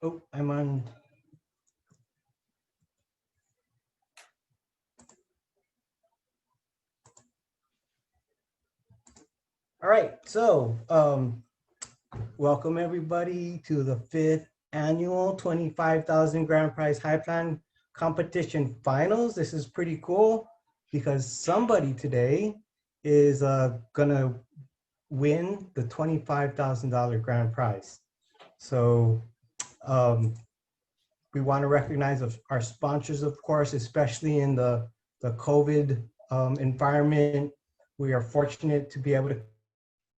Oh, I'm on. All right, so welcome everybody to the fifth annual 25,000 grand prize high plan competition finals. This is pretty cool because somebody today is gonna win the $25,000 grand prize. So we want to recognize our sponsors, of course, especially in the COVID environment. We are fortunate to be able to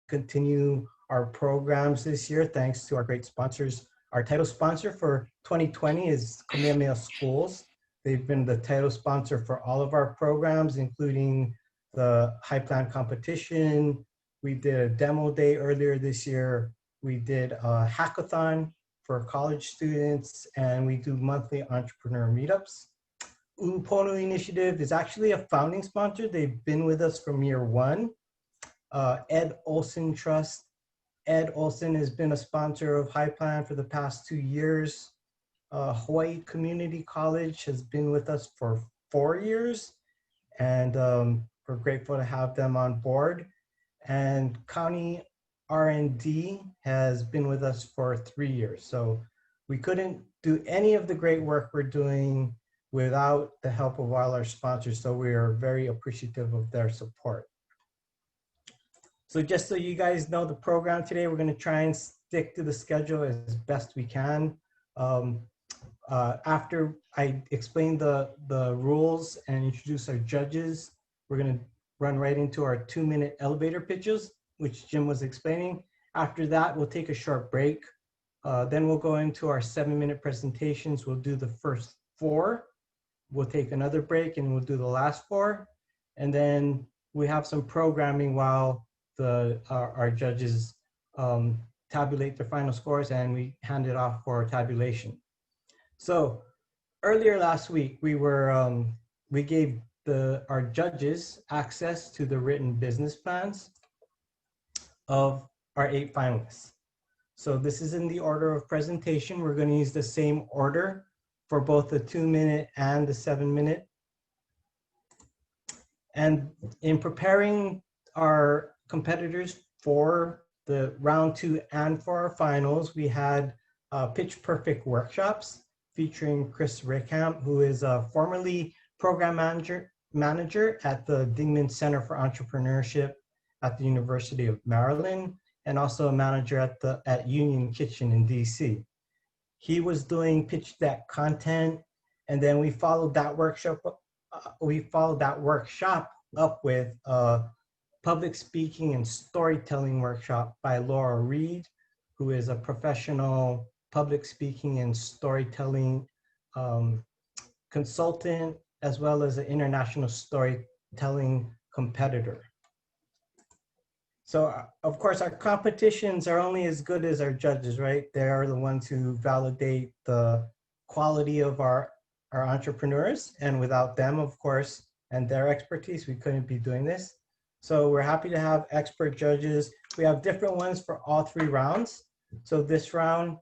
continue our programs this year thanks to our great sponsors. Our title sponsor for 2020 is Kamehameha Schools. They've been the title sponsor for all of our programs, including the High Plan competition. We did a demo day earlier this year. We did a hackathon for college students, and we do monthly entrepreneur meetups. Ulupono Initiative is actually a founding sponsor. They've been with us from year one. Ed Olson Trust. Ed Olson has been a sponsor of High Plan for the past 2 years. Hawaii Community College has been with us for 4 years, and we're grateful to have them on board. And County R&D has been with us for 3 years. So we couldn't do any of the great work we're doing without the help of all our sponsors. So we are very appreciative of their support. So just so you guys know the program today, we're going to try and stick to the schedule as best we can. After I explain the rules and introduce our judges, we're going to run right into our 2-minute elevator pitches, which Jim was explaining. After that, we'll take a short break. Then we'll go into our 7-minute presentations. We'll do the first 4. We'll take another break and we'll do the last 4. And then we have some programming while our judges tabulate their final scores, and we hand it off for tabulation. So earlier last week, we gave our judges access to the written business plans of our 8 finalists. So this is in the order of presentation. We're going to use the same order for both the 2-minute and the 7-minute. And in preparing our competitors for the round 2 and for our finals, we had Pitch Perfect workshops featuring Chris Rickham, who is a formerly program manager at the Dingman Center for Entrepreneurship at the University of Maryland, and also a manager at Union Kitchen in DC. He was doing pitch deck content, and then we followed that workshop. Up with a public speaking and storytelling workshop by Laura Reed, who is a professional public speaking and storytelling consultant, as well as an international storytelling competitor. So of course, our competitions are only as good as our judges, right? They are the ones who validate the quality of our entrepreneurs, and without them, of course, and their expertise, we couldn't be doing this. So we're happy to have expert judges. We have different ones for all 3 rounds. So this round,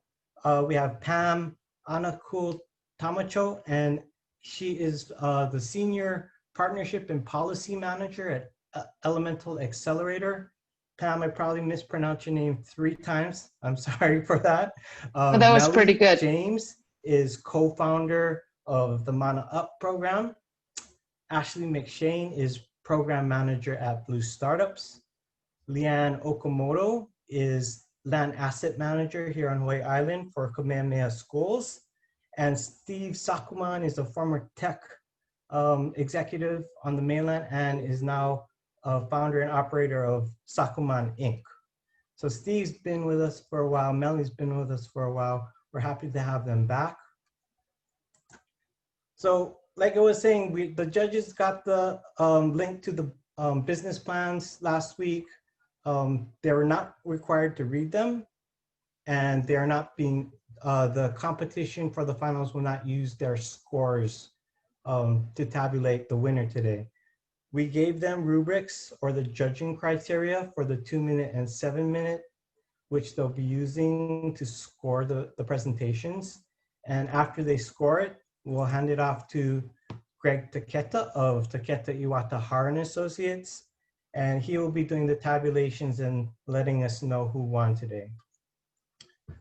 we have Pam Anakul Tamacho, and she is the Senior Partnership and Policy Manager at Elemental Accelerator. Pam, I probably mispronounced your name 3 times. I'm sorry for that. Well, that was Melly pretty good. James is co-founder of the Mana Up program. Ashley McShane is program manager at Blue Startups. Leanne Okamoto is land asset manager here on Hawaii Island for Kamehameha Schools. And Steve Sakuman is a former tech executive on the mainland and is now a founder and operator of Sakuman Inc. So Steve's been with us for a while. Melly's been with us for a while. We're happy to have them back. So like I was saying, the judges got the link to the business plans last week. They were not required to read them, and they are not being, the competition for the finals will not use their scores to tabulate the winner today. We gave them rubrics or the judging criteria for the 2-minute and 7-minute which they'll be using to score the presentations. And after they score it, we'll hand it off to Greg Taketa of Taketa Iwata Hara and Associates, and he will be doing the tabulations and letting us know who won today.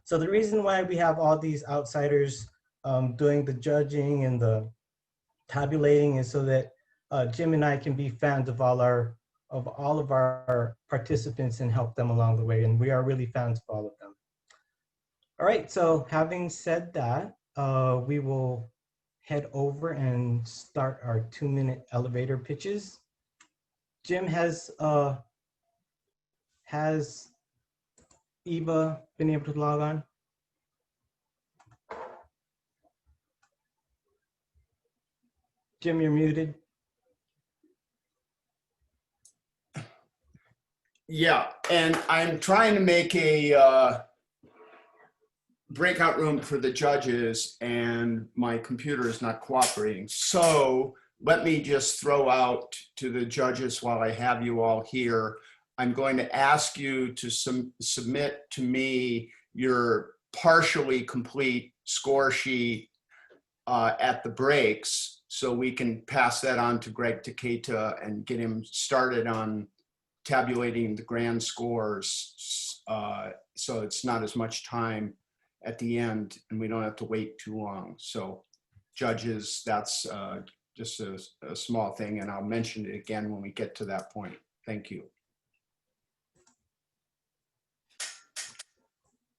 So the reason why we have all these outsiders doing the judging and the tabulating is so that Jim and I can be fans of all of our participants and help them along the way, and we are really fans of all of them. All right, so having said that, we will head over and start our 2-minute elevator pitches. Jim, has Eva been able to log on? Jim, you're muted. Yeah, and I'm trying to make a breakout room for the judges, and my computer is not cooperating. So let me just throw out to the judges while I have you all here. I'm going to ask you to submit to me your partially complete score sheet at the breaks, so we can pass that on to Greg Taketa and get him started on tabulating the grand scores, so it's not as much time at the end and we don't have to wait too long. So judges, that's just a small thing, and I'll mention it again when we get to that point. Thank you.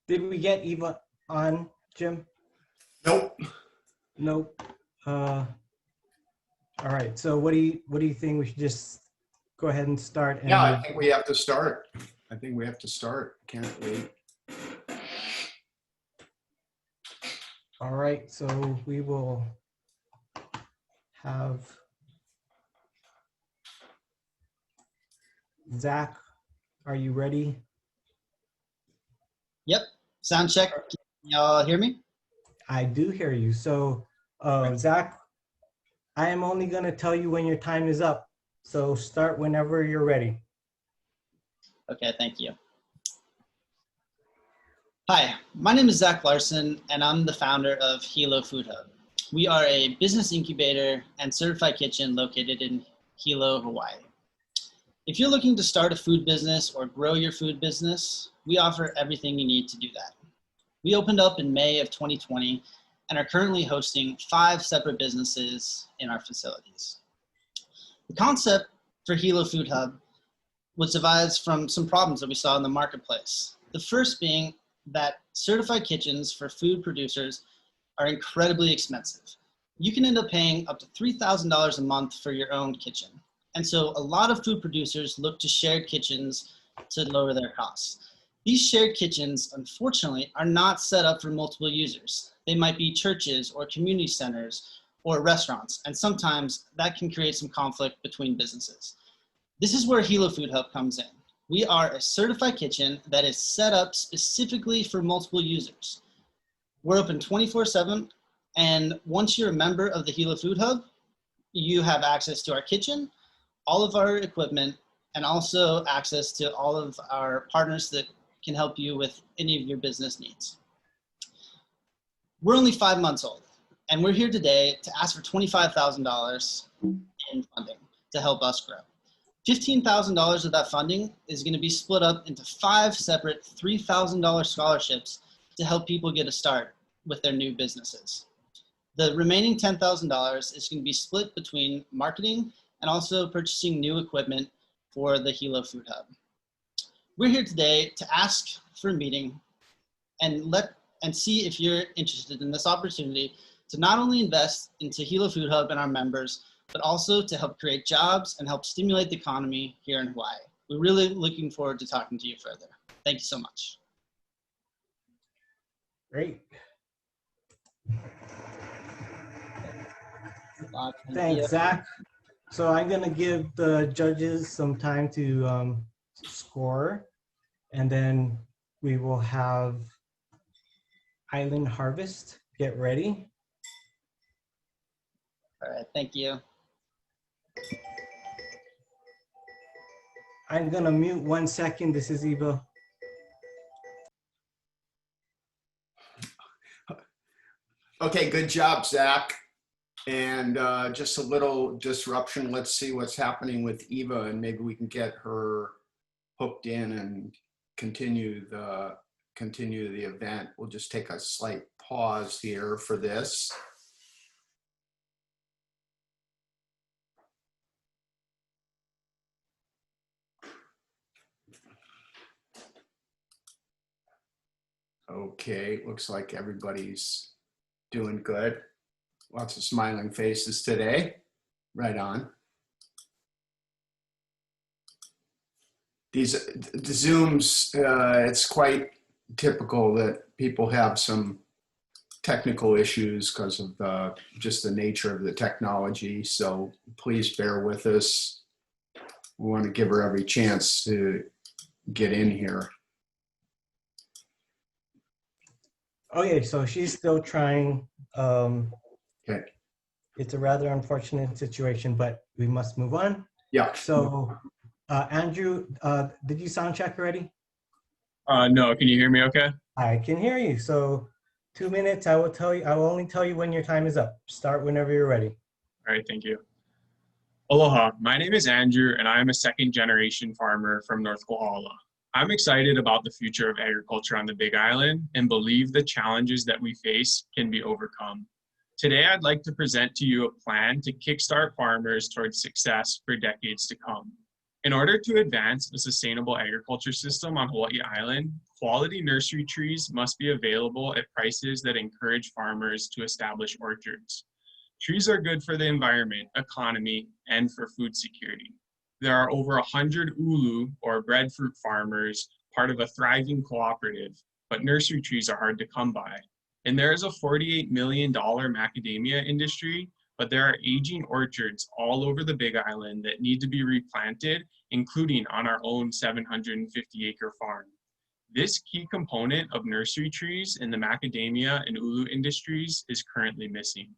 Did we get Eva on, Jim? Nope. Nope. All right, so what do you think? We should just go ahead and start? And yeah, I think we have to start. Can't wait. All right, so we will have Zach. Are you ready? Yep. Sound check. Can y'all hear me? I do hear you. So, Zach, I am only going to tell you when your time is up. So start whenever you're ready. Okay, thank you. Hi, my name is Zach Larson, and I'm the founder of Hilo Food Hub. We are a business incubator and certified kitchen located in Hilo, Hawaii. If you're looking to start a food business or grow your food business, we offer everything you need to do that. We opened up in May of 2020 and are currently hosting 5 separate businesses in our facilities. The concept for Hilo Food Hub was devised from some problems that we saw in the marketplace. The first being that certified kitchens for food producers are incredibly expensive. You can end up paying up to $3,000 a month for your own kitchen. And so a lot of food producers look to shared kitchens to lower their costs. These shared kitchens, unfortunately, are not set up for multiple users. They might be churches or community centers or restaurants, and sometimes that can create some conflict between businesses. This is where Hilo Food Hub comes in. We are a certified kitchen that is set up specifically for multiple users. We're open 24/7, and once you're a member of the Hilo Food Hub, you have access to our kitchen, all of our equipment, and also access to all of our partners that can help you with any of your business needs. We're only 5 months old, and we're here today to ask for $25,000 in funding to help us grow. $15,000 of that funding is going to be split up into 5 separate $3,000 scholarships to help people get a start with their new businesses. The remaining $10,000 is going to be split between marketing and also purchasing new equipment for the Hilo Food Hub. We're here today to ask for a meeting and see if you're interested in this opportunity to not only invest into Hilo Food Hub and our members, but also to help create jobs and help stimulate the economy here in Hawaii. We're really looking forward to talking to you further. Thank you so much. Great. Thank Thanks, you. Zach. So I'm going to give the judges some time to score, and then we will have Island Harvest get ready. All right, thank you. I'm going to mute 1 second. This is Eva. Okay, good job, Zach. And just a little disruption. Let's see what's happening with Eva, and maybe we can get her hooked in and continue the event. We'll just take a slight pause here for this. Okay, looks like everybody's doing good. Lots of smiling faces today. Right on. The Zooms, it's quite typical that people have some technical issues because of just the nature of the technology. So please bear with us. We want to give her every chance to get in here. Okay, so she's still trying. Okay. It's a rather unfortunate situation, but we must move on. Yeah. So, Andrew, did you sound check already? No, can you hear me okay? I can hear you. So 2 minutes, I will only tell you when your time is up. Start whenever you're ready. All right, thank you. Aloha, my name is Andrew and I am a second generation farmer from North Kohala. I'm excited about the future of agriculture on the Big Island and believe the challenges that we face can be overcome. Today, I'd like to present to you a plan to kickstart farmers towards success for decades to come. In order to advance a sustainable agriculture system on Hawaii Island, quality nursery trees must be available at prices that encourage farmers to establish orchards. Trees are good for the environment, economy, and for food security. There are over 100 ulu, or breadfruit farmers, part of a thriving cooperative, but nursery trees are hard to come by. And there is a $48 million macadamia industry, but there are aging orchards all over the Big Island that need to be replanted, including on our own 750-acre farm. This key component of nursery trees in the macadamia and ulu industries is currently missing.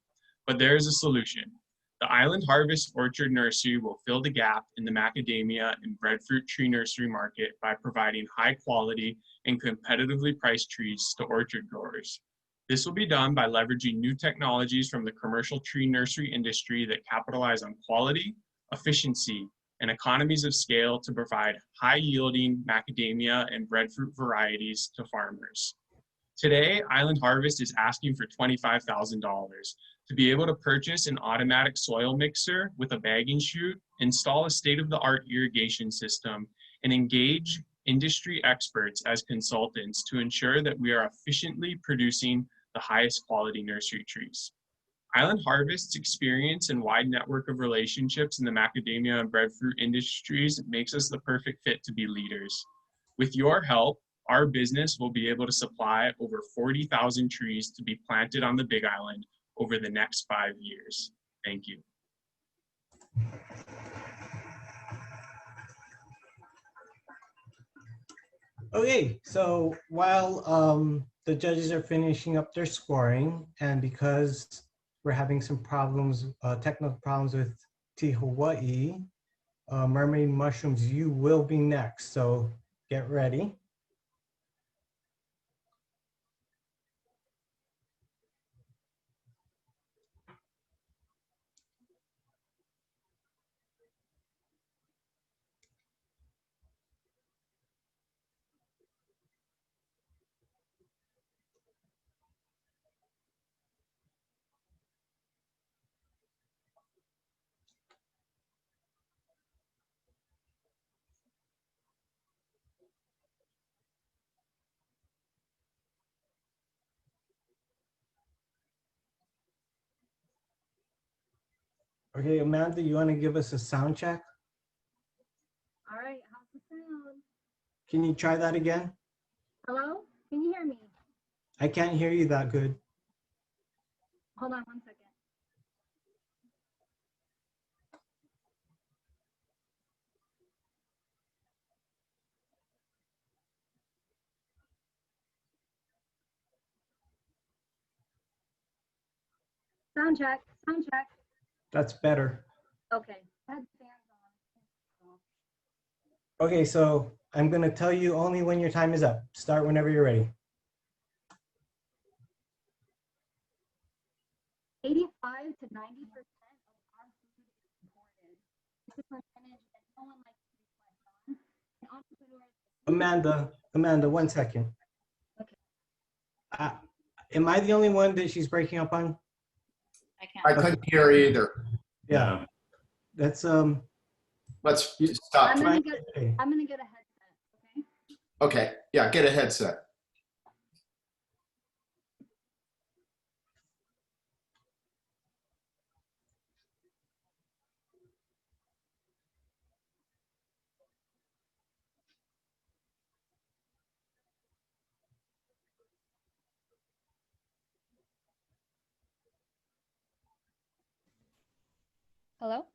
But there is a solution. The Island Harvest Orchard Nursery will fill the gap in the macadamia and breadfruit tree nursery market by providing high quality and competitively priced trees to orchard growers. This will be done by leveraging new technologies from the commercial tree nursery industry that capitalize on quality, efficiency, and economies of scale to provide high-yielding macadamia and breadfruit varieties to farmers. Today, Island Harvest is asking for $25,000 to be able to purchase an automatic soil mixer with a bagging chute, install a state-of-the-art irrigation system, and engage industry experts as consultants to ensure that we are efficiently producing the highest quality nursery trees. Island Harvest's experience and wide network of relationships in the macadamia and breadfruit industries makes us the perfect fit to be leaders. With your help, our business will be able to supply over 40,000 trees to be planted on the Big Island over the next 5 years. Thank you. Okay, so while the judges are finishing up their scoring, and because we're having some problems, technical problems with T Hawaii, Mermaid Mushrooms, you will be next, so get ready. Okay, Amanda, you want to give us a sound check? All right, how's the sound? Can you try that again? Hello? Can you hear me? I can't hear you that good. Hold on 1 second. Sound check, sound check. That's better. Okay, I had the fans on. Okay, so I'm going to tell you only when your time is up. Start whenever you're ready. to 90% of our food is imported. It's a percentage that no one likes to reflect on. And entrepreneurs. Amanda, 1 second. Okay. Am I the only one that she's breaking up on? I I can't. couldn't hear either. Yeah. That's, Let's stop. I'm gonna okay. get a headset, okay? Okay, yeah, get a headset. Hello?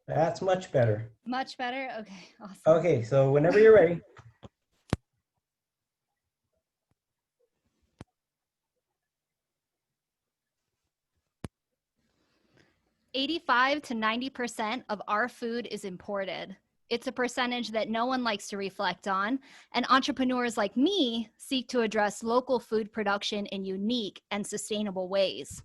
That's much better. Much better? Okay, awesome. Okay, so whenever you're ready. 85 to 90% of our food is imported. It's a percentage that no one likes to reflect on, and entrepreneurs like me seek to address local food production in unique and sustainable ways.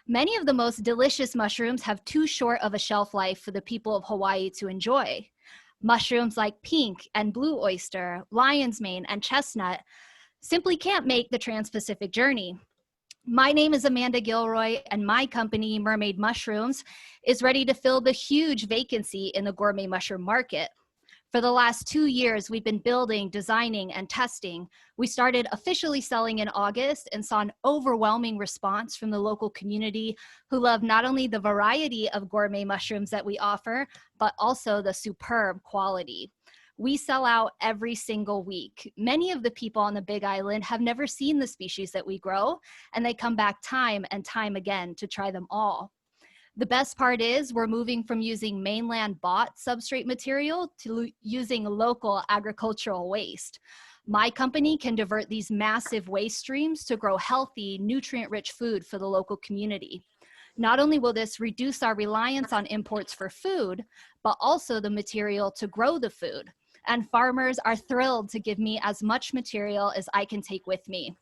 Many of the most delicious mushrooms have too short of a shelf life for the people of Hawaii to enjoy. Mushrooms like pink and blue oyster, lion's mane, and chestnut simply can't make the Trans-Pacific journey. My name is Amanda Gilroy, and my company, Mermaid Mushrooms, is ready to fill the huge vacancy in the gourmet mushroom market. For the last 2 years, we've been building, designing, and testing. We started officially selling in August and saw an overwhelming response from the local community who love not only the variety of gourmet mushrooms that we offer, but also the superb quality. We sell out every single week. Many of the people on the Big Island have never seen the species that we grow, and they come back time and time again to try them all. The best part is we're moving from using mainland bought substrate material to using local agricultural waste. My company can divert these massive waste streams to grow healthy, nutrient-rich food for the local community. Not only will this reduce our reliance on imports for food, but also the material to grow the food. And farmers are thrilled to give me as much material as I can take with me.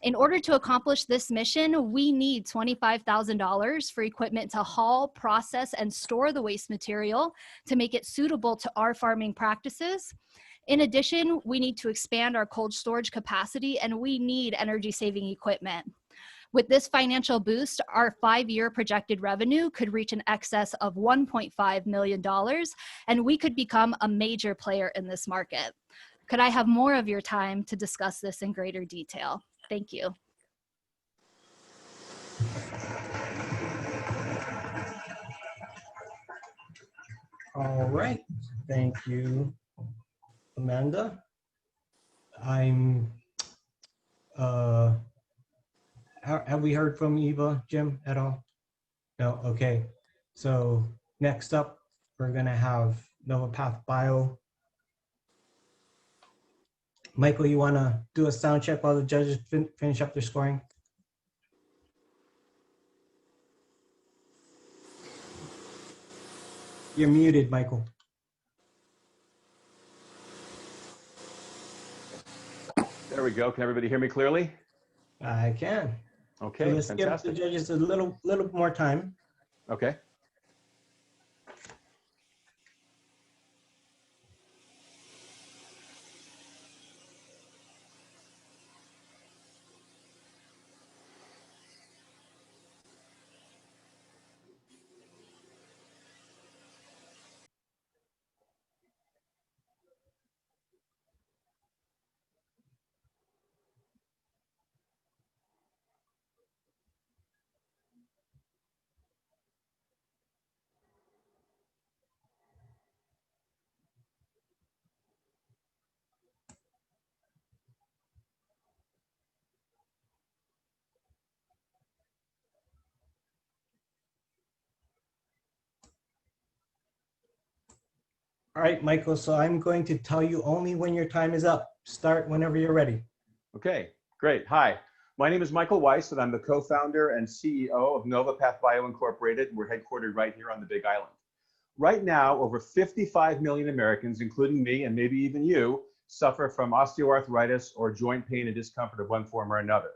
In order to accomplish this mission, we need $25,000 for equipment to haul, process, and store the waste material to make it suitable to our farming practices. In addition, we need to expand our cold storage capacity, and we need energy-saving equipment. With this financial boost, our 5-year projected revenue could reach an excess of $1.5 million, and we could become a major player in this market. Could I have more of your time to discuss this in greater detail? Thank you. All right, thank you, Amanda. Have we heard from Eva, Jim, at all? No, okay. So next up, we're gonna have NovaPath Bio. Michael, you wanna do a sound check while the judges finish up their scoring? You're muted, Michael. There we go. Can everybody hear me clearly? I can. Okay, So let's give the fantastic. judges a little more time. Okay. All right, Michael, so I'm going to tell you only when your time is up. Start whenever you're ready. Okay, great. Hi, my name is Michael Weiss, and I'm the co-founder and CEO of NovaPath Bio Incorporated. We're headquartered right here on the Big Island. Right now, over 55 million Americans, including me and maybe even you, suffer from osteoarthritis or joint pain and discomfort of one form or another.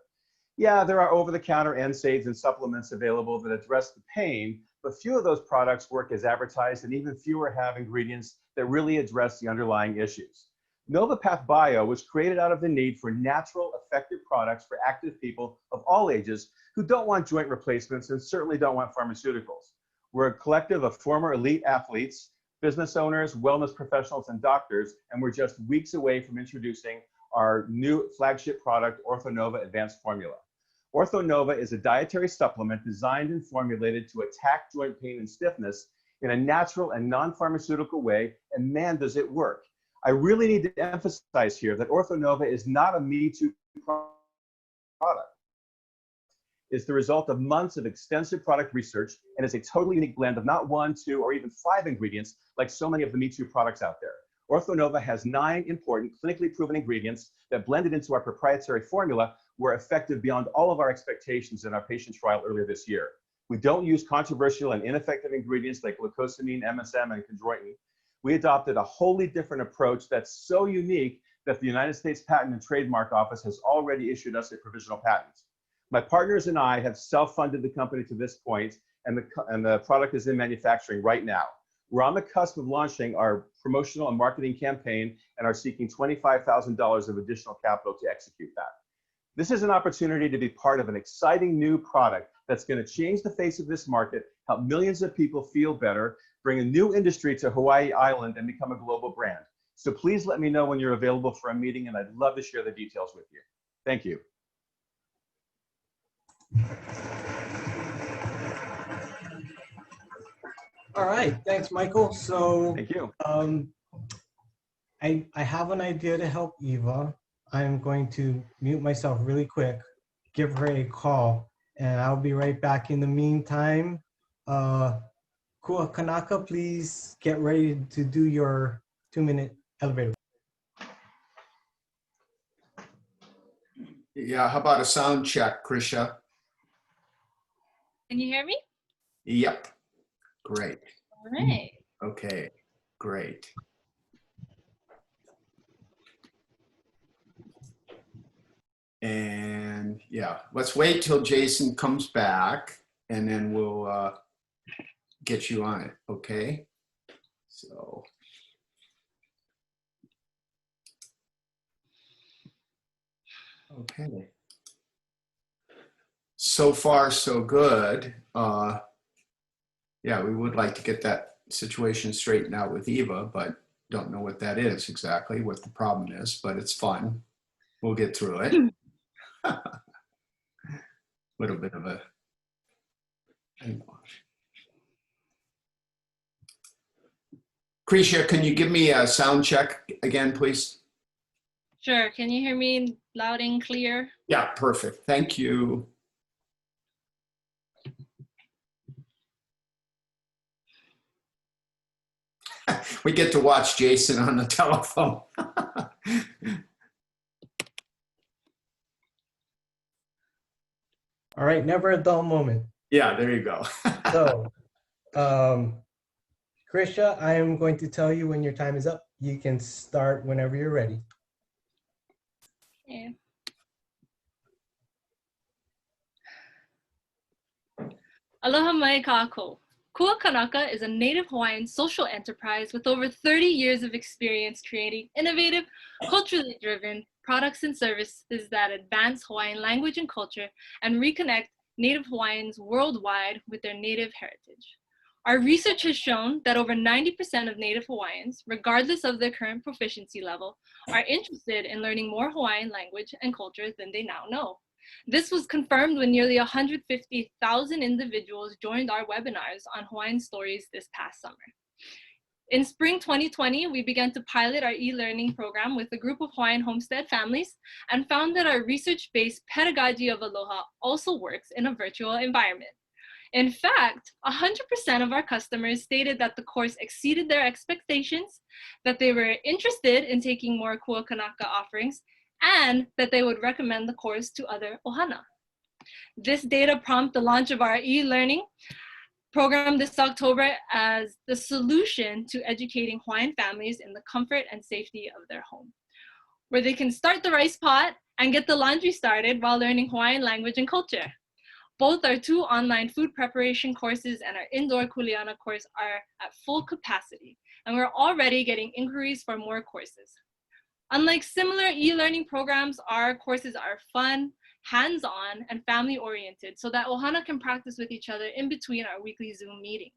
Yeah, there are over-the-counter NSAIDs and supplements available that address the pain, but few of those products work as advertised, and even fewer have ingredients that really address the underlying issues. NovaPath Bio was created out of the need for natural, effective products for active people of all ages who don't want joint replacements and certainly don't want pharmaceuticals. We're a collective of former elite athletes, business owners, wellness professionals, and doctors, and we're just weeks away from introducing our new flagship product, OrthoNova Advanced Formula. OrthoNova is a dietary supplement designed and formulated to attack joint pain and stiffness in a natural and non-pharmaceutical way, and man, does it work. I really need to emphasize here that OrthoNova is not a me-too product. It's the result of months of extensive product research and is a totally unique blend of not 1, 2, or even 5 ingredients like so many of the me-too products out there. OrthoNova has 9 important clinically proven ingredients that blended into our proprietary formula were effective beyond all of our expectations in our patient trial earlier this year. We don't use controversial and ineffective ingredients like glucosamine, MSM, and chondroitin. We adopted a wholly different approach that's so unique that the United States Patent and Trademark Office has already issued us a provisional patent. My partners and I have self-funded the company to this point, and the product is in manufacturing right now. We're on the cusp of launching our promotional and marketing campaign and are seeking $25,000 of additional capital to execute that. This is an opportunity to be part of an exciting new product that's going to change the face of this market, help millions of people feel better, bring a new industry to Hawaii Island, and become a global brand. So please let me know when you're available for a meeting, and I'd love to share the details with you. Thank you. All right, thanks, Michael. So Thank you. I have an idea to help Eva. I'm going to mute myself really quick, give her a call, and I'll be right back. In the meantime, Kua Kanaka, please get ready to do your 2-minute elevator. Yeah, how about a sound check, Krisha? Can you hear me? Yep. Great. All right. Okay, great. And yeah, let's wait till Jason comes back and then we'll get you on it, okay? So. Okay. So far, so good. Yeah, we would like to get that situation straightened out with Eva, but don't know what that is exactly, what the problem is, but it's fun. We'll get through it. Little bit of a, Krisha, can you give me a sound check again, please? Sure. Can you hear me loud and clear? Yeah, perfect. Thank you. We get to watch Jason on the telephone. All right, never a dull moment. Yeah, there you go. So, Krisha, I am going to tell you when your time is up. You can start whenever you're ready. Okay. Aloha mai kākou. Kua Kanaka is a native Hawaiian social enterprise with over 30 years of experience creating innovative, culturally driven products and services that advance Hawaiian language and culture and reconnect Native Hawaiians worldwide with their native heritage. Our research has shown that over 90% of Native Hawaiians, regardless of their current proficiency level, are interested in learning more Hawaiian language and culture than they now know. This was confirmed when nearly 150,000 individuals joined our webinars on Hawaiian stories this past summer. In spring 2020, we began to pilot our e-learning program with a group of Hawaiian homestead families and found that our research-based pedagogy of Aloha also works in a virtual environment. In fact, 100% of our customers stated that the course exceeded their expectations, that they were interested in taking more Kua Kanaka offerings, and that they would recommend the course to other ohana. This data prompted the launch of our e-learning program this October as the solution to educating Hawaiian families in the comfort and safety of their home, where they can start the rice pot and get the laundry started while learning Hawaiian language and culture. Both our 2 online food preparation courses and our indoor Kuleana course are at full capacity, and we're already getting inquiries for more courses. Unlike similar e-learning programs, our courses are fun, hands-on, and family-oriented so that Ohana can practice with each other in between our weekly Zoom meetings.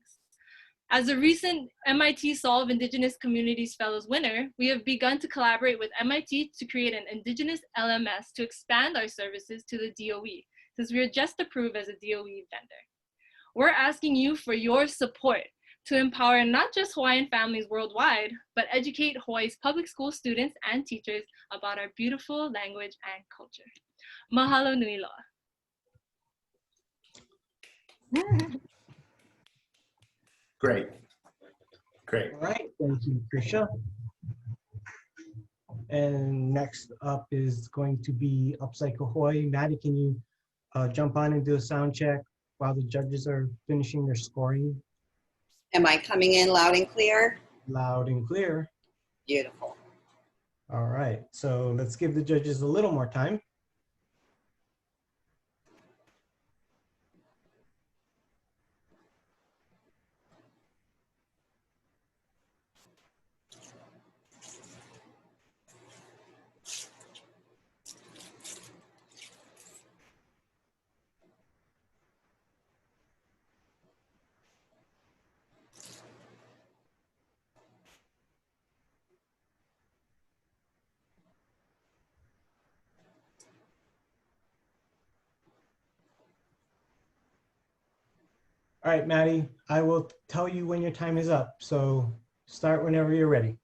As a recent MIT Solve Indigenous Communities Fellows winner, we have begun to collaborate with MIT to create an Indigenous LMS to expand our services to the DOE, since we are just approved as a DOE vendor. We're asking you for your support to empower not just Hawaiian families worldwide, but educate Hawaii's public school students and teachers about our beautiful language and culture. Mahalo nui loa. Great. Great. All right, thank you, Krisha. And next up is going to be Upcycle Hawaii. Maddie, can you jump on and do a sound check while the judges are finishing their scoring? Am I coming in loud and clear? Loud and clear. Beautiful. All right, so let's give the judges a little more time. All right, Maddie, I will tell you when your time is up. So start whenever you're ready.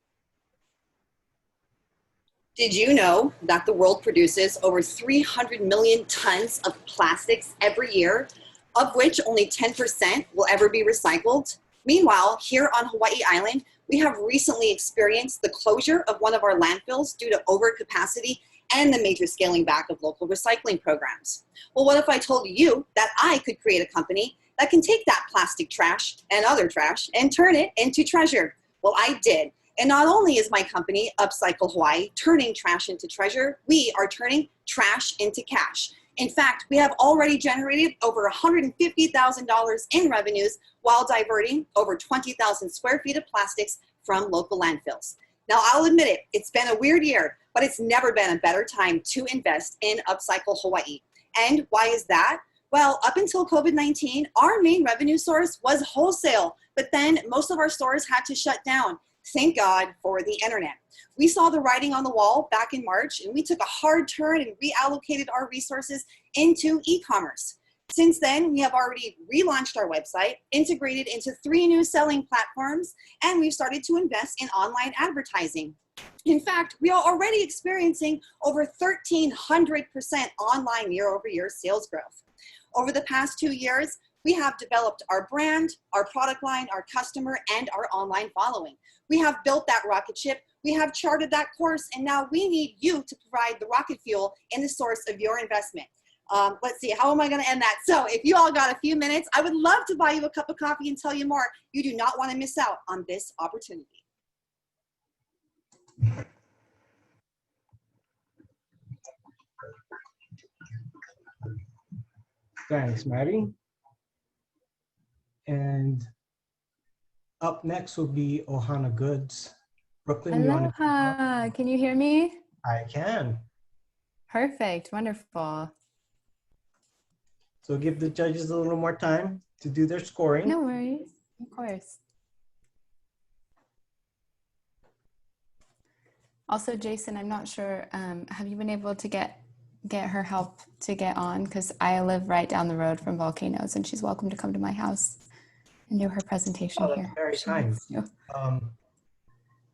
Did you know that the world produces over 300 million tons of plastics every year, of which only 10% will ever be recycled? Meanwhile, here on Hawaii Island, we have recently experienced the closure of one of our landfills due to overcapacity and the major scaling back of local recycling programs. Well, what if I told you that I could create a company that can take that plastic trash and other trash and turn it into treasure? Well, I did. And not only is my company, Upcycle Hawaii, turning trash into treasure, we are turning trash into cash. In fact, we have already generated over $150,000 in revenues while diverting over 20,000 square feet of plastics from local landfills. Now, I'll admit it, it's been a weird year, but it's never been a better time to invest in Upcycle Hawaii. And why is that? Well, up until COVID-19, our main revenue source was wholesale, but then most of our stores had to shut down. Thank God for the internet. We saw the writing on the wall back in March, and we took a hard turn and reallocated our resources into e-commerce. Since then, we have already relaunched our website, integrated into 3 new selling platforms, and we've started to invest in online advertising. In fact, we are already experiencing over 1,300% online year-over-year sales growth. Over the past 2 years, we have developed our brand, our product line, our customer, and our online following. We have built that rocket ship, we have charted that course, and now we need you to provide the rocket fuel and the source of your investment. Let's see, how am I gonna end that? So if you all got a few minutes, I would love to buy you a cup of coffee and tell you more. You do not wanna miss out on this opportunity. Thanks, Maddie. And up next will be Ohana Goods. Brooklyn, you want to? Aloha, can you hear me? I can. Perfect, wonderful. So give the judges a little more time to do their scoring. No worries, of course. Also, Jason, I'm not sure, have you been able to get her help to get on? Because I live right down the road from Volcanoes and she's welcome to come to my house and do her presentation Oh, that's here. very She kind. wants to.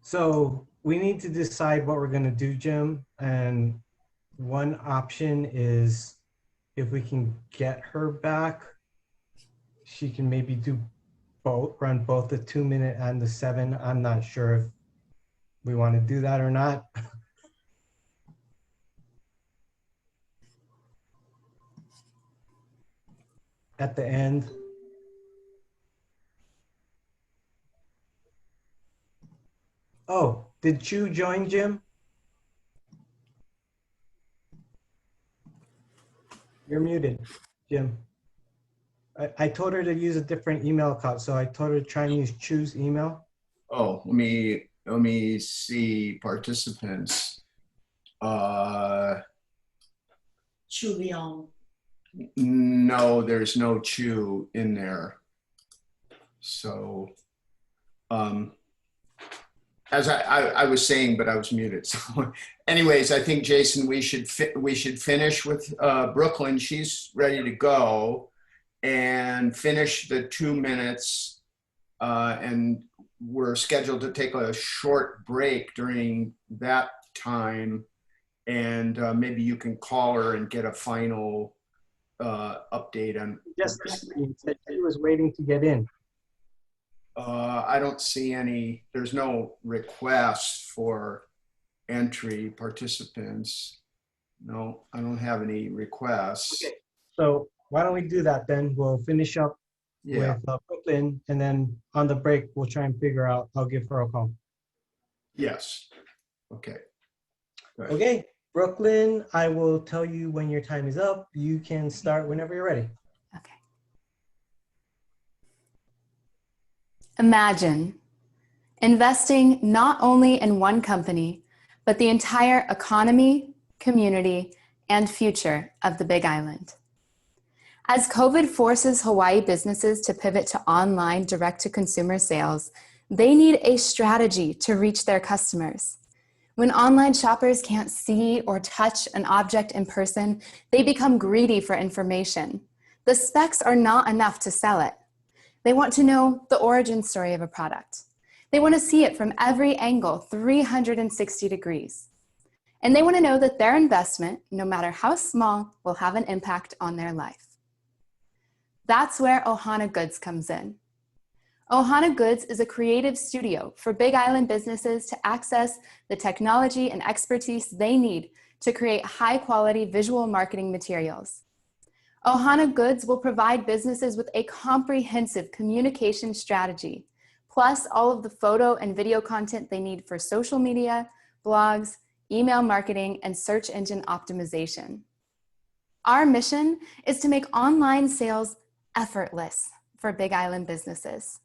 So we need to decide what we're going to do, Jim. And one option is if we can get her back, she can maybe do both, run both the 2-minute and the 7. I'm not sure if we want to do that or not. At the end. Oh, did Chu join, Jim? You're muted, Jim. I told her to use a different email account, so I told her to try and use Choose Email. Oh, let me see participants. Chulion. No, there's no Chu in there. So, as I was saying, but I was muted. So, anyways, I think Jason, we should finish with Brooklyn. She's ready to go, and finish the 2 minutes. And we're scheduled to take a short break during that time, and maybe you can call her and get a final update on. Just said she was waiting to get in. I don't see any, there's no requests for entry participants. No, I don't have any requests. Okay. So why don't we do that then? We'll finish up Yeah, with Brooklyn, and then on the break, we'll try and figure out, I'll give her a call. yes. Okay. Good. Okay, Brooklyn, I will tell you when your time is up. You can start whenever you're ready. Okay. Imagine investing not only in one company, but the entire economy, community, and future of the Big Island. As COVID forces Hawaii businesses to pivot to online direct-to-consumer sales, they need a strategy to reach their customers. When online shoppers can't see or touch an object in person, they become greedy for information. The specs are not enough to sell it. They want to know the origin story of a product. They want to see it from every angle, 360 degrees. And they want to know that their investment, no matter how small, will have an impact on their life. That's where Ohana Goods comes in. Ohana Goods is a creative studio for Big Island businesses to access the technology and expertise they need to create high-quality visual marketing materials. Ohana Goods will provide businesses with a comprehensive communication strategy, plus all of the photo and video content they need for social media, blogs, email marketing, and search engine optimization. Our mission is to make online sales effortless for Big Island businesses.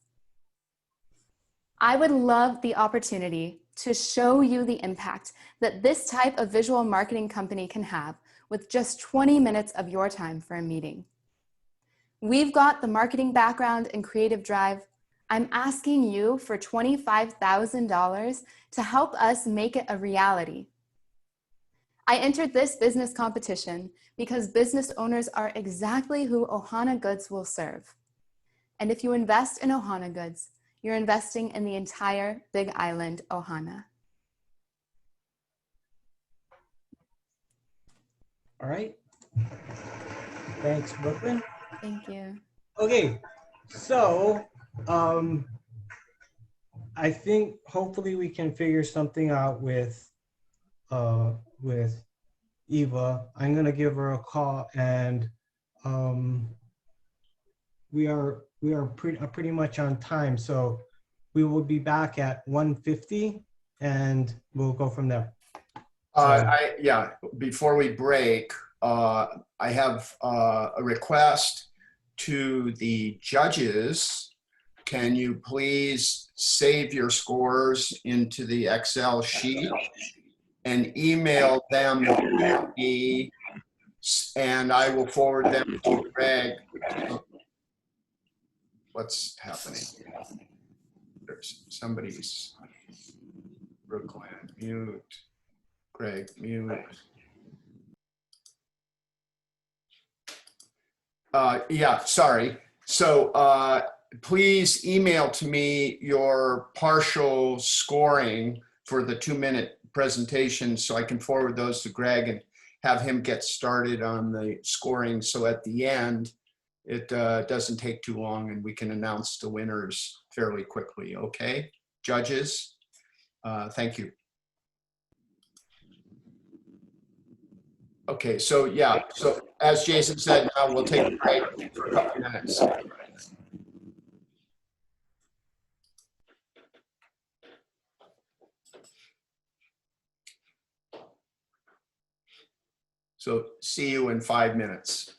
I would love the opportunity to show you the impact that this type of visual marketing company can have with just 20 minutes of your time for a meeting. We've got the marketing background and creative drive. I'm asking you for $25,000 to help us make it a reality. I entered this business competition because business owners are exactly who Ohana Goods will serve. And if you invest in Ohana Goods, you're investing in the entire Big Island Ohana. All right. Thanks, Brooklyn. Thank you. Okay, so I think hopefully we can figure something out with Eva. I'm gonna give her a call, and we are pretty much on time, so we will be back at 1:50, and we'll go from there. Yeah, before we break, I have a request to the judges. Can you please save your scores into the Excel sheet and email them to me, and I will forward them to Greg. What's happening? There's somebody's Brooklyn, mute. Greg, mute. Yeah, sorry. So please email to me your partial scoring for the 2-minute presentation so I can forward those to Greg and have him get started on the scoring. So at the end, it doesn't take too long and we can announce the winners fairly quickly. Okay, judges, thank you. Okay, so yeah, so as Jason said, now we'll take a break for a couple minutes. So So see you in 5 minutes.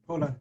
Hold on.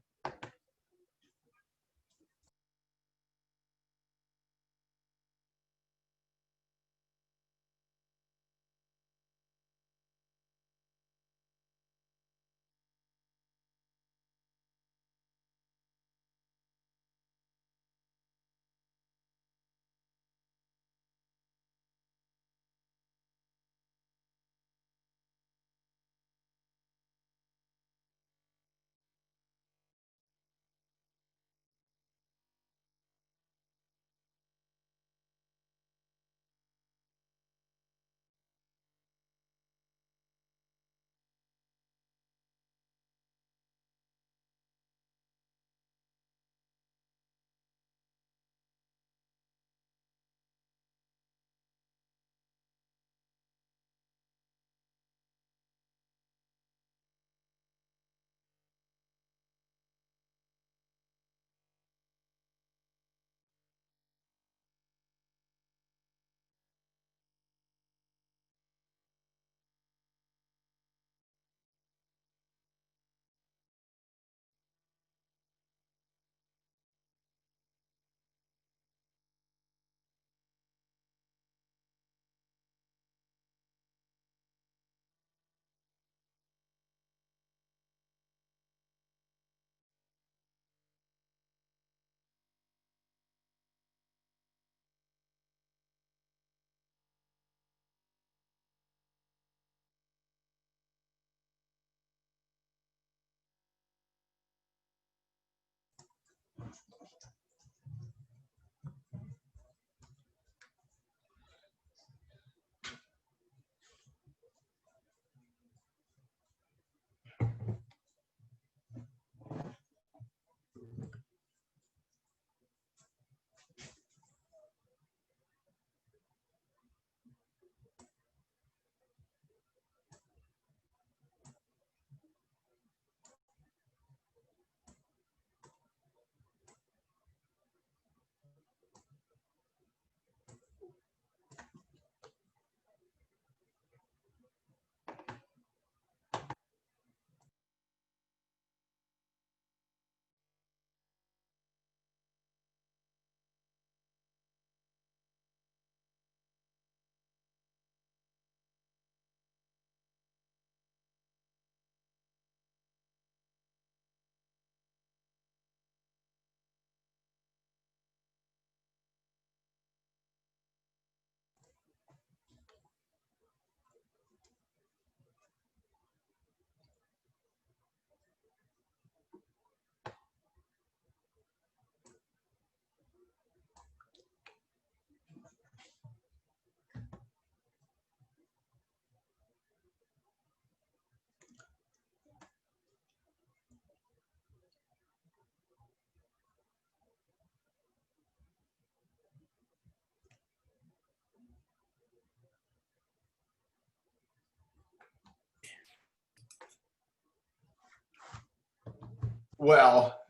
Well,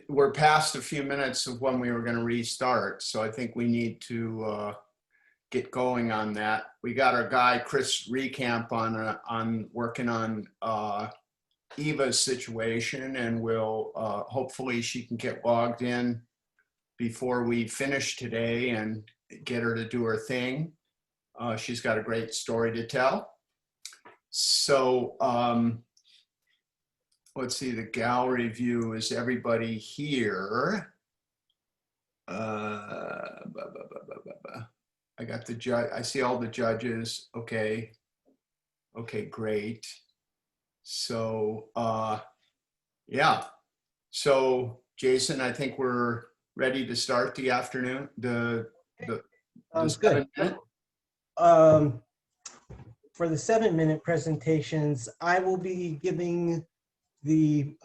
we're past a few minutes of when we were going to restart, so I think we need to get going on that. We got our guy Chris Recamp on working on Eva's situation, and we'll hopefully she can get logged in before we finish today and get her to do her thing. She's got a great story to tell. So let's see, the gallery view, is everybody here? I got the judge, I see all the judges. Okay. Okay, great. So yeah. So Jason, I think we're ready to start the afternoon, the Sounds good. 7 minute. For the 7-minute presentations, I will be giving the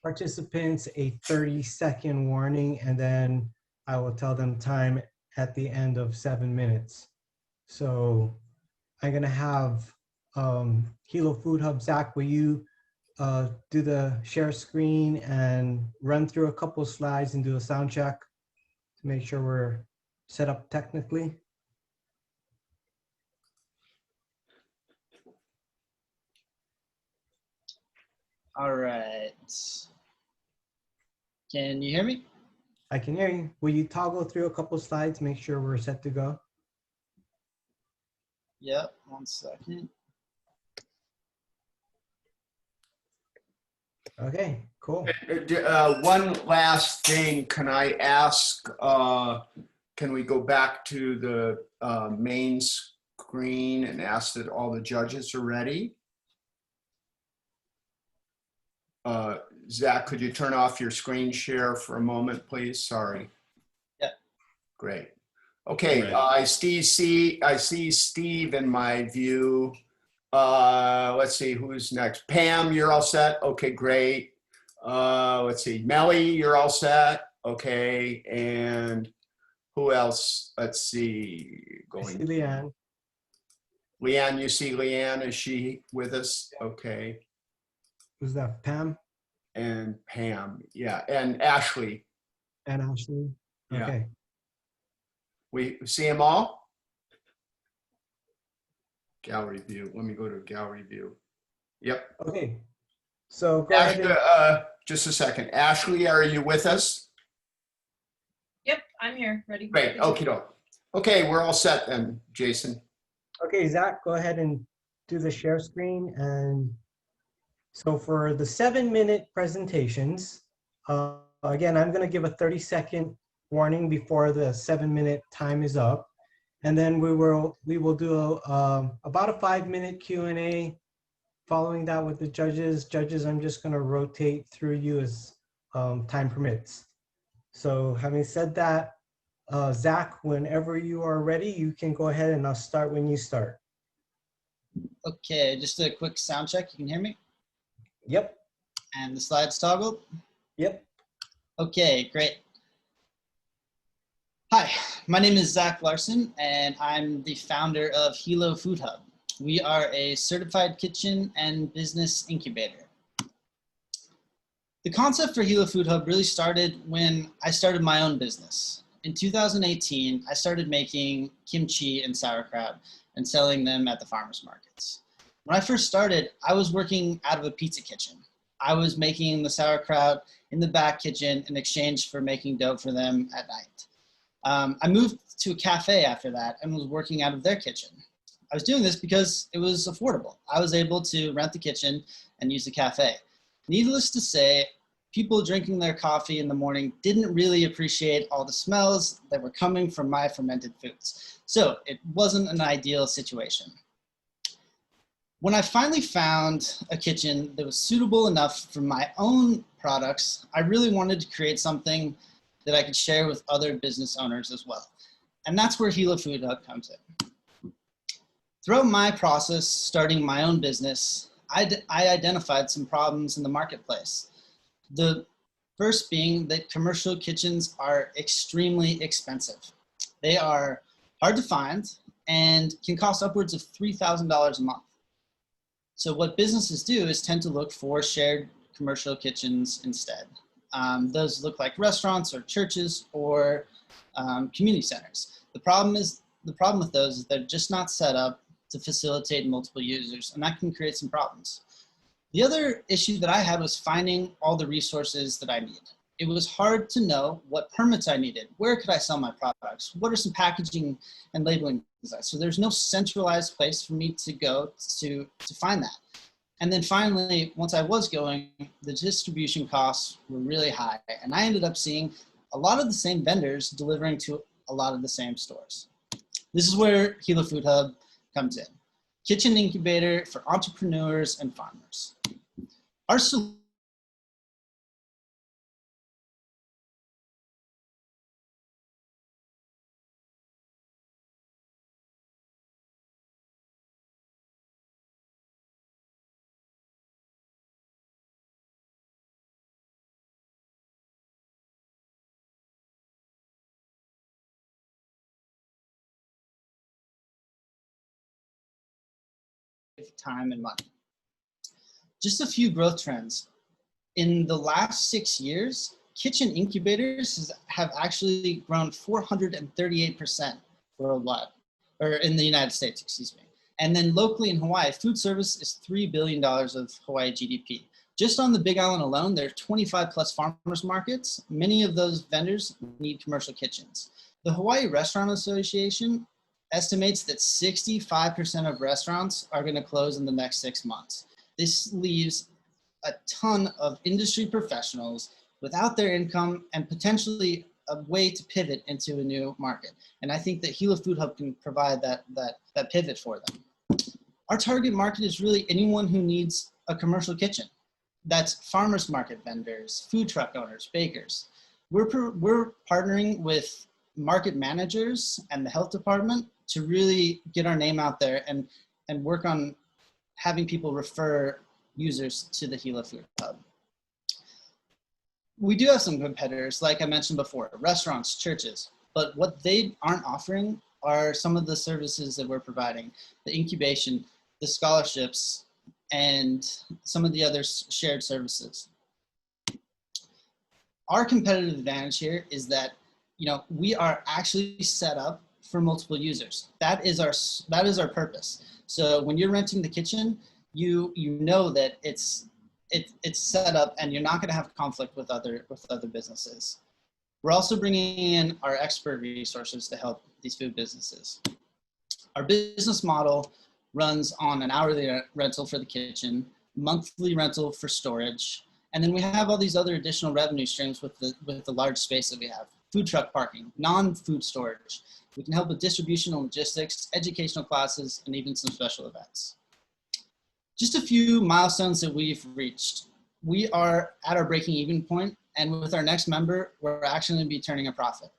participants a 30-second warning, and then I will tell them time at the end of 7 minutes. So I'm gonna have Hilo Food Hub, Zach, will you do the share screen and run through a couple of slides and do a sound check to make sure we're set up technically? All right. Can you hear me? I can hear you. Will you toggle through a couple slides, make sure we're set to go? Yep, 1 second. Okay, cool. One last thing, can I ask, can we go back to the main screen and ask that all the judges are ready? Zach, could you turn off your screen share for a moment, please? Sorry. Yep. Great. Okay, I see Steve in my view. Let's see, who's next? Pam, you're all set? Okay, great. Let's see, Melly, you're all set? Okay, and who else? Let's see, I see Leanne. Leanne, you see Leanne, is she with us? Okay. Who's that? Pam And Pam, yeah, and Ashley. and Ashley. Yeah. Okay. We see them all? Gallery view. Let me go to gallery view. Yep. Okay. So go ahead. Ashley, just a second. Ashley, are you with us? Yep, I'm here, ready. Great. Okie doke. Okay, we're all set then, Jason. Okay, Zach, go ahead and do the share screen. And so for the 7-minute presentations, again, I'm going to give a 30-second warning before the 7-minute time is up. And then we will do about a 5-minute Q&A. Following that with the judges. Judges, I'm just going to rotate through you as time permits. So having said that, Zach, whenever you are ready, you can go ahead and I'll start when you start. Okay, just a quick sound check. You can hear me? Yep. And the slides toggled? Yep. Okay, great. Hi, my name is Zach Larson, and I'm the founder of Hilo Food Hub. We are a certified kitchen and business incubator. The concept for Hilo Food Hub really started when I started my own business. In 2018, I started making kimchi and sauerkraut and selling them at the farmers markets. When I first started, I was working out of a pizza kitchen. I was making the sauerkraut in the back kitchen in exchange for making dough for them at night. I moved to a cafe after that and was working out of their kitchen. I was doing this because it was affordable. I was able to rent the kitchen and use the cafe. Needless to say, people drinking their coffee in the morning didn't really appreciate all the smells that were coming from my fermented foods. So it wasn't an ideal situation. When I finally found a kitchen that was suitable enough for my own products, I really wanted to create something that I could share with other business owners as well. And that's where Hilo Food Hub comes in. Throughout my process, starting my own business, I identified some problems in the marketplace. The first being that commercial kitchens are extremely expensive. They are hard to find and can cost upwards of $3,000 a month. So what businesses do is tend to look for shared commercial kitchens instead. Those look like restaurants or churches or community centers. The problem with those is they're just not set up to facilitate multiple users, and that can create some problems. The other issue that I had was finding all the resources that I need. It was hard to know what permits I needed. Where could I sell my products? What are some packaging and labeling designs? So there's no centralized place for me to go to find that. And then finally, once I was going, the distribution costs were really high. And I ended up seeing a lot of the same vendors delivering to a lot of the same stores. This is where Hilo Food Hub comes in. Kitchen incubator for entrepreneurs and farmers. Our solution time and money. Just a few growth trends. In the last 6 years, kitchen incubators have actually grown 438% worldwide, or in the United States, excuse me. And then locally in Hawaii, food service is $3 billion of Hawaii GDP. Just on the Big Island alone, there are 25 plus farmers markets. Many of those vendors need commercial kitchens. The Hawaii Restaurant Association estimates that 65% of restaurants are going to close in the next 6 months. This leaves a ton of industry professionals without their income and potentially a way to pivot into a new market. And I think that Hilo Food Hub can provide that pivot for them. Our target market is really anyone who needs a commercial kitchen. That's farmers market vendors, food truck owners, bakers. We're partnering with market managers and the health department to really get our name out there and work on having people refer users to the Hilo Food Hub. We do have some competitors, like I mentioned before, restaurants, churches, but what they aren't offering are some of the services that we're providing, the incubation, the scholarships, and some of the other shared services. Our competitive advantage here is that, we are actually set up for multiple users. That is our purpose. So when you're renting the kitchen, you know that it's set up and you're not going to have conflict with other businesses. We're also bringing in our expert resources to help these food businesses. Our business model runs on an hourly rental for the kitchen, monthly rental for storage, and then we have all these other additional revenue streams with the large space that we have. Food truck parking, non-food storage. We can help with distribution and logistics, educational classes, and even some special events. Just a few milestones that we've reached. We are at our breaking even point, and with our next member, we're actually going to be turning a profit.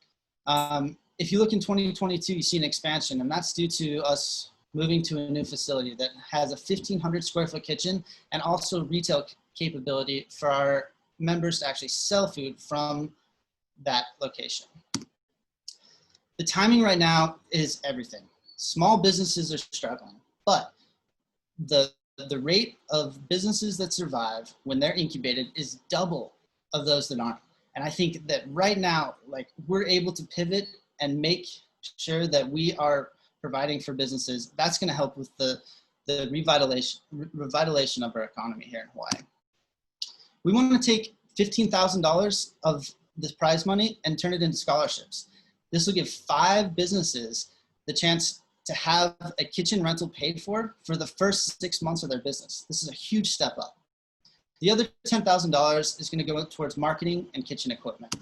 If you look in 2022, you see an expansion, and that's due to us moving to a new facility that has a 1,500 square foot kitchen and also retail capability for our members to actually sell food from that location. The timing right now is everything. Small businesses are struggling, but the rate of businesses that survive when they're incubated is double of those that aren't. And I think that right now, we're able to pivot and make sure that we are providing for businesses. That's going to help with the revitalization of our economy here in Hawaii. We want to take $15,000 of this prize money and turn it into scholarships. This will give 5 businesses the chance to have a kitchen rental paid for the first 6 months of their business. This is a huge step up. The other $10,000 is going to go towards marketing and kitchen equipment.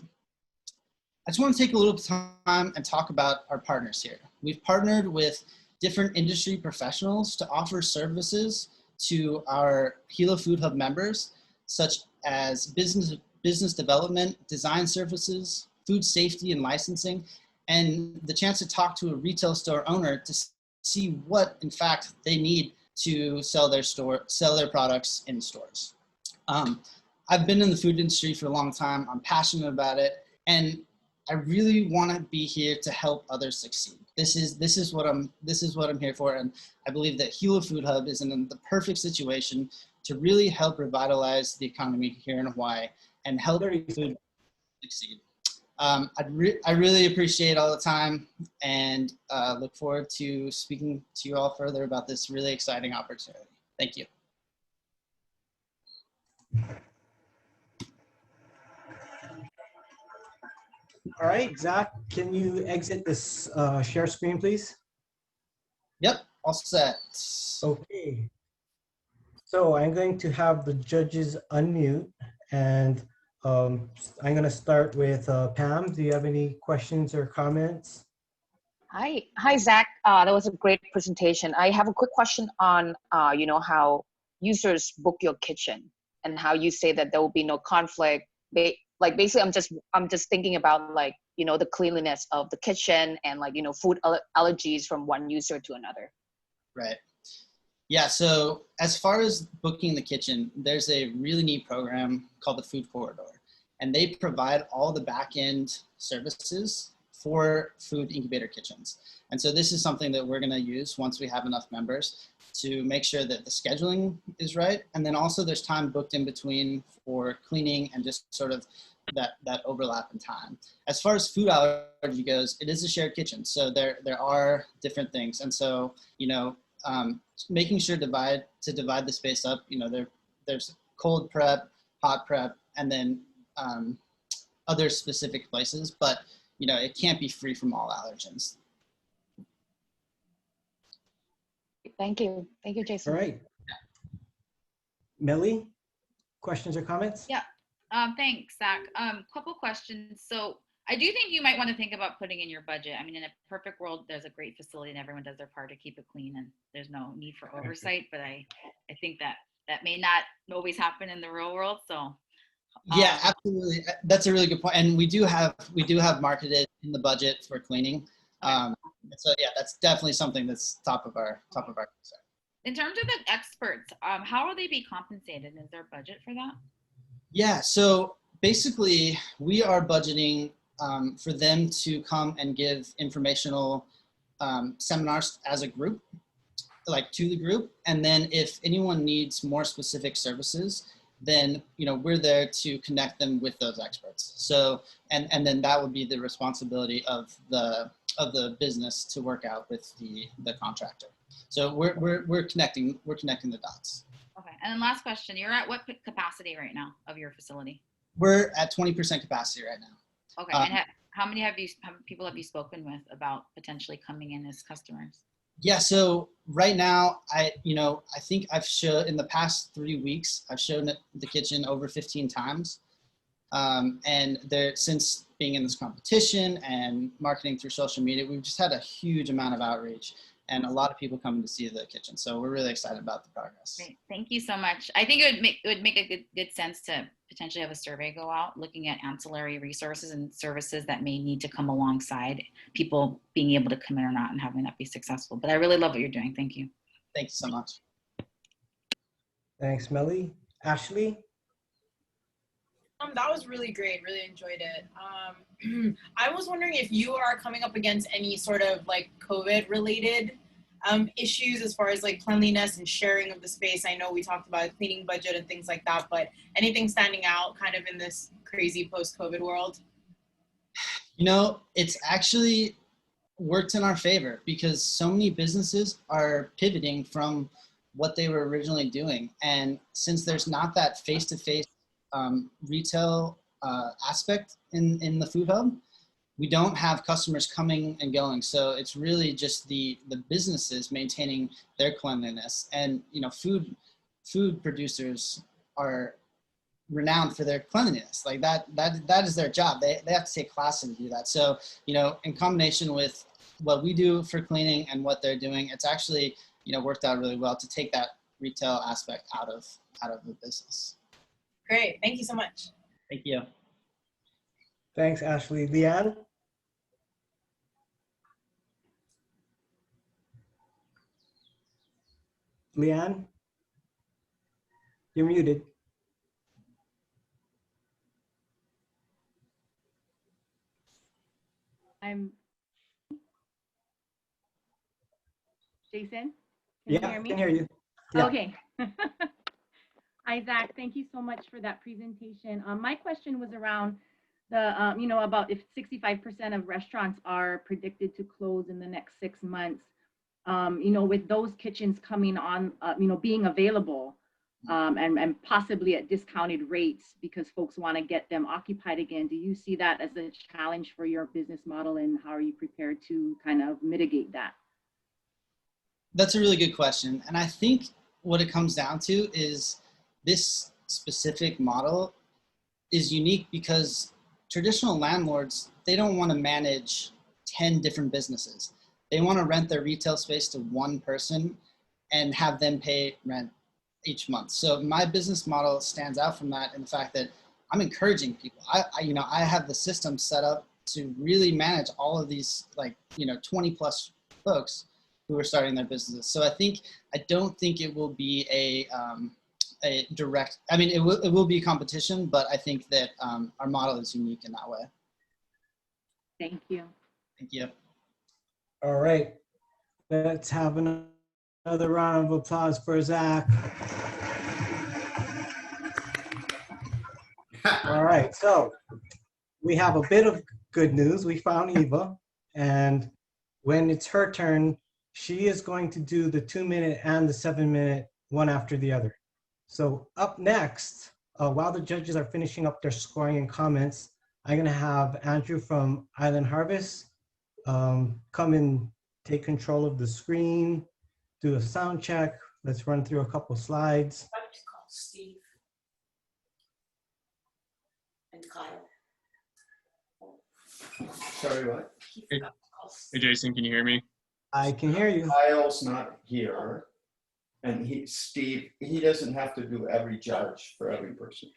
I just want to take a little time and talk about our partners here. We've partnered with different industry professionals to offer services to our Hilo Food Hub members, such as business development, design services, food safety and licensing, and the chance to talk to a retail store owner to see what, in fact, they need to sell their products in stores. I've been in the food industry for a long time. I'm passionate about it, and I really want to be here to help others succeed. This is what I'm here for, and I believe that Hilo Food Hub is in the perfect situation to really help revitalize the economy here in Hawaii and help food succeed. I really appreciate all the time and look forward to speaking to you all further about this really exciting opportunity. Thank you. All right, Zach, can you exit this share screen, please? Yep, all set. Okay. So I'm going to have the judges unmute, and I'm going to start with Pam. Do you have any questions or comments? Hi, Zach. That was a great presentation. I have a quick question on, how users book your kitchen and how you say that there will be no conflict. Basically, I'm just thinking about the cleanliness of the kitchen and food allergies from one user to another. Right. Yeah. So as far as booking the kitchen, there's a really neat program called the Food Corridor, and they provide all the back end services for food incubator kitchens. And so this is something that we're going to use once we have enough members to make sure that the scheduling is right. And then also there's time booked in between for cleaning and just sort of that overlap in time. As far as food allergy goes, it is a shared kitchen. So there are different things. And so, making sure to divide the space up, there's cold prep, hot prep, and then other specific places, but it can't be free from all allergens. Thank you. Thank you, Jason. All right. Millie, questions or comments? Yeah. Thanks, Zach. Couple questions. So I do think you might want to think about putting in your budget. I mean, in a perfect world, there's a great facility and everyone does their part to keep it clean and there's no need for oversight. But I think that may not always happen in the real world. So yeah, absolutely. That's a really good point. And we do have marketed in the budget for cleaning. So yeah, that's definitely something that's top of our concern. In terms of the experts, how will they be compensated? Is there a budget for that? Yeah, so basically we are budgeting for them to come and give informational seminars as a group, like to the group. And then if anyone needs more specific services, then we're there to connect them with those experts. So and then that would be the responsibility of the business to work out with the contractor. So we're connecting the dots. Okay, and then last question: you're at what capacity right now of your facility? We're at 20% capacity right now. Okay, and how many people have you spoken with about potentially coming in as customers? Yeah, so right now, I think I've shown in the past 3 weeks, I've shown the kitchen over 15 times. And since being in this competition and marketing through social media, we've just had a huge amount of outreach and a lot of people coming to see the kitchen. So we're really excited about the progress. Great, thank you so much. I think it would make a good sense to potentially have a survey go out looking at ancillary resources and services that may need to come alongside people being able to come in or not and having that be successful. But I really love what you're doing. Thank you. Thank you so much. Thanks, Melly. Ashley? That was really great. Really enjoyed it. I was wondering if you are coming up against any sort of like COVID related issues as far as like cleanliness and sharing of the space. I know we talked about a cleaning budget and things like that, but anything standing out kind of in this crazy post-COVID world? It's actually worked in our favor because so many businesses are pivoting from what they were originally doing. And since there's not that face-to-face retail aspect in the food hub, we don't have customers coming and going. So it's really just the businesses maintaining their cleanliness. And food producers are renowned for their cleanliness. Like that is their job. They have to take classes to do that. So in combination with what we do for cleaning and what they're doing, it's actually worked out really well to take that retail aspect out of the business. Great, thank you so much. Thank you. Thanks, Ashley. Leanne? Leanne? You're muted. I'm Jason. Yeah, Can you hear me? I can hear you. Yeah. Okay. Hi, Zach. Thank you so much for that presentation. My question was around the, about if 65% of restaurants are predicted to close in the next 6 months, with those kitchens coming on, being available and possibly at discounted rates because folks want to get them occupied again. Do you see that as a challenge for your business model, and how are you prepared to kind of mitigate that? That's a really good question. And I think what it comes down to is this specific model is unique because traditional landlords, they don't want to manage 10 different businesses. They want to rent their retail space to one person and have them pay rent each month. So my business model stands out from that in the fact that I'm encouraging people. I have the system set up to really manage all of these 20 plus folks who are starting their businesses. So I don't think it will be a direct, it will be a competition, but I think that our model is unique in that way. Thank you. Thank you. All right, let's have another round of applause for Zach. All right, so we have a bit of good news. We found Eva, and when it's her turn, she is going to do the 2-minute and the 7-minute one after the other. So up next, while the judges are finishing up their scoring and comments, I'm gonna have Andrew from Island Harvest come and take control of the screen, do a sound check. Let's run through a couple slides. Why don't you call Steve and Kyle? Sorry, what? Hey, Jason, can you hear me? I can hear you. Kyle's not here. And Steve, he doesn't have to do every judge for every person.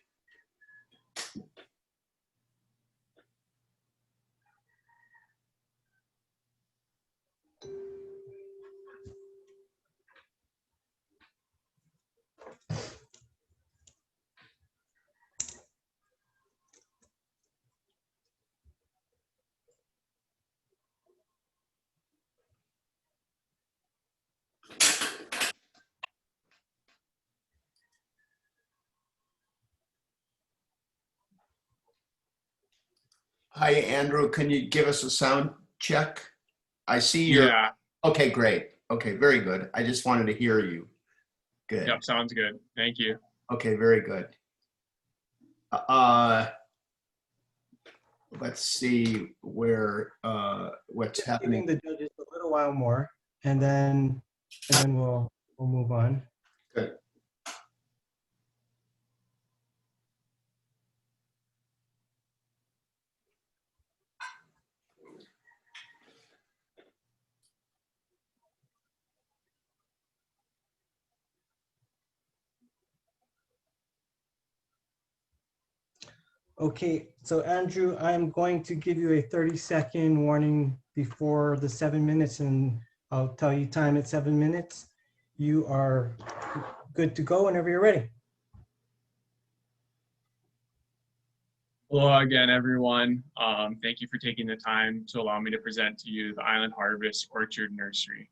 Hi, Andrew. Can you give us a sound check? I see your. Yeah. Okay, great. Okay, very good. I just wanted to hear you. Good. Yep, sounds good. Thank you. Okay, very good. Let's see where what's happening. Giving the judges a little while more, and then we'll move on. Good. Okay, so Andrew, I'm going to give you a 30-second warning before the 7 minutes, and I'll tell you time at 7 minutes. You are good to go whenever you're ready. Hello again, everyone. Thank you for taking the time to allow me to present to you the Island Harvest Orchard Nursery.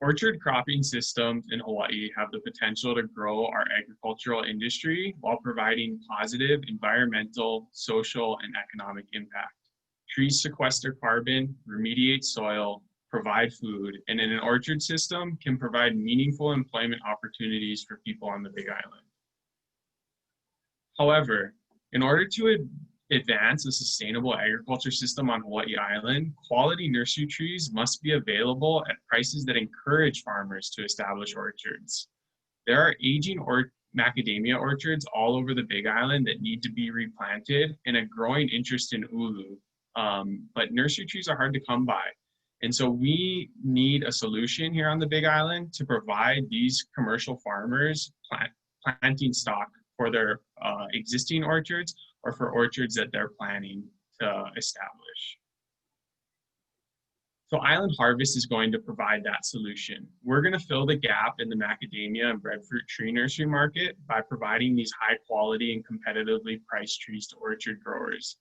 Orchard cropping systems in Hawaii have the potential to grow our agricultural industry while providing positive environmental, social, and economic impact. Trees sequester carbon, remediate soil, provide food, and in an orchard system can provide meaningful employment opportunities for people on the Big Island. However, in order to advance a sustainable agriculture system on Hawaii Island, quality nursery trees must be available at prices that encourage farmers to establish orchards. There are aging macadamia orchards all over the Big Island that need to be replanted and a growing interest in ulu, but nursery trees are hard to come by. And so we need a solution here on the Big Island to provide these commercial farmers planting stock for their existing orchards or for orchards that they're planning to establish. So Island Harvest is going to provide that solution. We're going to fill the gap in the macadamia and breadfruit tree nursery market by providing these high quality and competitively priced trees to orchard growers.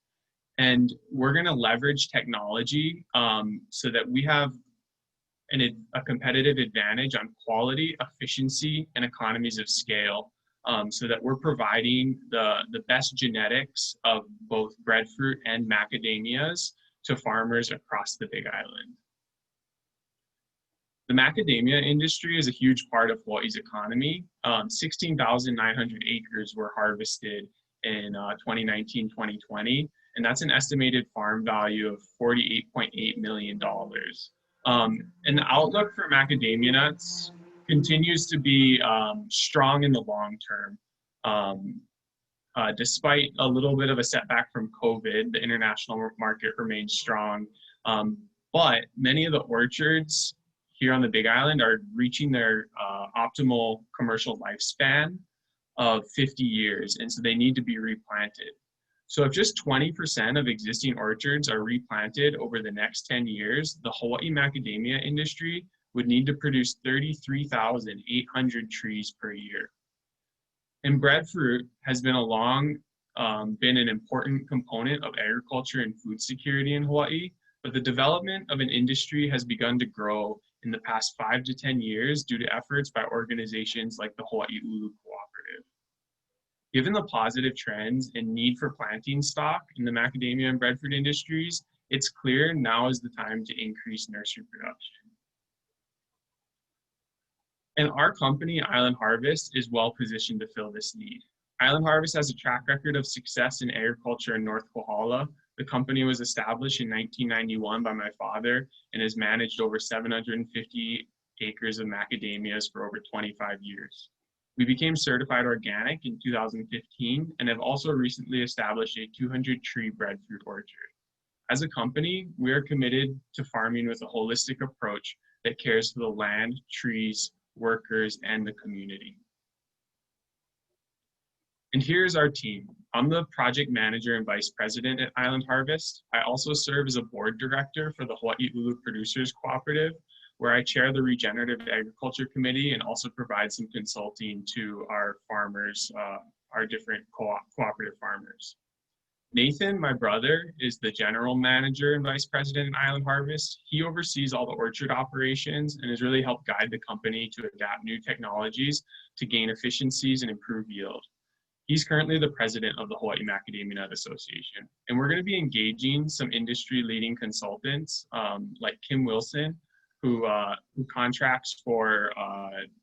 And we're going to leverage technology so that we have a competitive advantage on quality, efficiency, and economies of scale. So that we're providing the best genetics of both breadfruit and macadamias to farmers across the Big Island. The macadamia industry is a huge part of Hawaii's economy. 16,900 acres were harvested in 2019-2020, and that's an estimated farm value of $48.8 million. And the outlook for macadamia nuts continues to be strong in the long term. Despite a little bit of a setback from COVID, the international market remains strong. But many of the orchards here on the Big Island are reaching their optimal commercial lifespan of 50 years, and so they need to be replanted. So if just 20% of existing orchards are replanted over the next 10 years, the Hawaii macadamia industry would need to produce 33,800 trees per year. And breadfruit has been been an important component of agriculture and food security in Hawaii, but the development of an industry has begun to grow in the past 5 to 10 years due to efforts by organizations like the Hawaii Ulu Cooperative. Given the positive trends and need for planting stock in the macadamia and breadfruit industries, it's clear now is the time to increase nursery production. And our company, Island Harvest, is well positioned to fill this need. Island Harvest has a track record of success in agriculture in North Kohala. The company was established in 1991 by my father and has managed over 750 acres of macadamias for over 25 years. We became certified organic in 2015 and have also recently established a 200-tree breadfruit orchard. As a company, we are committed to farming with a holistic approach that cares for the land, trees, workers, and the community. And here's our team. I'm the project manager and vice president at Island Harvest. I also serve as a board director for the Hawaii Ulu Producers Cooperative, where I chair the Regenerative Agriculture Committee and also provide some consulting to our farmers, our different cooperative farmers. Nathan, my brother, is the general manager and vice president at Island Harvest. He oversees all the orchard operations and has really helped guide the company to adapt new technologies to gain efficiencies and improve yield. He's currently the president of the Hawaii Macadamia Nut Association. And we're going to be engaging some industry-leading consultants like Kim Wilson, who contracts for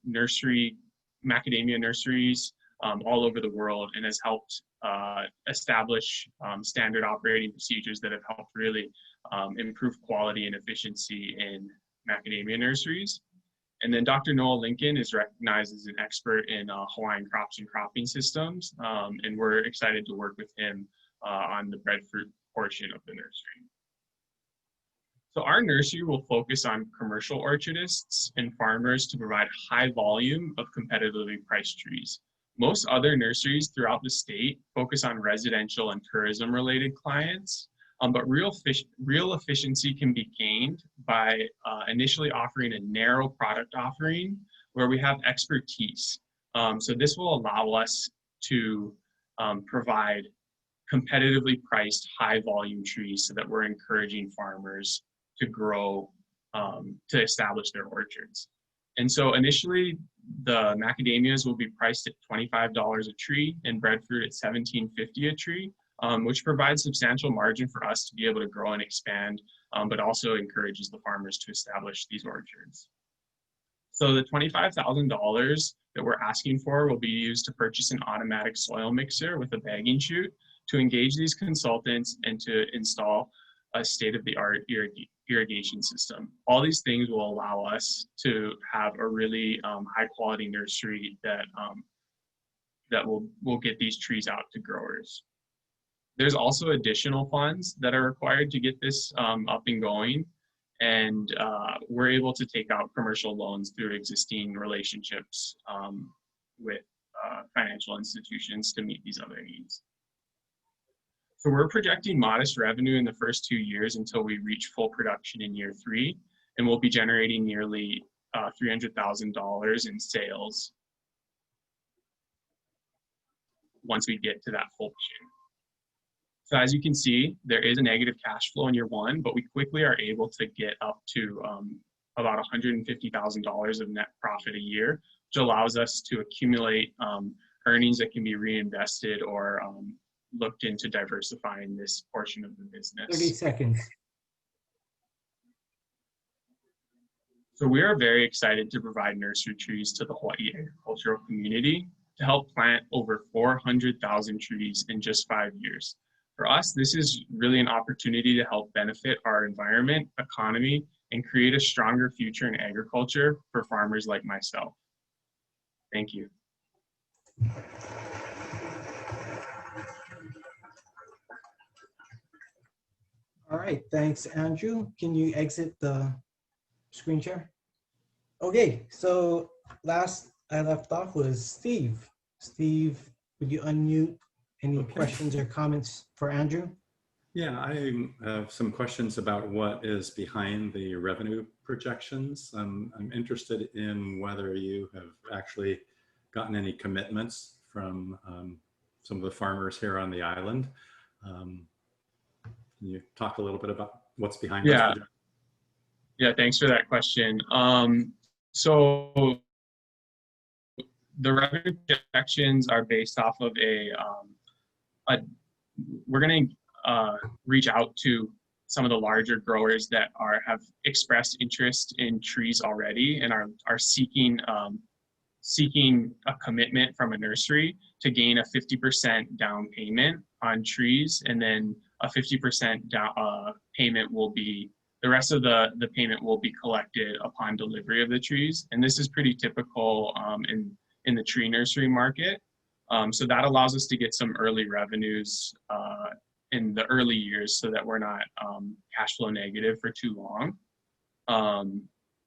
macadamia nurseries all over the world and has helped establish standard operating procedures that have helped really improve quality and efficiency in macadamia nurseries. And then Dr. Noah Lincoln is recognized as an expert in Hawaiian crops and cropping systems, and we're excited to work with him on the breadfruit portion of the nursery. So our nursery will focus on commercial orchardists and farmers to provide high volume of competitively priced trees. Most other nurseries throughout the state focus on residential and tourism related clients, but real efficiency can be gained by initially offering a narrow product offering where we have expertise. So this will allow us to provide competitively priced high volume trees so that we're encouraging farmers to grow, to establish their orchards. And so initially the macadamias will be priced at $25 a tree and breadfruit at $17.50 a tree, which provides substantial margin for us to be able to grow and expand, but also encourages the farmers to establish these orchards. So the $25,000 that we're asking for will be used to purchase an automatic soil mixer with a bagging chute to engage these consultants and to install a state-of-the-art irrigation system. All these things will allow us to have a really high-quality nursery that will get these trees out to growers. There's also additional funds that are required to get this up and going, and we're able to take out commercial loans through existing relationships with financial institutions to meet these other needs. So we're projecting modest revenue in the first 2 years until we reach full production in year 3, and we'll be generating nearly $300,000 in sales once we get to that full production. So as you can see, there is a negative cash flow in year 1, but we quickly are able to get up to about $150,000 of net profit a year, which allows us to accumulate earnings that can be reinvested or looked into diversifying this portion of the business. 30 seconds. So we are very excited to provide nursery trees to the Hawaii agricultural community to help plant over 400,000 trees in just 5 years. For us, this is really an opportunity to help benefit our environment, economy, and create a stronger future in agriculture for farmers like myself. Thank you. All right, thanks, Andrew. Can you exit the screen share? Okay, so last I left off was Steve. Steve, would you unmute? Any questions or comments for Andrew? Yeah, I have some questions about what is behind the revenue projections. I'm interested in whether you have actually gotten any commitments from some of the farmers here on the island. Can you talk a little bit about what's behind those projections? Yeah, thanks for that question. So the revenue projections are based off of we're going to reach out to some of the larger growers that have expressed interest in trees already and are seeking a commitment from a nursery to gain a 50% down payment on trees, and then a 50% down payment will be, the rest of the payment will be collected upon delivery of the trees. And this is pretty typical in the tree nursery market. So that allows us to get some early revenues in the early years so that we're not cash flow negative for too long.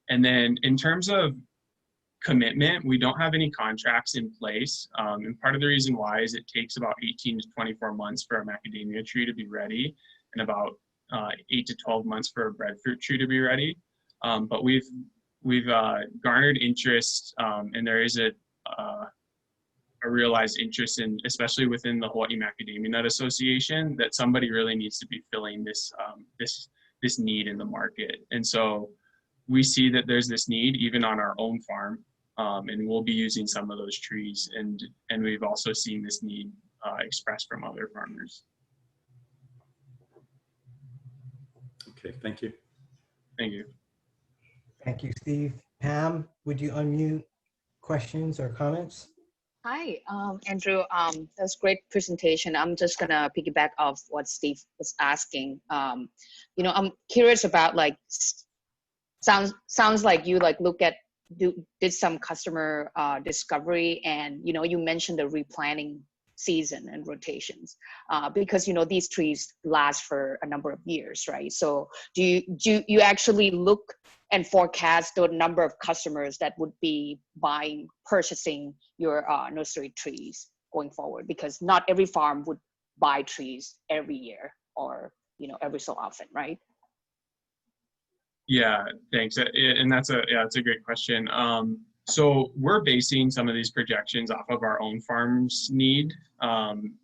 And then in terms of commitment, we don't have any contracts in place. And part of the reason why is it takes about 18 to 24 months for a macadamia tree to be ready, and about 8 to 12 months for a breadfruit tree to be ready. But we've garnered interest, and there is a realized interest in, especially within the Hawaii Macadamia Nut Association, that somebody really needs to be filling this need in the market. And so we see that there's this need even on our own farm, and we'll be using some of those trees. And we've also seen this need expressed from other farmers. Okay, thank you. Thank you. Thank you, Steve. Pam, would you unmute questions or comments? Hi, Andrew. That was a great presentation. I'm just gonna piggyback off what Steve was asking. You know, I'm curious about, like, sounds like you did some customer discovery, and you know, you mentioned the replanting season and rotations because you know these trees last for a number of years, right? So do you actually look and forecast the number of customers that would be purchasing your nursery trees going forward? Because not every farm would buy trees every year or, you know, every so often, right? Yeah, thanks. And that's a great question. So we're basing some of these projections off of our own farm's need.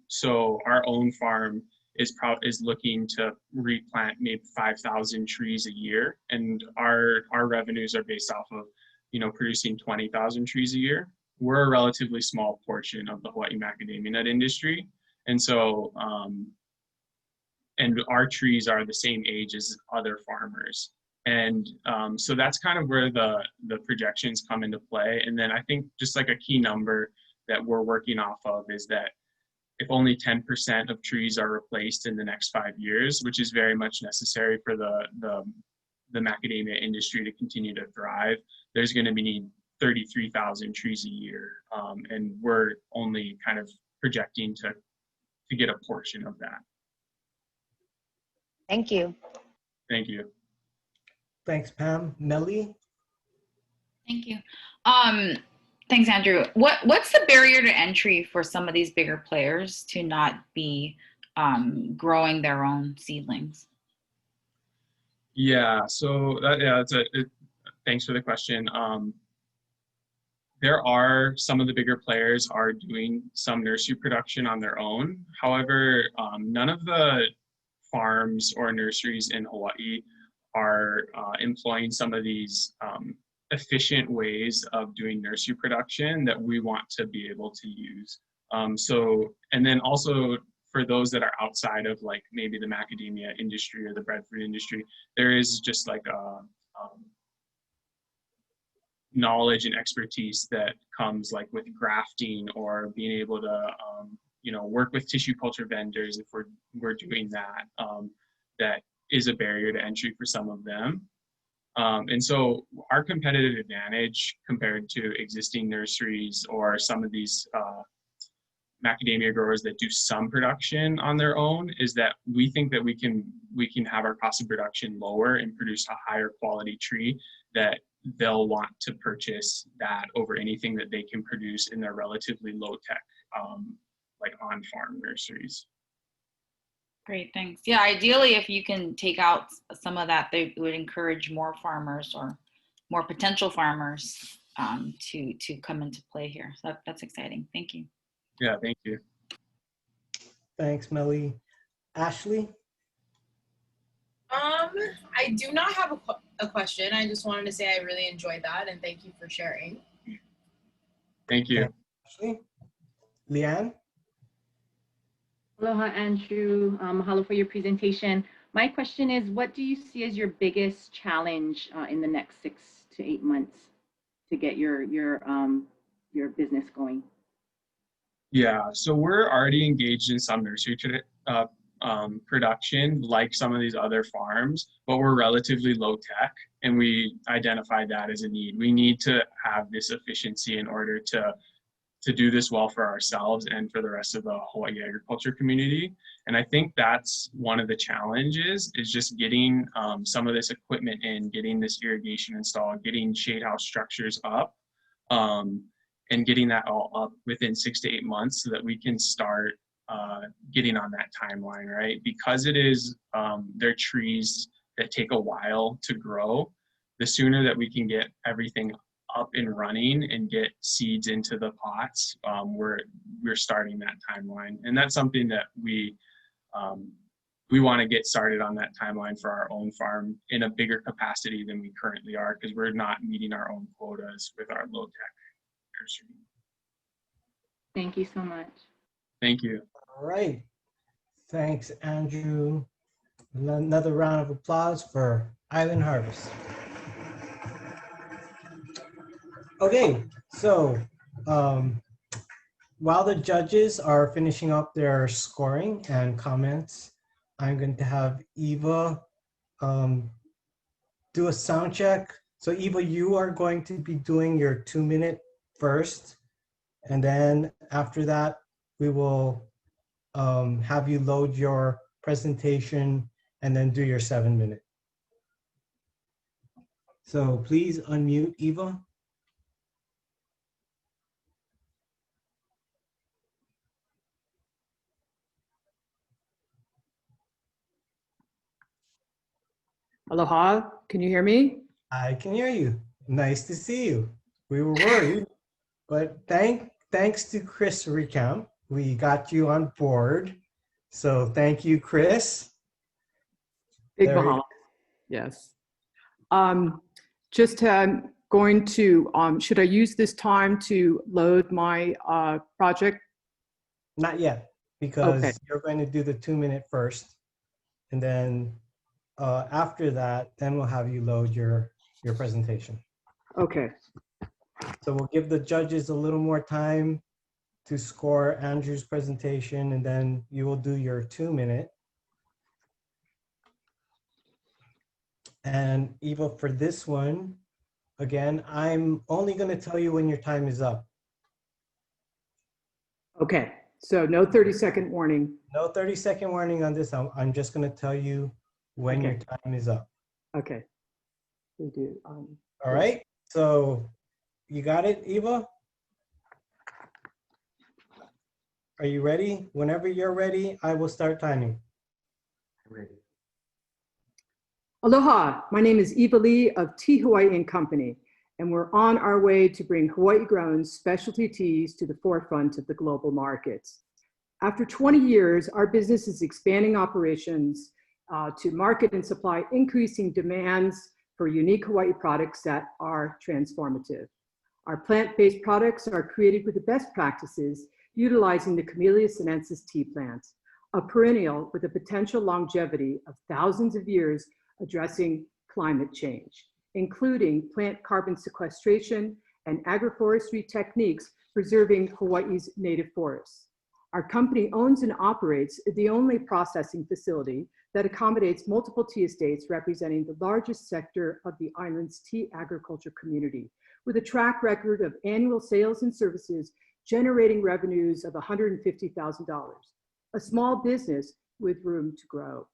So our own farm is looking to replant maybe 5,000 trees a year, and our revenues are based off of, you know, producing 20,000 trees a year. We're a relatively small portion of the Hawaii macadamia nut industry, and so and our trees are the same age as other farmers. And so that's kind of where the projections come into play. And then I think just like a key number that we're working off of is that if only 10% of trees are replaced in the next 5 years, which is very much necessary for the macadamia industry to continue to thrive, there's going to be 33,000 trees a year. And we're only kind of projecting to get a portion of that. Thank you. Thank you. Thanks, Pam. Melly? Thank you. Thanks, Andrew. What's the barrier to entry for some of these bigger players to not be growing their own seedlings? Yeah, so thanks for the question. There are some of the bigger players are doing some nursery production on their own. However, none of the farms or nurseries in Hawaii are employing some of these efficient ways of doing nursery production that we want to be able to use. And then also for those that are outside of like maybe the macadamia industry or the breadfruit industry, there is just like a knowledge and expertise that comes like with grafting or being able to you know, work with tissue culture vendors if we're doing that. That is a barrier to entry for some of them. And so our competitive advantage compared to existing nurseries or some of these macadamia growers that do some production on their own is that we think that we can have our cost of production lower and produce a higher quality tree that they'll want to purchase that over anything that they can produce in their relatively low tech like on-farm nurseries. Great, thanks. Yeah, ideally, if you can take out some of that, they would encourage more farmers or more potential farmers to come into play here. So that's exciting. Thank you. Yeah, thank you. Thanks, Melly. Ashley? I do not have a question. I just wanted to say I really enjoyed that, and thank you for sharing. Thank you. Ashley? Leanne? Aloha, Andrew. Mahalo for your presentation. My question is, what do you see as your biggest challenge in the next 6 to 8 months to get your business going? Yeah, so we're already engaged in some nursery production, like some of these other farms, but we're relatively low tech, and we identified that as a need. We need to have this efficiency in order to do this well for ourselves and for the rest of the Hawaii agriculture community. And I think that's one of the challenges, is just getting some of this equipment in, getting this irrigation installed, getting shade house structures up, and getting that all up within 6 to 8 months so that we can start getting on that timeline, right? Because it is, they're trees that take a while to grow. The sooner that we can get everything up and running and get seeds into the pots, we're starting that timeline. And that's something that we want to get started on that timeline for our own farm in a bigger capacity than we currently are, because we're not meeting our own quotas with our low tech nursery. Thank you so much. Thank you. All right. Thanks, Andrew. Another round of applause for Island Harvest. Okay, so while the judges are finishing up their scoring and comments, I'm going to have Eva do a sound check. So Eva, you are going to be doing your 2-minute first, and then after that, we will have you load your presentation and then do your 7-minute. So please unmute Eva. Aloha, can you hear me? I can hear you. Nice to see you. We were worried, but thanks to Chris Recamp, we got you on board. So thank you, Chris. Big Mahalo. Yes. Just going to, should I use this time to load my project? Not yet, because Okay. you're going to do the 2-minute first, and then after that, then we'll have you load your presentation. Okay. So we'll give the judges a little more time to score Andrew's presentation, and then you will do your 2-minute. And Eva, for this one, again, I'm only going to tell you when your time is up. Okay. So no 30-second warning. No 30-second warning on this. I'm just going to tell you when your time is up. Okay. We do. All right. So you got it, Eva? Are you ready? Whenever you're ready, I will start timing. Ready. Aloha, my name is Eva Lee of Tea Hawaiian Company, and we're on our way to bring Hawaii-grown specialty teas to the forefront of the global markets. After 20 years, our business is expanding operations to market and supply increasing demands for unique Hawaii products that are transformative. Our plant-based products are created with the best practices, utilizing the Camellia sinensis tea plant, a perennial with a potential longevity of thousands of years addressing climate change, including plant carbon sequestration and agroforestry techniques preserving Hawaii's native forests. Our company owns and operates the only processing facility that accommodates multiple tea estates representing the largest sector of the island's tea agriculture community, with a track record of annual sales and services generating revenues of $150,000, a small business with room to grow.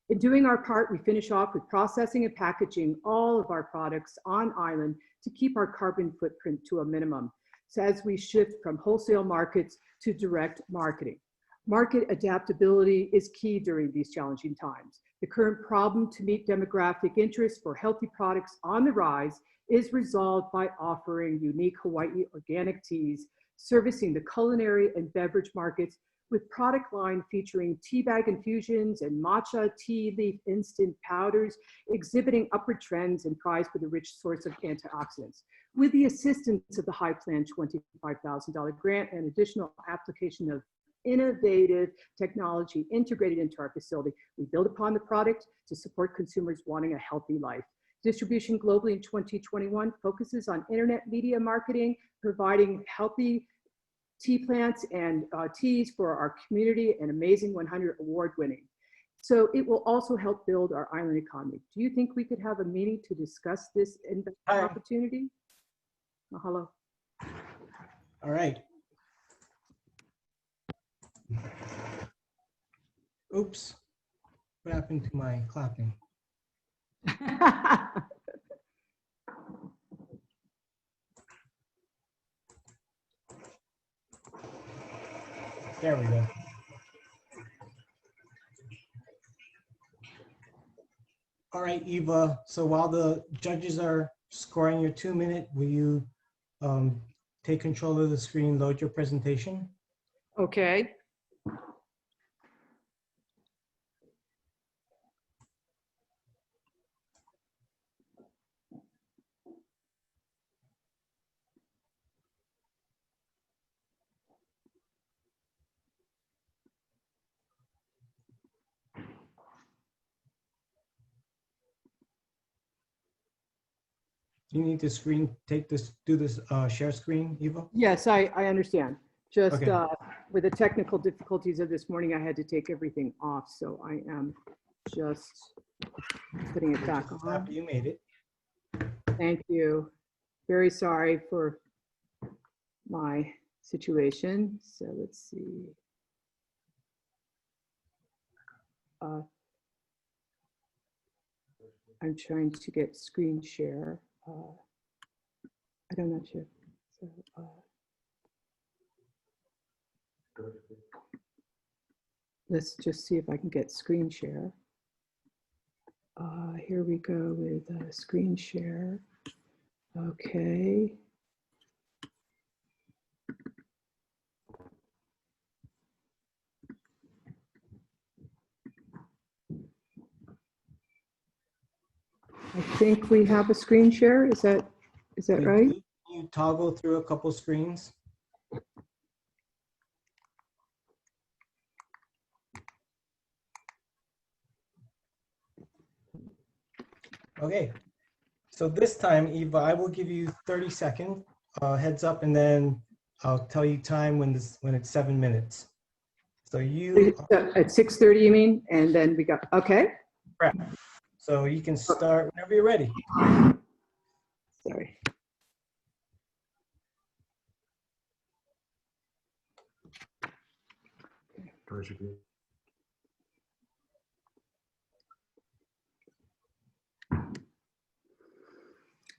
In doing our part, we finish off with processing and packaging all of our products on island to keep our carbon footprint to a minimum, so as we shift from wholesale markets to direct marketing. Market adaptability is key during these challenging times. The current problem to meet demographic interest for healthy products on the rise is resolved by offering unique Hawaii organic teas, servicing the culinary and beverage markets with product line featuring tea bag infusions and matcha tea leaf instant powders, exhibiting upward trends and prized with a rich source of antioxidants. With the assistance of the High Plan $25,000 grant and additional application of innovative technology integrated into our facility. We build upon the product to support consumers wanting a healthy life. Distribution globally in 2021 focuses on internet media marketing, providing healthy tea plants and teas for our community, and Amazing 100 award winning. So it will also help build our island economy. Do you think we could have a meeting to discuss this investment opportunity? Mahalo. All right. Oops. What happened to my clapping? There we go. All right, Eva. So while the judges are scoring your 2-minute, will you take control of the screen, load your presentation? Okay. You need to do this share screen, Eva? Yes, I understand. Just Okay. with the technical difficulties of this morning, I had to take everything off. So I am just putting it back on. After you made it. Thank you. Very sorry for my situation. So let's see. I'm trying to get screen share. I don't know. So, let's just see if I can get screen share. Here we go with screen share. Okay. I think we have a screen share. Is that right? Can you toggle through a couple screens? Okay. So this time, Eva, I will give you 30 seconds heads up, and then I'll tell you time when it's 7 minutes. So you at 6:30, you mean? And then we got okay. Correct. So you can start whenever you're ready. Sorry.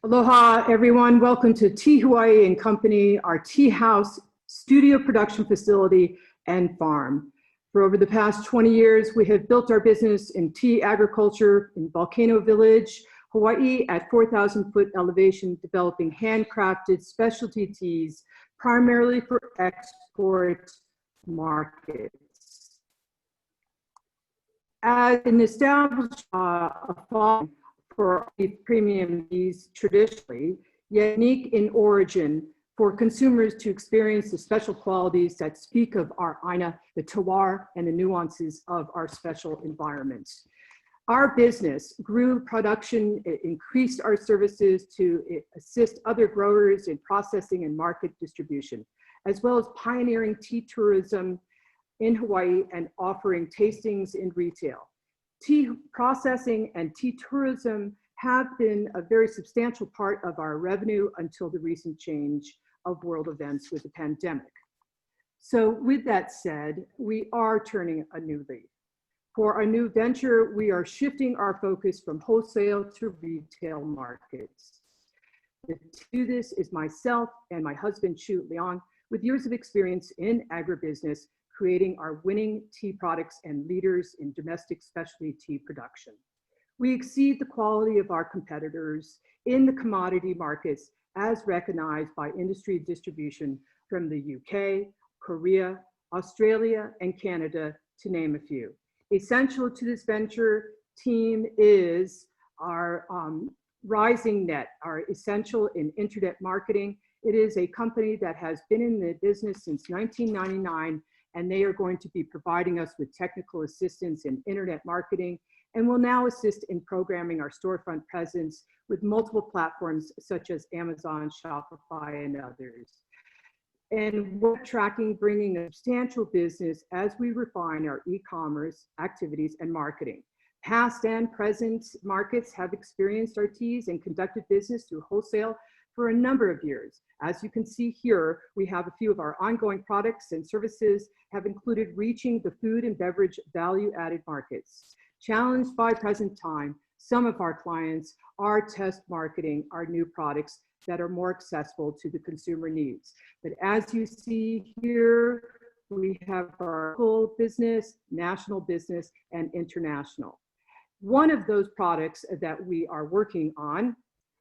Aloha, everyone. Welcome to Tea Hawaii and Company, our tea house, studio production facility, and farm. For over the past 20 years, we have built our business in tea agriculture in Volcano Village, Hawaii, at 4,000-foot elevation, developing handcrafted specialty teas, primarily for export markets. As an established following for premium teas traditionally, yet unique in origin for consumers to experience the special qualities that speak of our Aina, the terroir, and the nuances of our special environments. Our business grew production, increased our services to assist other growers in processing and market distribution, as well as pioneering tea tourism in Hawaii and offering tastings in retail. Tea processing and tea tourism have been a very substantial part of our revenue until the recent change of world events with the pandemic. So with that said, we are turning a new leaf. For our new venture, we are shifting our focus from wholesale to retail markets. To do this is myself and my husband, Chu Leong, with years of experience in agribusiness, creating our winning tea products and leaders in domestic specialty tea production. We exceed the quality of our competitors in the commodity markets as recognized by industry distribution from the UK, Korea, Australia, and Canada, to name a few. Essential to this venture team is our Rising Net, our essential in internet marketing. It is a company that has been in the business since 1999 and they are going to be providing us with technical assistance in internet marketing, and will now assist in programming our storefront presence with multiple platforms such as Amazon, Shopify, and others. And web tracking, bringing a substantial business as we refine our e-commerce activities and marketing. Past and present markets have experienced our teas and conducted business through wholesale for a number of years. As you can see here, we have a few of our ongoing products and services have included reaching the food and beverage value-added markets. Challenged by present time, some of our clients are test marketing our new products that are more accessible to the consumer needs. But as you see here, we have our local business, national business, and international. One of those products that we are working on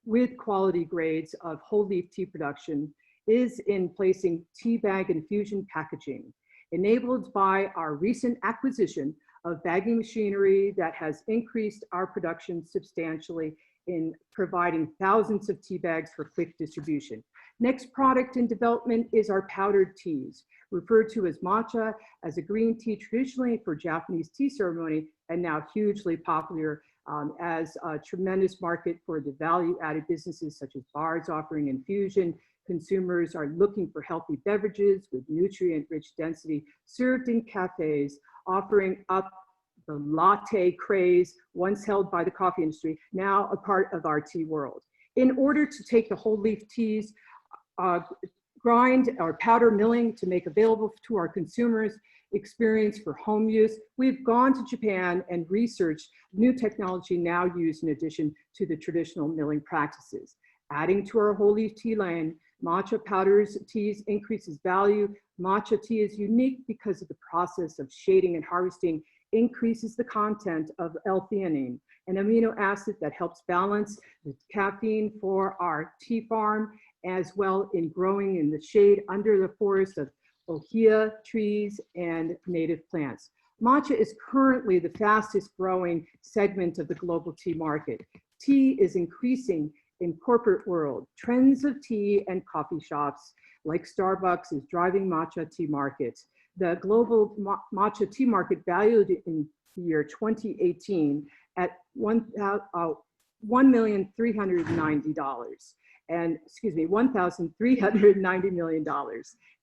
with quality grades of whole leaf tea production is in placing tea bag infusion packaging, enabled by our recent acquisition of bagging machinery that has increased our production substantially in providing thousands of tea bags for quick distribution. Next product in development is our powdered teas, referred to as matcha, as a green tea traditionally for Japanese tea ceremony, and now hugely popular as a tremendous market for the value-added businesses such as bars offering infusion. Consumers are looking for healthy beverages with nutrient-rich density served in cafes, offering up the latte craze once held by the coffee industry, now a part of our tea world. In order to take the whole leaf teas, grind or powder milling to make available to our consumers experience for home use, we've gone to Japan and researched new technology now used in addition to the traditional milling practices. Adding to our whole leaf tea line, matcha powders teas increases value. Matcha tea is unique because of the process of shading and harvesting increases the content of L-theanine, an amino acid that helps balance the caffeine for our tea farm, as well in growing in the shade under the forest of ohia trees and native plants. Matcha is currently the fastest growing segment of the global tea market. Tea is increasing in corporate world. Trends of tea and coffee shops like Starbucks is driving matcha tea markets. The global matcha tea market valued in the year 2018 at $1,390 and $1,390 million.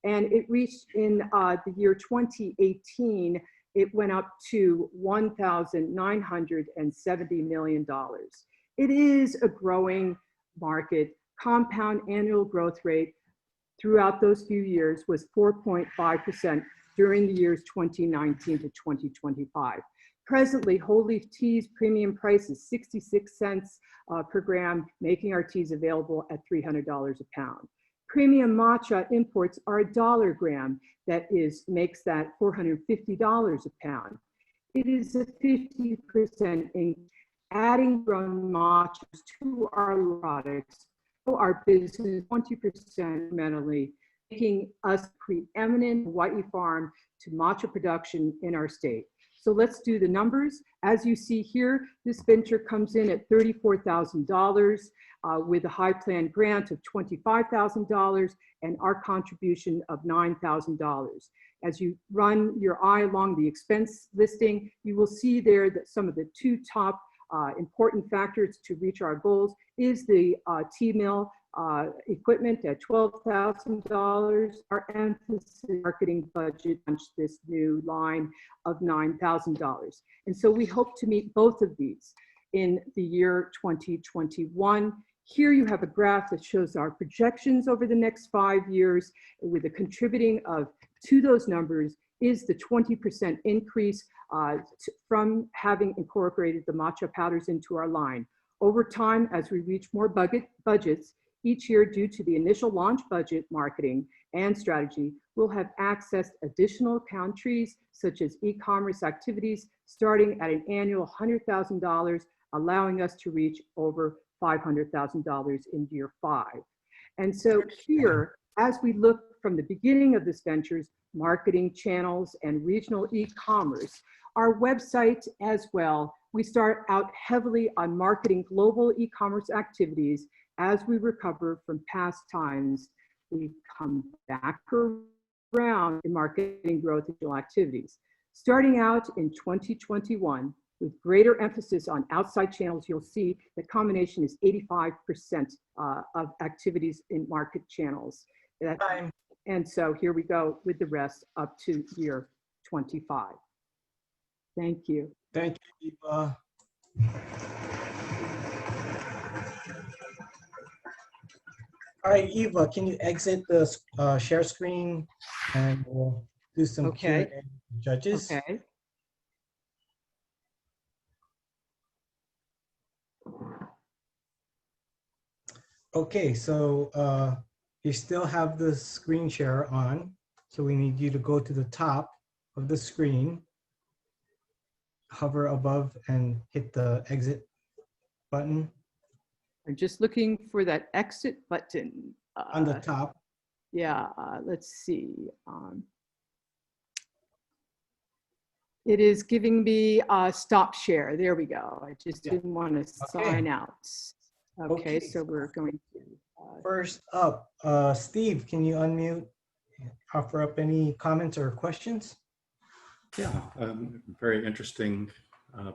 And it reached in the year 2018, it went up to $1,970 million. It is a growing market. Compound annual growth rate throughout those few years was 4.5% during the years 2019 to 2025. Presently, whole leaf teas premium price is 66 cents per gram, making our teas available at $300 a pound. Premium matcha imports are $1 a gram, that makes that $450 a pound. It is a 50% in adding grown matchas to our products, our business 20% mentally, making us preeminent Hawaii farm to matcha production in our state. So let's do the numbers. As you see here, this venture comes in at $34,000 with a high plan grant of $25,000 and our contribution of $9,000. As you run your eye along the expense listing, you will see there that some of the two top important factors to reach our goals is the tea mill equipment at $12,000. Our emphasis marketing budget launched this new line of $9,000. And so we hope to meet both of these in the year 2021. Here you have a graph that shows our projections over the next 5 years, with a contributing to those numbers is the 20% increase from having incorporated the matcha powders into our line. Over time, as we reach more budgets, each year due to the initial launch budget, marketing, and strategy, we'll have accessed additional countries such as e-commerce activities starting at an annual $100,000, allowing us to reach over $500,000 in year 5. And so here, as we look from the beginning of this venture's marketing channels and regional e-commerce, our website as well, we start out heavily on marketing global e-commerce activities. As we recover from past times, we come back ground in marketing growth and digital activities. Starting out in 2021, with greater emphasis on outside channels, you'll see the combination is 85% of activities in market channels. And so here we go with the rest up to year 25. Thank you. Thank you, Eva. All right, Eva, can you exit the share screen and we'll do some Okay. Q&A with judges? Okay. Okay, so you still have the screen share on. So we need you to go to the top of the screen, hover above and hit the exit button. I'm just looking for that exit button. On the top. Yeah, let's see. It is giving me a stop share. There we go. I just didn't want to sign out. Okay, so we're going to. First up, Steve, can you unmute, offer up any comments or questions? Yeah, very interesting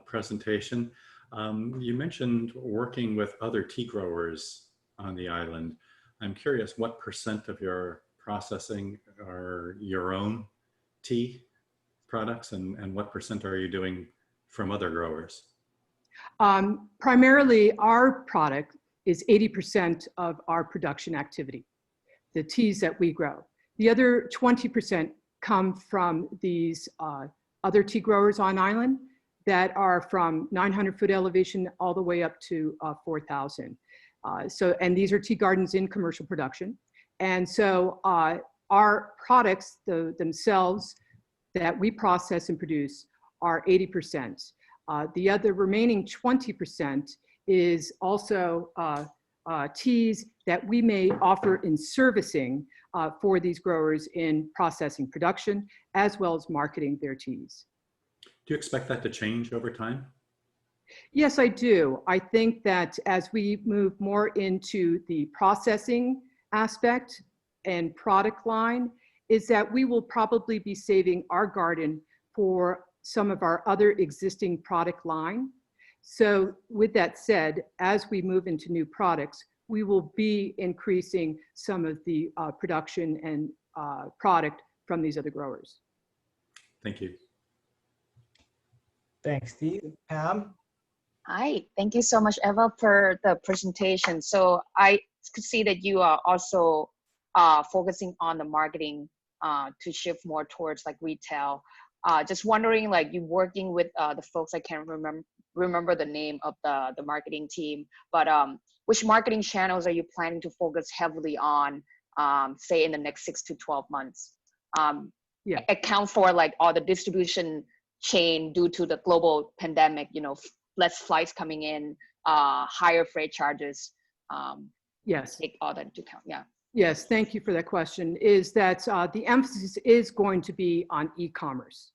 presentation. You mentioned working with other tea growers on the island. I'm curious what % of your processing are your own tea products and what % are you doing from other growers? Primarily, our product is 80% of our production activity, the teas that we grow. The other 20% come from these other tea growers on island that are from 900-foot elevation all the way up to 4,000. And these are tea gardens in commercial production. And so our products themselves that we process and produce are 80%. The other remaining 20% is also teas that we may offer in servicing for these growers in processing production, as well as marketing their teas. Do you expect that to change over time? Yes, I do. I think that as we move more into the processing aspect and product line, is that we will probably be saving our garden for some of our other existing product line. So with that said, as we move into new products, we will be increasing some of the production and product from these other growers. Thank you. Thanks, Steve. Pam? Hi, thank you so much, Eva, for the presentation. So I could see that you are also focusing on the marketing to shift more towards like retail. Just wondering, like you working with the folks, I can't remember the name of the marketing team, but which marketing channels are you planning to focus heavily on, say in the next 6 to 12 months? Account for like all the distribution chain due to the global pandemic, you know, less flights coming in, higher freight charges. Yes. Take all that into account, yeah. Yes, thank you for that question. Is that the emphasis is going to be on e-commerce.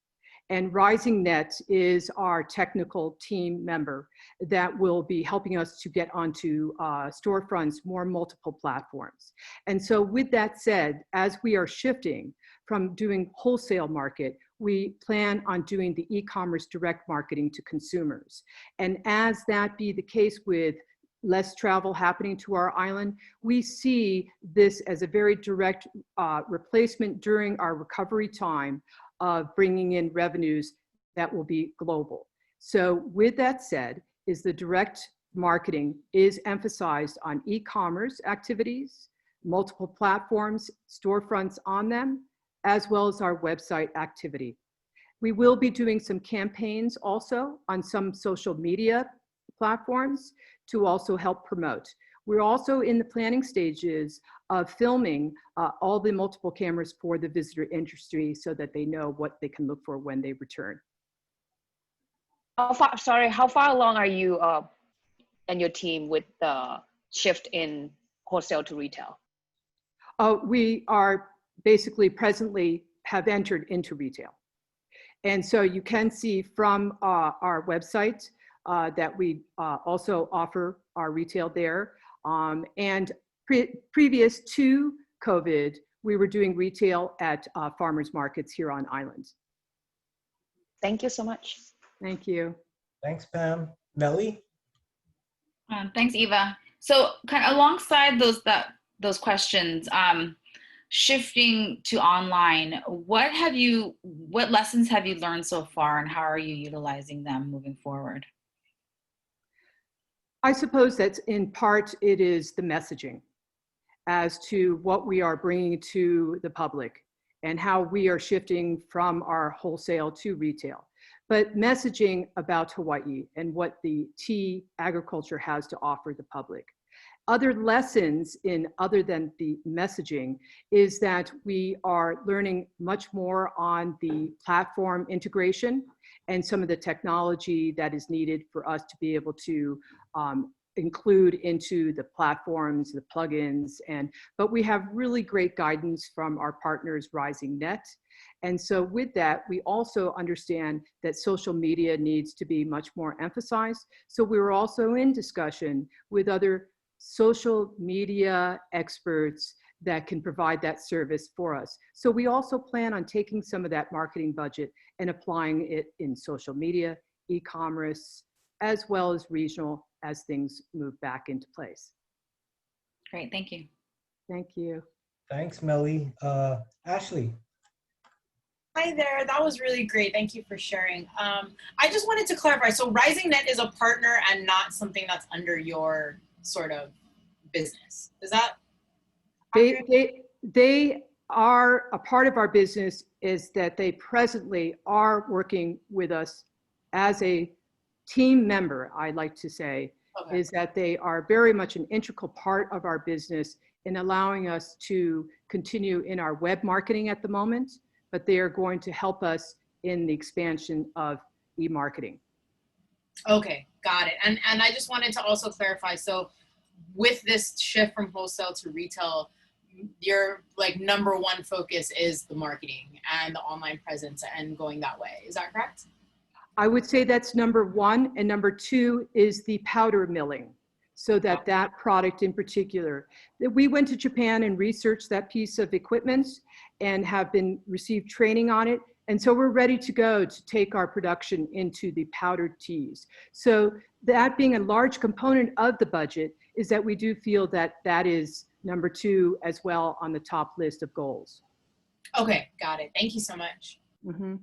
And RisingNet is our technical team member that will be helping us to get onto storefronts, more multiple platforms. And so with that said, as we are shifting from doing wholesale market, we plan on doing the e-commerce direct marketing to consumers. And as that be the case with less travel happening to our island, we see this as a very direct replacement during our recovery time of bringing in revenues that will be global. So with that said, is the direct marketing is emphasized on e-commerce activities, multiple platforms, storefronts on them, as well as our website activity. We will be doing some campaigns also on some social media platforms to also help promote. We're also in the planning stages of filming all the multiple cameras for the visitor industry so that they know what they can look for when they return. How far along are you and your team with the shift in wholesale to retail? We are basically presently have entered into retail. And so you can see from our website that we also offer our retail there. And previous to COVID, we were doing retail at farmers markets here on island. Thank you so much. Thank you. Thanks, Pam. Melly? Thanks, Eva. So kind of alongside those questions, shifting to online, what lessons have you learned so far, and how are you utilizing them moving forward? I suppose that in part it is the messaging as to what we are bringing to the public and how we are shifting from our wholesale to retail. But messaging about Hawaii and what the tea agriculture has to offer the public. Other lessons other than the messaging is that we are learning much more on the platform integration and some of the technology that is needed for us to be able to include into the platforms, the plugins, but we have really great guidance from our partners, Rising Net. And so with that, we also understand that social media needs to be much more emphasized. So we were also in discussion with other social media experts that can provide that service for us. So we also plan on taking some of that marketing budget and applying it in social media, e-commerce, as well as regional as things move back into place. Great, thank you. Thank you. Thanks, Melly. Ashley? Hi there, that was really great. Thank you for sharing. I just wanted to clarify, so Rising Net is a partner and not something that's under your sort of business. Is that accurate? They are a part of our business, is that they presently are working with us as a team member, I like to say, Okay. is that they are very much an integral part of our business in allowing us to continue in our web marketing at the moment, but they are going to help us in the expansion of e-marketing. Okay, got it. And I just wanted to also clarify, so with this shift from wholesale to retail, your like number one focus is the marketing and the online presence and going that way. Is that correct? I would say that's number one. And number two is the powder milling. So that product in particular, we went to Japan and researched that piece of equipment and have received training on it. And so we're ready to go to take our production into the powdered teas. So that being a large component of the budget is that we do feel that that is number two as well on the top list of goals. Okay, got it. Thank you so much. Mm-hmm.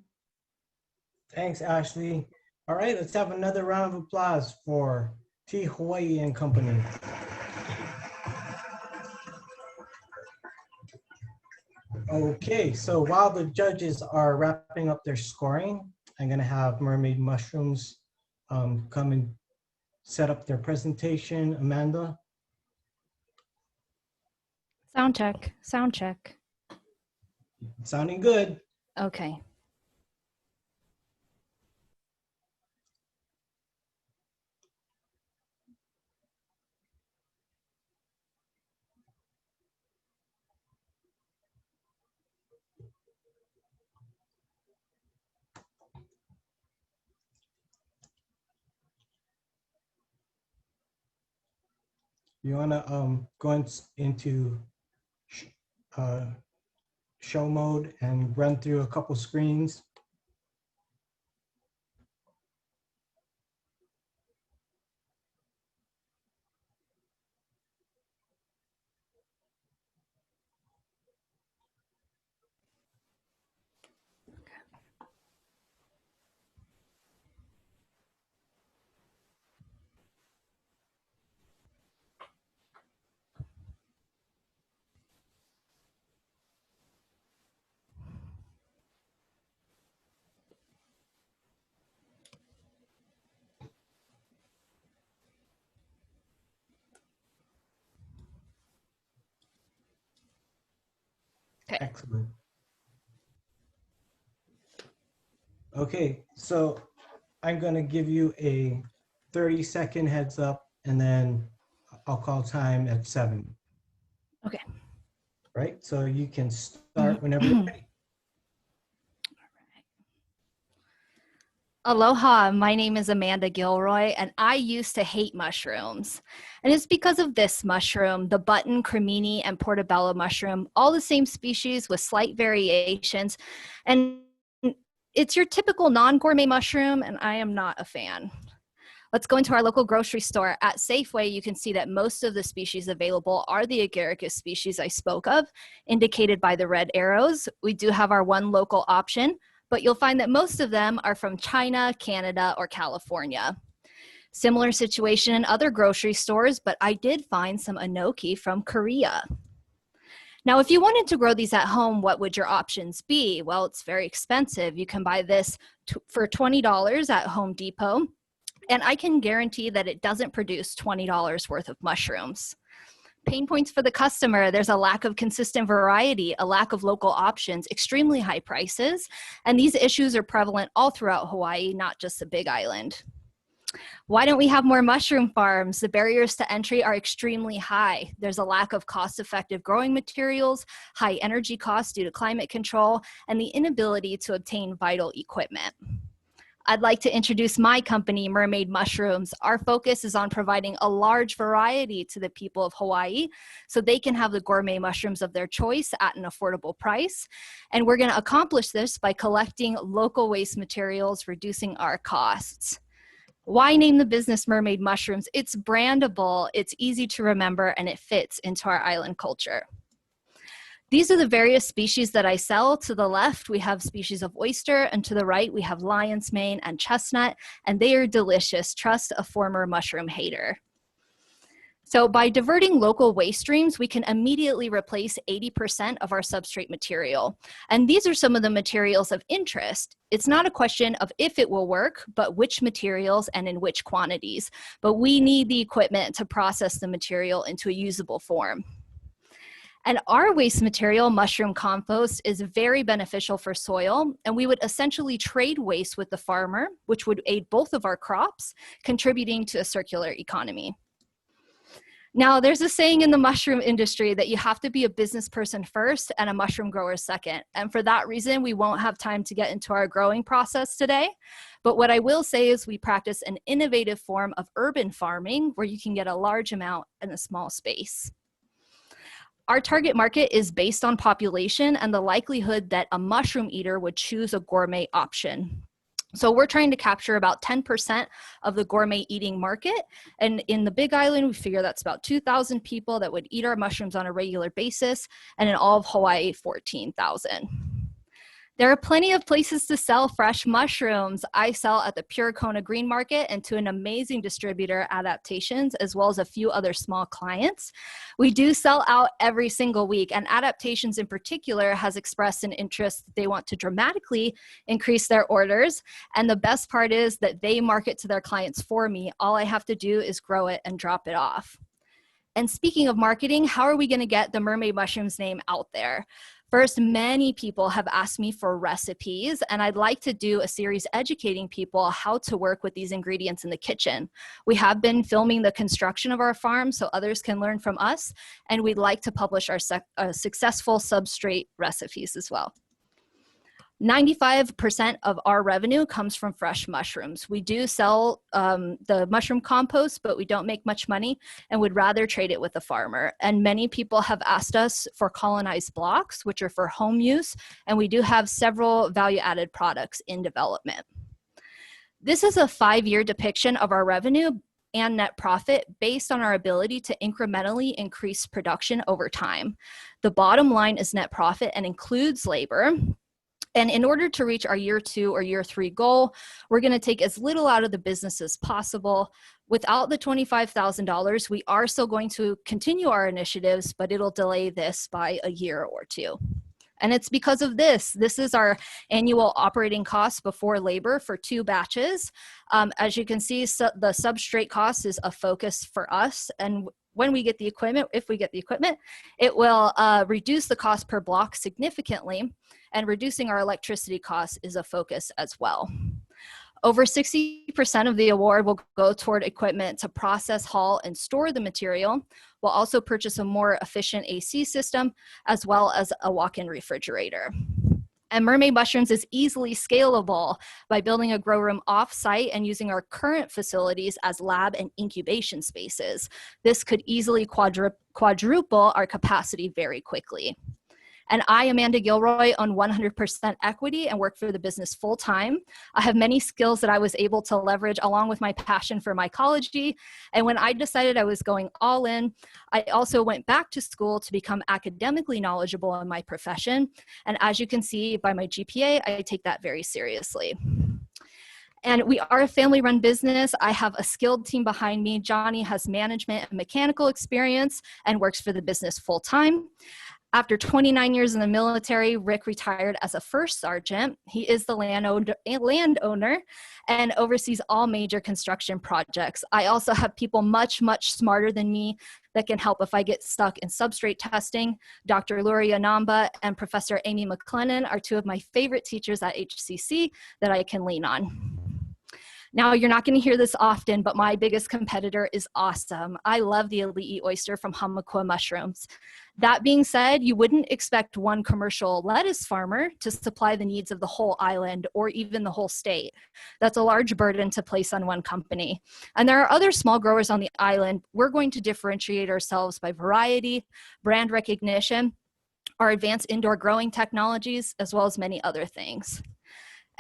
Thanks, Ashley. All right, let's have another round of applause for Tea Hawaii and Company. Okay, so while the judges are wrapping up their scoring, I'm gonna have Mermaid Mushrooms come and set up their presentation. Amanda? Sound check, sound check. Sounding good. Okay. You wanna go into show mode and run through a couple screens? Okay. Excellent. Okay, so I'm gonna give you a 30-second heads up and then I'll call time at 7. Okay. Right, so you can start whenever you're ready. Aloha, my name is Amanda Gilroy, and I used to hate mushrooms. And it's because of this mushroom, the button, cremini, and portobello mushroom, all the same species with slight variations. And it's your typical non-gourmet mushroom, and I am not a fan. Let's go into our local grocery store. At Safeway, you can see that most of the species available are the agaricus species I spoke of, indicated by the red arrows. We do have our one local option, but you'll find that most of them are from China, Canada, or California. Similar situation in other grocery stores, but I did find some enoki from Korea. Now, if you wanted to grow these at home, what would your options be? Well, it's very expensive. You can buy this for $20 at Home Depot, and I can guarantee that it doesn't produce $20 worth of mushrooms. Pain points for the customer: there's a lack of consistent variety, a lack of local options, extremely high prices, and these issues are prevalent all throughout Hawaii, not just the Big Island. Why don't we have more mushroom farms? The barriers to entry are extremely high. There's a lack of cost-effective growing materials, high energy costs due to climate control, and the inability to obtain vital equipment. I'd like to introduce my company, Mermaid Mushrooms. Our focus is on providing a large variety to the people of Hawaii so they can have the gourmet mushrooms of their choice at an affordable price. And we're going to accomplish this by collecting local waste materials, reducing our costs. Why name the business Mermaid Mushrooms? It's brandable, it's easy to remember, and it fits into our island culture. These are the various species that I sell. To the left, we have species of oyster, and to the right, we have lion's mane and chestnut, and they are delicious. Trust a former mushroom hater. So by diverting local waste streams, we can immediately replace 80% of our substrate material. And these are some of the materials of interest. It's not a question of if it will work, but which materials and in which quantities. But we need the equipment to process the material into a usable form. And our waste material, mushroom compost, is very beneficial for soil, and we would essentially trade waste with the farmer, which would aid both of our crops, contributing to a circular economy. Now, there's a saying in the mushroom industry that you have to be a business person first and a mushroom grower second. And for that reason, we won't have time to get into our growing process today. But what I will say is we practice an innovative form of urban farming where you can get a large amount in a small space. Our target market is based on population and the likelihood that a mushroom eater would choose a gourmet option. So we're trying to capture about 10% of the gourmet eating market. And in the Big Island, we figure that's about 2,000 people that would eat our mushrooms on a regular basis. And in all of Hawaii, 14,000. There are plenty of places to sell fresh mushrooms. I sell at the Pure Kona Green Market and to an amazing distributor, Adaptations, as well as a few other small clients. We do sell out every single week, and Adaptations in particular has expressed an interest that they want to dramatically increase their orders. And the best part is that they market to their clients for me. All I have to do is grow it and drop it off. And speaking of marketing, how are we going to get the Mermaid Mushrooms name out there? First, many people have asked me for recipes, and I'd like to do a series educating people how to work with these ingredients in the kitchen. We have been filming the construction of our farm so others can learn from us, and we'd like to publish our successful substrate recipes as well. 95% of our revenue comes from fresh mushrooms. We do sell the mushroom compost, but we don't make much money and would rather trade it with the farmer. And many people have asked us for colonized blocks, which are for home use, and we do have several value-added products in development. This is a 5-year depiction of our revenue and net profit based on our ability to incrementally increase production over time. The bottom line is net profit and includes labor. And in order to reach our year 2 or year 3 goal, we're going to take as little out of the business as possible. Without the $25,000, we are still going to continue our initiatives, but it'll delay this by a year or 2. And it's because of this. This is our annual operating costs before labor for 2 batches. As you can see, the substrate cost is a focus for us. And when we get the equipment, if we get the equipment, it will reduce the cost per block significantly, and reducing our electricity costs is a focus as well. Over 60% of the award will go toward equipment to process, haul, and store the material. We'll also purchase a more efficient AC system, as well as a walk-in refrigerator. And Mermaid Mushrooms is easily scalable by building a grow room off-site and using our current facilities as lab and incubation spaces. This could easily quadruple our capacity very quickly. And I, Amanda Gilroy, own 100% equity and work for the business full-time. I have many skills that I was able to leverage along with my passion for mycology. And when I decided I was going all in, I also went back to school to become academically knowledgeable in my profession. And as you can see by my GPA, I take that very seriously. And we are a family-run business. I have a skilled team behind me. Johnny has management and mechanical experience and works for the business full-time. After 29 years in the military, Rick retired as a first sergeant. He is the landowner and oversees all major construction projects. I also have people much, much smarter than me that can help if I get stuck in substrate testing. Dr. Luria Namba and Professor Amy McLennan are two of my favorite teachers at HCC that I can lean on. Now, you're not going to hear this often, but my biggest competitor is awesome. I love the Elite oyster from Hamakua Mushrooms. That being said, you wouldn't expect one commercial lettuce farmer to supply the needs of the whole island or even the whole state. That's a large burden to place on one company. And there are other small growers on the island. We're going to differentiate ourselves by variety, brand recognition, our advanced indoor growing technologies, as well as many other things.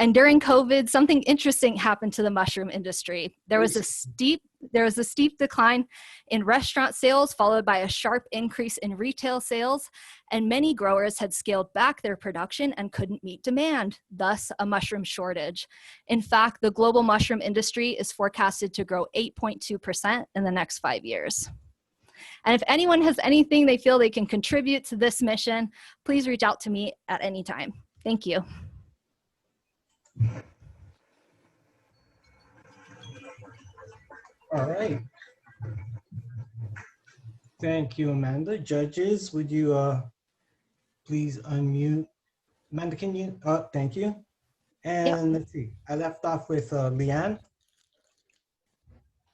And during COVID, something interesting happened to the mushroom industry. There was a steep decline in restaurant sales, followed by a sharp increase in retail sales, and many growers had scaled back their production and couldn't meet demand, thus a mushroom shortage. In fact, the global mushroom industry is forecasted to grow 8.2% in the next 5 years. And if anyone has anything they feel they can contribute to this mission, please reach out to me at any time. Thank you. All right. Thank you, Amanda. Judges, would you please unmute? Amanda, can you? Thank you. And let's see, I left off with Leanne.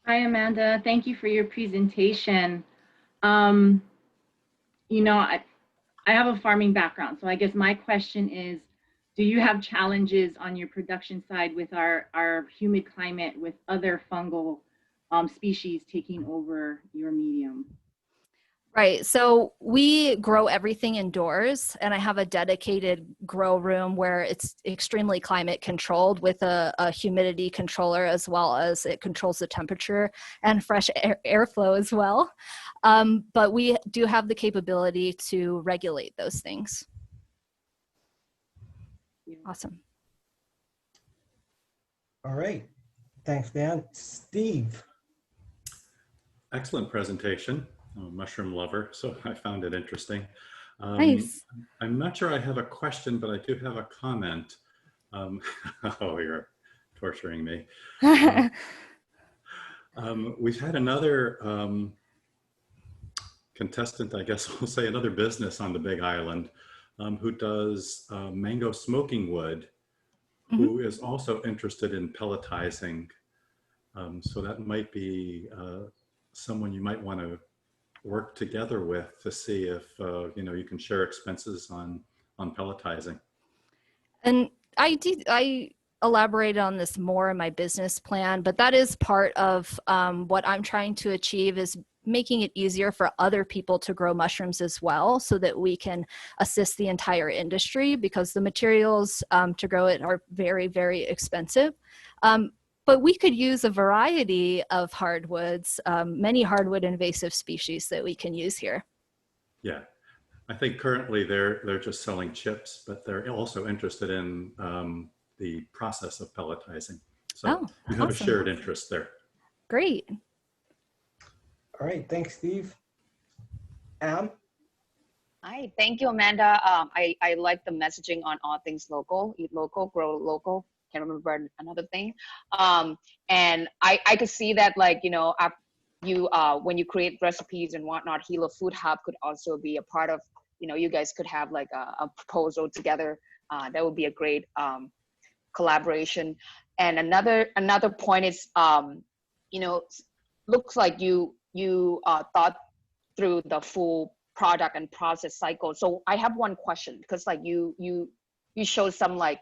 Hi, Amanda. Thank you for your presentation. You know, I have a farming background, so I guess my question is, do you have challenges on your production side with our humid climate with other fungal species taking over your medium? Right, so we grow everything indoors, and I have a dedicated grow room where it's extremely climate controlled with a humidity controller, as well as it controls the temperature and fresh airflow as well. But we do have the capability to regulate those things. Awesome. All right, thanks, Dan. Steve. Excellent presentation. I'm a mushroom lover, so I found it interesting. Nice. I'm not sure I have a question, but I do have a comment. Oh, you're torturing me. We've had another contestant, I guess we'll say another business on the Big Island who does mango smoking wood, who is also interested in pelletizing. So that might be someone you might want to work together with to see if you can share expenses on pelletizing. And I elaborated on this more in my business plan, but that is part of what I'm trying to achieve, is making it easier for other people to grow mushrooms as well, so that we can assist the entire industry, because the materials to grow it are very, very expensive. But we could use a variety of hardwoods, many hardwood invasive species that we can use here. Yeah, I think currently they're just selling chips, but they're also interested in the process of pelletizing. So we have a shared interest there. Great. All right, thanks, Steve. Am? Hi, thank you, Amanda. I like the messaging on all things local, eat local, grow local. Can't remember another thing. And I could see that, like, when you create recipes and whatnot, Hilo Food Hub could also be a part of, you guys could have like a proposal together. That would be a great collaboration. And another point is, looks like you thought through the full product and process cycle. So I have one question, because like you you showed some like,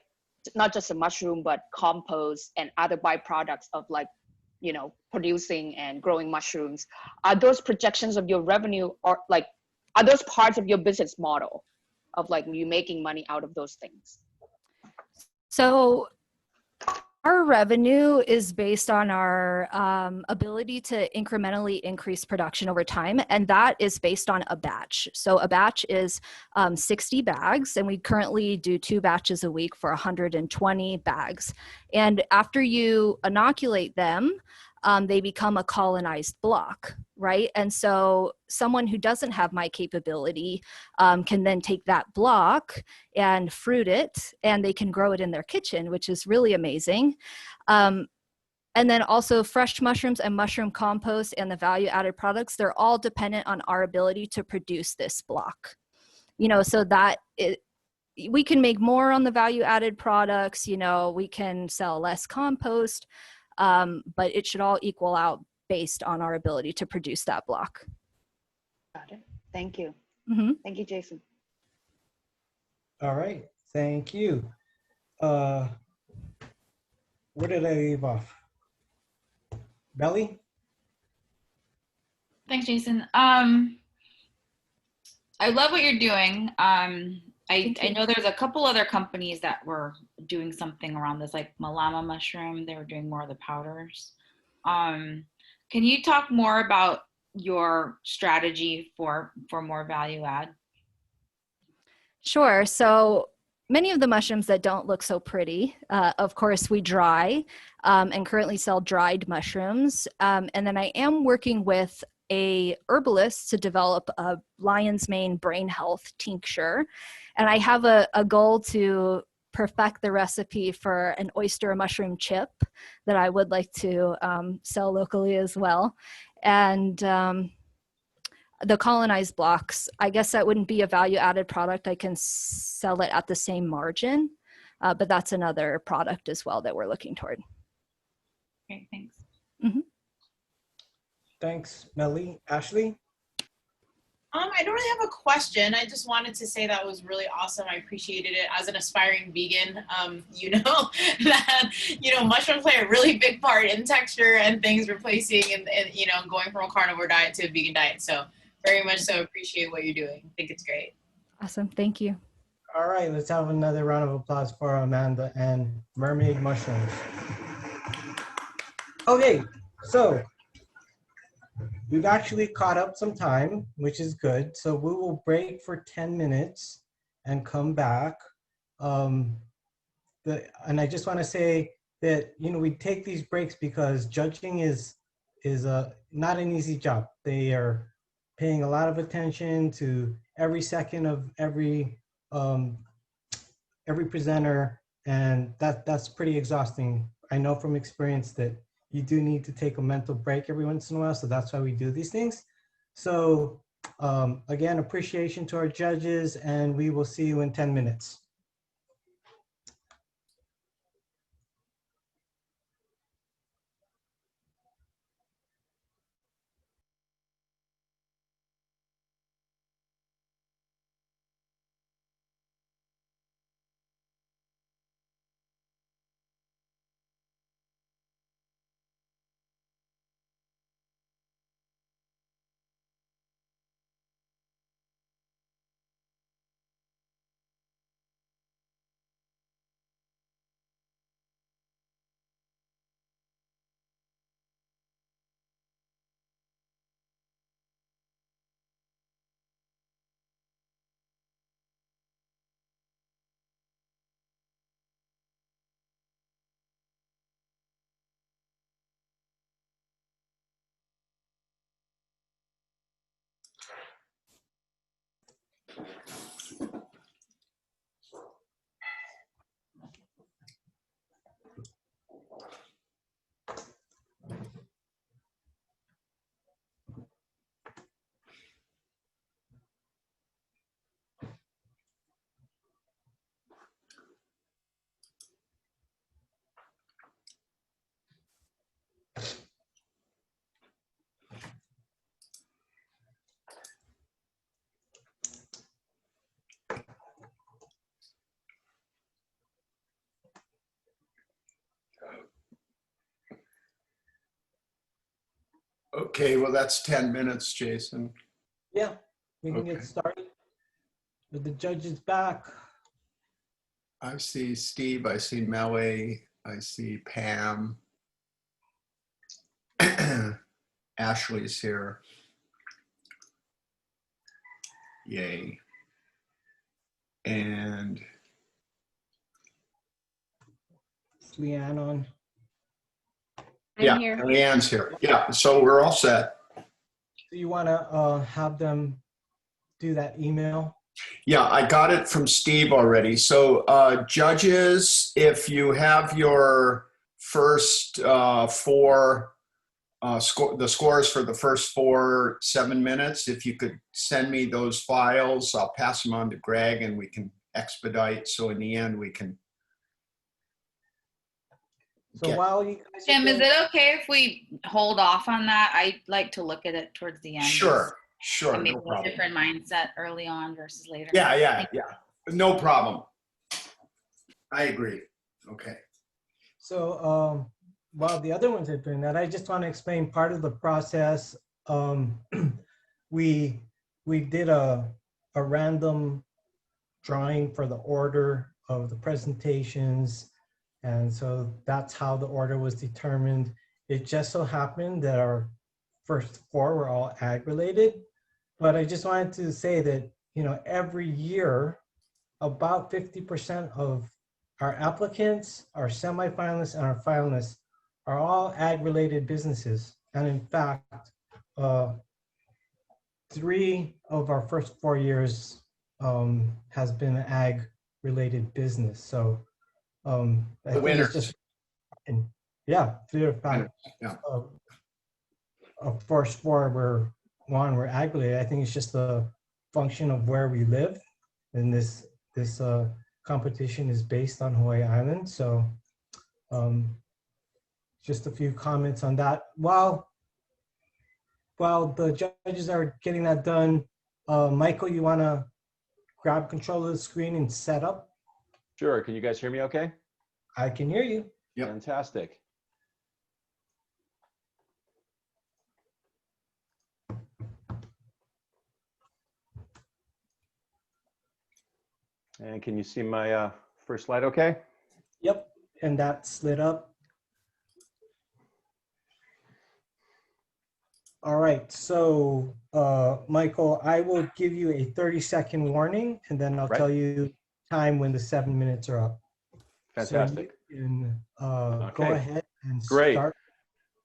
not just a mushroom, but compost and other byproducts of like, you know, producing and growing mushrooms. Are those projections of your revenue, or like, are those parts of your business model of like you making money out of those things? So our revenue is based on our ability to incrementally increase production over time, and that is based on a batch. So a batch is 60 bags, and we currently do 2 batches a week for 120 bags. And after you inoculate them, they become a colonized block, right? And so someone who doesn't have my capability can then take that block and fruit it, and they can grow it in their kitchen, which is really amazing. And then also fresh mushrooms and mushroom compost and the value added products, they're all dependent on our ability to produce this block. You know, so that we can make more on the value added products, you know, we can sell less compost, but it should all equal out based on our ability to produce that block. Got it. Thank you. Mm-hmm. Thank you, Jason. All right, thank you. Where did I leave off? Belly? Thanks, Jason. I love what you're doing. I know there's a couple other companies that were doing something around this, like Malama mushroom. They were doing more of the powders. Can you talk more about your strategy for more value add? Sure. So many of the mushrooms that don't look so pretty, of course, we dry and currently sell dried mushrooms. And then I am working with a herbalist to develop a lion's mane brain health tincture. And I have a goal to perfect the recipe for an oyster mushroom chip that I would like to sell locally as well. And the colonized blocks, I guess that wouldn't be a value added product. I can sell it at the same margin, but that's another product as well that we're looking toward. Okay, thanks. Mm-hmm. Thanks, Melly. Ashley? I don't really have a question. I just wanted to say that was really awesome. I appreciated it. As an aspiring vegan, you know, that, you know, mushrooms play a really big part in texture and things replacing and, you know, going from a carnivore diet to a vegan diet. So very much so appreciate what you're doing. I think it's great. Awesome. Thank you. All right, let's have another round of applause for Amanda and Mermaid Mushrooms. Okay, so we've actually caught up some time, which is good. So we will break for 10 minutes and come back. And I just want to say that, you know, we take these breaks because judging is not an easy job. They are paying a lot of attention to every second of every presenter, and that's pretty exhausting. I know from experience that you do need to take a mental break every once in a while, so that's why we do these things. So again, appreciation to our judges, and we will see you in 10 minutes. Okay, well, that's 10 minutes, Jason. Yeah, we can Okay. get started with the judges back. I see Steve, I see Melly, I see Pam. Ashley's here. Yay. And Is Leanne on? yeah, Leanne's here. Yeah, so we're all set. Do you want to have them do that email? Yeah, I got it from Steve already. So judges, if you have your first four, the scores for the first 7 minutes, if you could send me those files, I'll pass them on to Greg and we can expedite. So in the end, we can. So while you guys Jim, is it okay if we hold off on that? I'd like to look at it towards the end. Sure, sure, And maybe no a problem. different mindset early on versus later. Yeah, no problem. I agree. Okay. So while the other ones are doing that, I just want to explain part of the process. We did a random drawing for the order of the presentations. And so that's how the order was determined. It just so happened that our first four were all ag related. But I just wanted to say that, you know, every year, about 50% of our applicants, our semifinalists, and our finalists are all ag-related businesses. And in fact, 3 of our first 4 years has been an ag-related business. So I think it's just, yeah, clear fact. Yeah. Of first 4 we're ag-related. I think it's just a function of where we live, and this competition is based on Hawaii Island. So just a few comments on that. While the judges are getting that done, Michael, you want to grab control of the screen and set up? Sure. Can you guys hear me okay? I can hear you. Yep. Fantastic. And can you see my first slide okay? Yep, and that slid up. All right, so Michael, I will give you a 30-second warning, and then I'll tell you time when the 7 minutes are up. Fantastic. So you can go ahead and Great. start.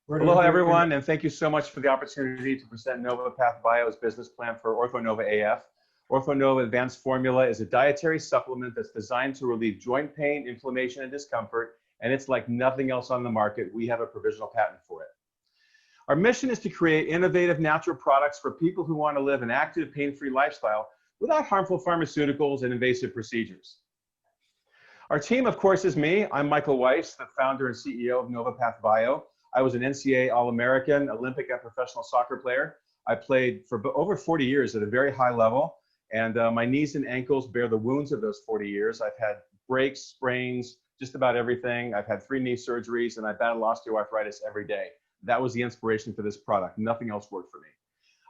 Aloha, everyone, and thank you so much for the opportunity to present NovaPath Bio's business plan for OrthoNova AF. OrthoNova Advanced Formula is a dietary supplement that's designed to relieve joint pain, inflammation, and discomfort, and it's like nothing else on the market. We have a provisional patent for it. Our mission is to create innovative natural products for people who want to live an active, pain-free lifestyle without harmful pharmaceuticals and invasive procedures. Our team, of course, is me. I'm Michael Weiss, the founder and CEO of NovaPath Bio. I was an NCAA All-American, Olympic and professional soccer player. I played for over 40 years at a very high level, and my knees and ankles bear the wounds of those 40 years. I've had breaks, sprains, just about everything. I've had 3 knee surgeries, and I battle osteoarthritis every day. That was the inspiration for this product. Nothing else worked for me.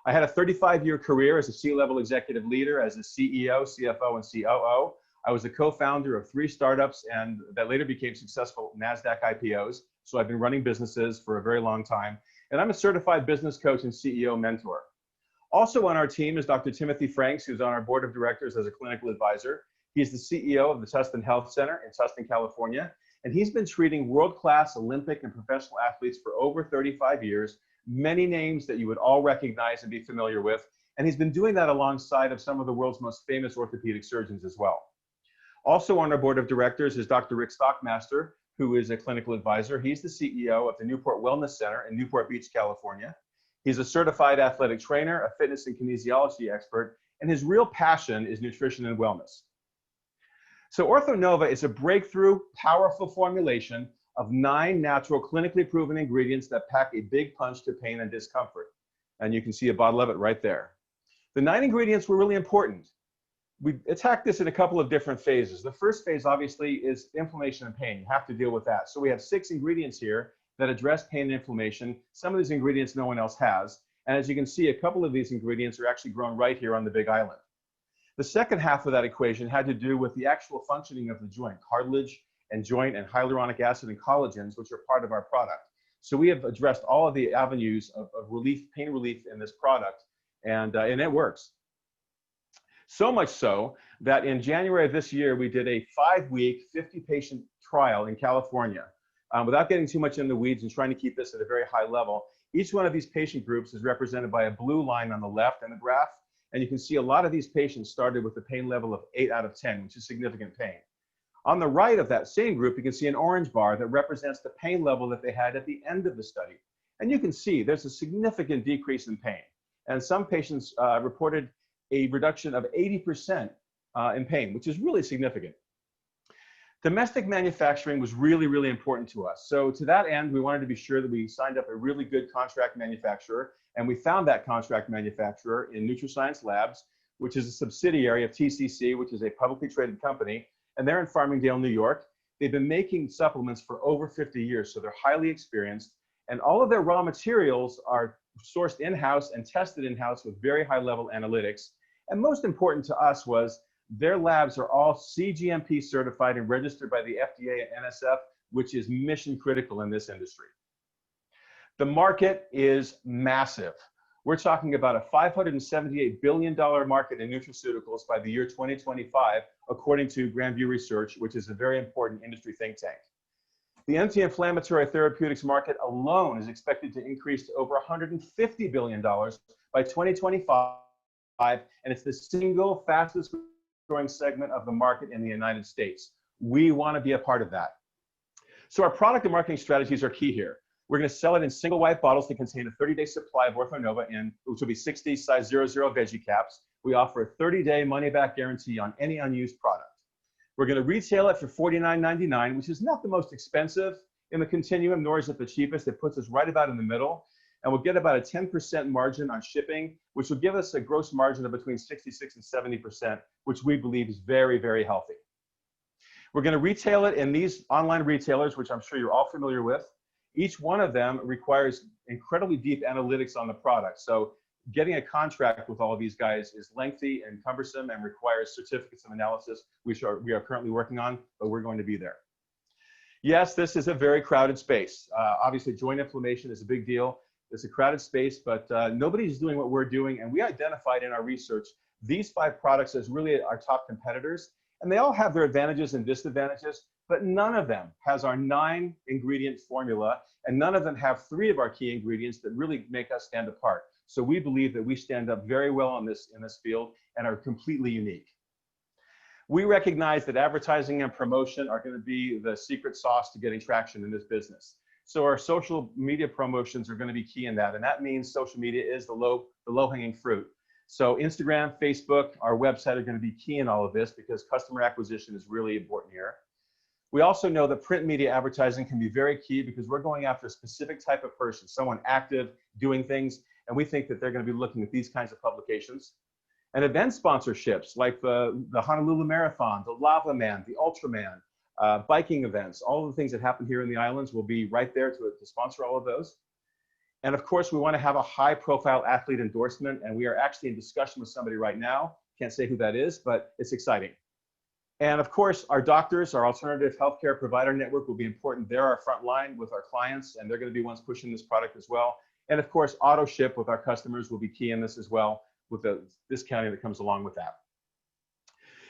I had a 35-year career as a C-level executive leader, as a CEO, CFO, and COO. I was a co-founder of 3 startups and that later became successful NASDAQ IPOs. So I've been running businesses for a very long time. And I'm a certified business coach and CEO mentor. Also on our team is Dr. Timothy Franks, who's on our board of directors as a clinical advisor. He's the CEO of the Tustin Health Center in Tustin, California. And he's been treating world-class Olympic and professional athletes for over 35 years, many names that you would all recognize and be familiar with. And he's been doing that alongside of some of the world's most famous orthopedic surgeons as well. Also on our board of directors is Dr. Rick Stockmaster, who is a clinical advisor. He's the CEO of the Newport Wellness Center in Newport Beach, California. He's a certified athletic trainer, a fitness and kinesiology expert, and his real passion is nutrition and wellness. So OrthoNova is a breakthrough, powerful formulation of 9 natural, clinically proven ingredients that pack a big punch to pain and discomfort. And you can see a bottle of it right there. The 9 ingredients were really important. We attacked this in a couple of different phases. The first phase, obviously, is inflammation and pain. You have to deal with that. So we have 6 ingredients here, that address pain and inflammation. Some of these ingredients no one else has. And as you can see, a couple of these ingredients are actually grown right here on the Big Island. The second half of that equation had to do with the actual functioning of the joint, cartilage and joint and hyaluronic acid and collagens, which are part of our product. So we have addressed all of the avenues of relief, pain relief in this product, and it works. So much so that in January of this year, we did a 5-week, 50-patient trial in California. Without getting too much in the weeds and trying to keep this at a very high level, each one of these patient groups is represented by a blue line on the left in the graph. And you can see a lot of these patients started with a pain level of 8 out of 10, which is significant pain. On the right of that same group, you can see an orange bar that represents the pain level that they had at the end of the study. And you can see there's a significant decrease in pain. And some patients reported a reduction of 80% in pain, which is really significant. Domestic manufacturing was really, really important to us. So to that end, we wanted to be sure that we signed up a really good contract manufacturer, and we found that contract manufacturer in NutriScience Labs, which is a subsidiary of TCC, which is a publicly traded company, and they're in Farmingdale, New York. They've been making supplements for over 50 years, so they're highly experienced, and all of their raw materials are sourced in-house and tested in-house with very high-level analytics. And most important to us was their labs are all CGMP certified and registered by the FDA and NSF, which is mission critical in this industry. The market is massive. We're talking about a $578 billion market in nutraceuticals by the year 2025, according to Grandview Research, which is a very important industry think tank. The anti-inflammatory therapeutics market alone is expected to increase to over $150 billion by 2025, and it's the single fastest growing segment of the market in the United States. We want to be a part of that. So our product and marketing strategies are key here. We're going to sell it in single white bottles that contain a 30-day supply of OrthoNova, which will be 60 size 00 veggie caps. We offer a 30-day money-back guarantee on any unused product. We're going to retail it for $49.99, which is not the most expensive in the continuum, nor is it the cheapest. It puts us right about in the middle. And we'll get about a 10% margin on shipping, which will give us a gross margin of between 66 and 70%, which we believe is very, very healthy. We're going to retail it in these online retailers, which I'm sure you're all familiar with. Each one of them requires incredibly deep analytics on the product. So getting a contract with all of these guys is lengthy and cumbersome and requires certificates of analysis, which we are currently working on, but we're going to be there. Yes, this is a very crowded space. Obviously, joint inflammation is a big deal. It's a crowded space, but nobody's doing what we're doing. And we identified in our research these 5 products as really our top competitors. And they all have their advantages and disadvantages, but none of them has our 9-ingredient formula, and none of them have 3 of our key ingredients that really make us stand apart. So we believe that we stand up very well in this field and are completely unique. We recognize that advertising and promotion are going to be the secret sauce to getting traction in this business. So our social media promotions are going to be key in that. And that means social media is the low-hanging fruit. So Instagram, Facebook, our website are going to be key in all of this because customer acquisition is really important here. We also know that print media advertising can be very key because we're going after a specific type of person, someone active, doing things, and we think that they're going to be looking at these kinds of publications. And event sponsorships like the Honolulu Marathon, the Lava Man, the Ultraman, biking events, all of the things that happen here in the islands will be right there to sponsor all of those. And of course, we want to have a high-profile athlete endorsement, and we are actually in discussion with somebody right now. Can't say who that is, but it's exciting. And of course, our doctors, our alternative healthcare provider network will be important. They're our front line with our clients, and they're going to be ones pushing this product as well. And of course, auto ship with our customers will be key in this as well, with the discounting that comes along with that.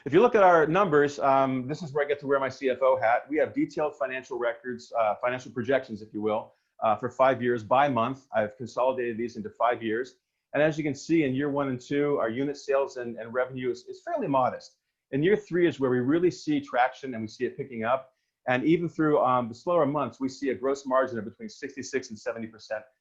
If you look at our numbers, this is where I get to wear my CFO hat. We have detailed financial records, financial projections, if you will, for 5 years by month. I've consolidated these into 5 years. And as you can see, in year 1 and 2, our unit sales and revenue is fairly modest. In year 3 is where we really see traction and we see it picking up. And even through the slower months, we see a gross margin of between 66 and 70%,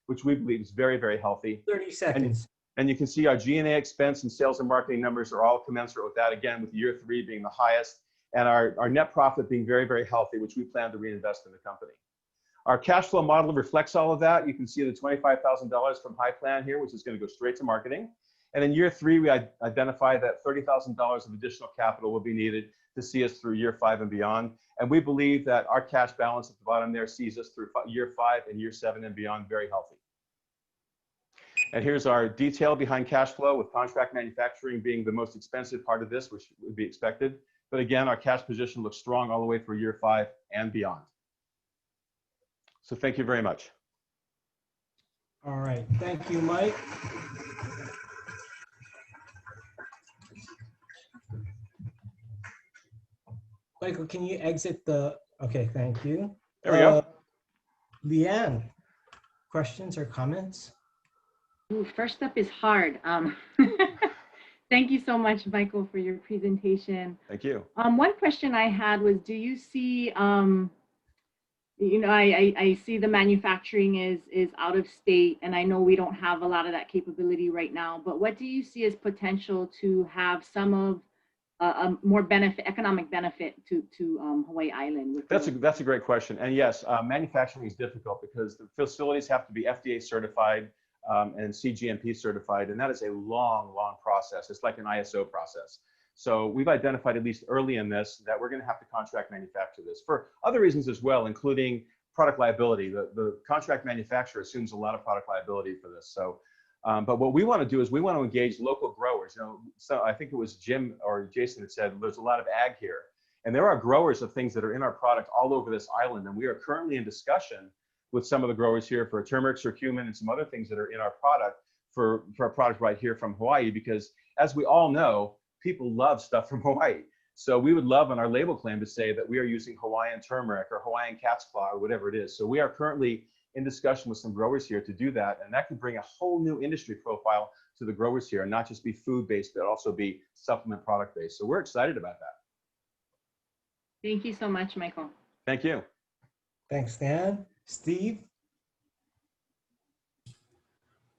which we believe is very, very healthy. 30 seconds. And you can see our G&A expense and sales and marketing numbers are all commensurate with that, again, with year 3 being the highest, and our net profit being very, very healthy, which we plan to reinvest in the company. Our cash flow model reflects all of that. You can see the $25,000 from High Plan here, which is going to go straight to marketing. And in year 3, we identified that $30,000 of additional capital will be needed to see us through year 5 and beyond. And we believe that our cash balance at the bottom there sees us through year 5 and year 7 and beyond very healthy. And here's our detail behind cash flow, with contract manufacturing being the most expensive part of this, which would be expected. But again, our cash position looks strong all the way through year 5 and beyond. So thank you very much. All right, thank you, Mike. Michael, can you exit the, okay, thank you. There we go. Leanne, questions or comments? Ooh, first up is hard. Thank you so much, Michael, for your presentation. Thank you. One question I had was, do you see, you know, I see the manufacturing is out of state, and I know we don't have a lot of that capability right now, but what do you see as potential to have some of more economic benefit to Hawaii Island? That's a great question. And yes, manufacturing is difficult because the facilities have to be FDA certified and CGMP certified, and that is a long process. It's like an ISO process. So we've identified, at least early in this, that we're going to have to contract manufacture this for other reasons as well, including product liability. The contract manufacturer assumes a lot of product liability for this. So, but what we want to do is we want to engage local growers. You know, so I think it was Jim or Jason that said there's a lot of ag here, and there are growers of things that are in our product all over this island, and we are currently in discussion with some of the growers here for turmeric, curcumin, and some other things that are in our product for a product right here from Hawaii, because as we all know, people love stuff from Hawaii. So we would love on our label claim to say that we are using Hawaiian turmeric or Hawaiian cat's claw or whatever it is. So we are currently in discussion with some growers here to do that. And that could bring a whole new industry profile to the growers here, and not just be food-based, but also be supplement product-based. So we're excited about that. Thank you so much, Michael. Thank you. Thanks, Dan. Steve?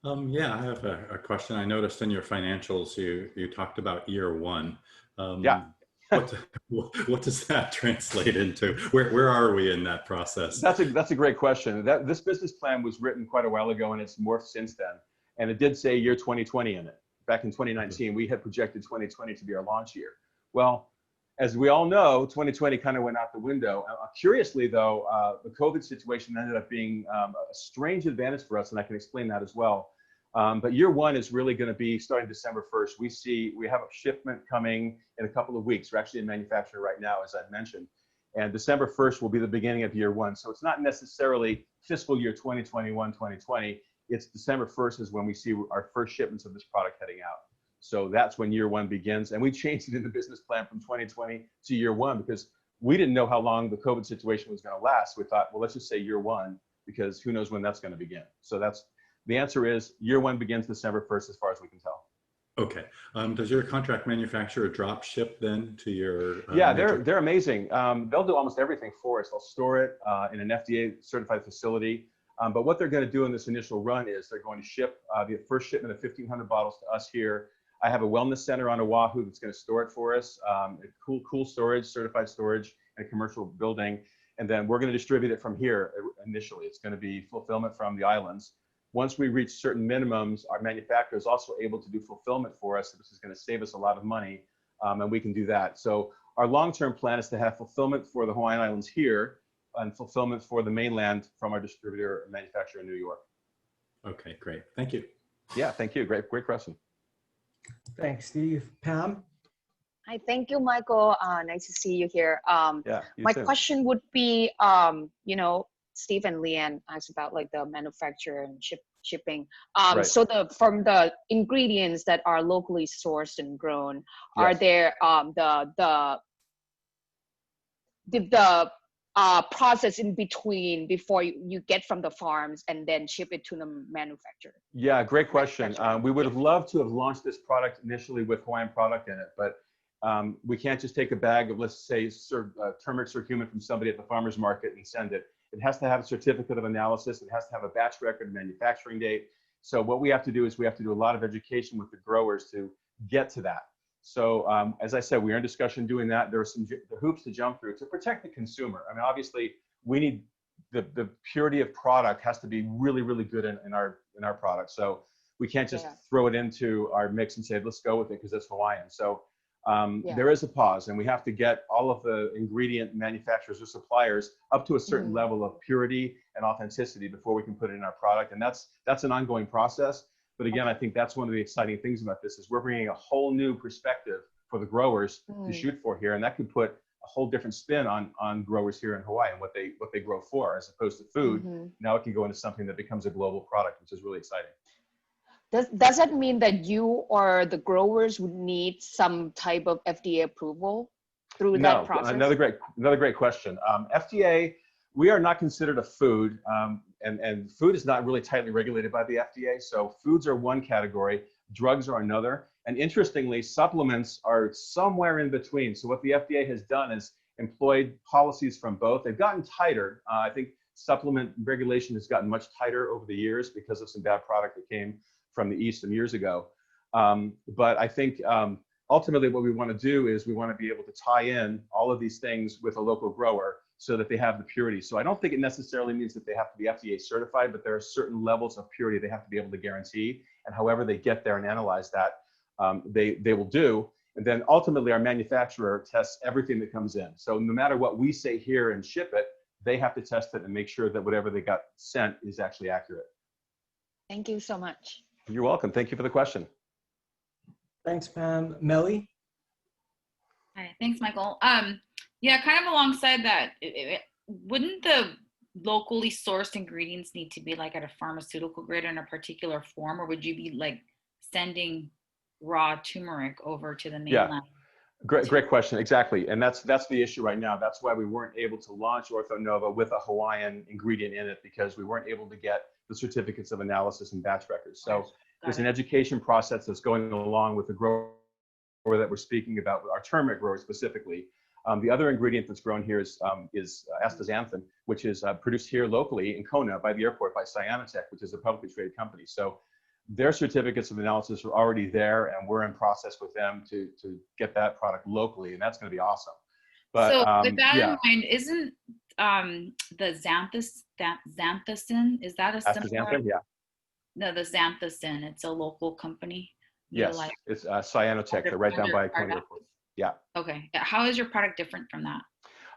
Yeah, I have a question. I noticed in your financials, you talked about year 1. Yeah. What does that translate into? Where are we in that process? That's a great question. This business plan was written quite a while ago, and it's morphed since then. And it did say year 2020 in it. Back in 2019, we had projected 2020 to be our launch year. Well, as we all know, 2020 kind of went out the window. Curiously, though, the COVID situation ended up being a strange advantage for us, and I can explain that as well. But year 1 is really going to be starting December 1st. We have a shipment coming in a couple of weeks. We're actually in manufacturing right now, as I mentioned. And December 1st will be the beginning of year 1. So it's not necessarily fiscal year 2021, 2020. It's December 1st is when we see our first shipments of this product heading out. So that's when year 1 begins. And we changed it in the business plan from 2020 to year 1 because we didn't know how long the COVID situation was going to last. We thought, well, let's just say year 1, because who knows when that's going to begin. So the answer is year 1 begins December 1st, as far as we can tell. Okay. Does your contract manufacturer drop ship then to your? Yeah, they're amazing. They'll do almost everything for us. They'll store it in an FDA certified facility. But what they're going to do in this initial run is they're going to ship the first shipment of 1,500 bottles to us here. I have a wellness center on Oahu that's going to store it for us. Cool storage, certified storage, and a commercial building. And then we're going to distribute it from here initially. It's going to be fulfillment from the islands. Once we reach certain minimums, our manufacturer is also able to do fulfillment for us. This is going to save us a lot of money, and we can do that. So our long-term plan is to have fulfillment for the Hawaiian Islands here and fulfillment for the mainland from our distributor and manufacturer in New York. Okay, great. Thank you. Yeah, thank you. Great question. Thanks, Steve. Pam? Hi, thank you, Michael. Nice to see you here. Yeah, my too. question would be, you know, Steve and Leanne asked about like the manufacturer and shipping. Right. So from the ingredients that are locally sourced and grown, are Yes. there the process in between before you get from the farms and then ship it to the manufacturer? Yeah, great question. We would have loved to have launched this product initially with Hawaiian product in it, but we can't just take a bag of, let's say, turmeric curcumin from somebody at the farmer's market and send it. It has to have a certificate of analysis. It has to have a batch record, manufacturing date. So what we have to do is we have to do a lot of education with the growers to get to that. So as I said, we are in discussion doing that. There are some hoops to jump through to protect the consumer. I mean, obviously, we need the purity of product has to be really, really good in our product. So We can't just Yeah. throw it into our mix and say, let's go with it because it's Hawaiian. So Yeah. there is a pause, and we have to get all of the ingredient manufacturers or suppliers up to a certain level of purity and authenticity before we can put it in our product. And that's an ongoing process. But again, I think that's one of the exciting things about this is we're bringing a whole new perspective for the growers to shoot for here. And that could put a whole different spin on growers here in Hawaii and what they grow for, as opposed to food. Now it can go into something that becomes a global product, which is really exciting. Does that mean that you or the growers would need some type of FDA approval through that process? Another great question. FDA, we are not considered a food, and food is not really tightly regulated by the FDA. So foods are one category, drugs are another, and interestingly, supplements are somewhere in between. So what the FDA has done is employed policies from both. They've gotten tighter. I think supplement regulation has gotten much tighter over the years because of some bad product that came from the East some years ago. But I think ultimately what we want to do is we want to be able to tie in all of these things with a local grower so that they have the purity. So I don't think it necessarily means that they have to be FDA certified, but there are certain levels of purity they have to be able to guarantee. And however they get there and analyze that, they will do. And then ultimately our manufacturer tests everything that comes in. So no matter what we say here and ship it, they have to test it and make sure that whatever they got sent is actually accurate. Thank you so much. You're welcome. Thank you for the question. Thanks, Pam. Melly? Hi, thanks, Michael. Yeah, kind of alongside that, wouldn't the locally sourced ingredients need to be like at a pharmaceutical grade in a particular form, or would you be like sending raw turmeric over to the mainland? Great question. Exactly. And that's the issue right now. That's why we weren't able to launch OrthoNova with a Hawaiian ingredient in it, because we weren't able to get the certificates of analysis and batch records. So there's an education process that's going along with the grower that we're speaking about, our turmeric grower specifically. The other ingredient that's grown here is astaxanthin, which is produced here locally in Kona by the airport by Cyanotech, which is a publicly traded company. So their certificates of analysis are already there, and we're in process with them to get that product locally, and that's going to be awesome. But so with that in mind, isn't the xanthocin, is that a similar? Astaxanthin, yeah. No, the xanthocin, it's a local company. Yes, it's Cyanotech. They're right down by Kona Airport. Yeah. Okay. How is your product different from that?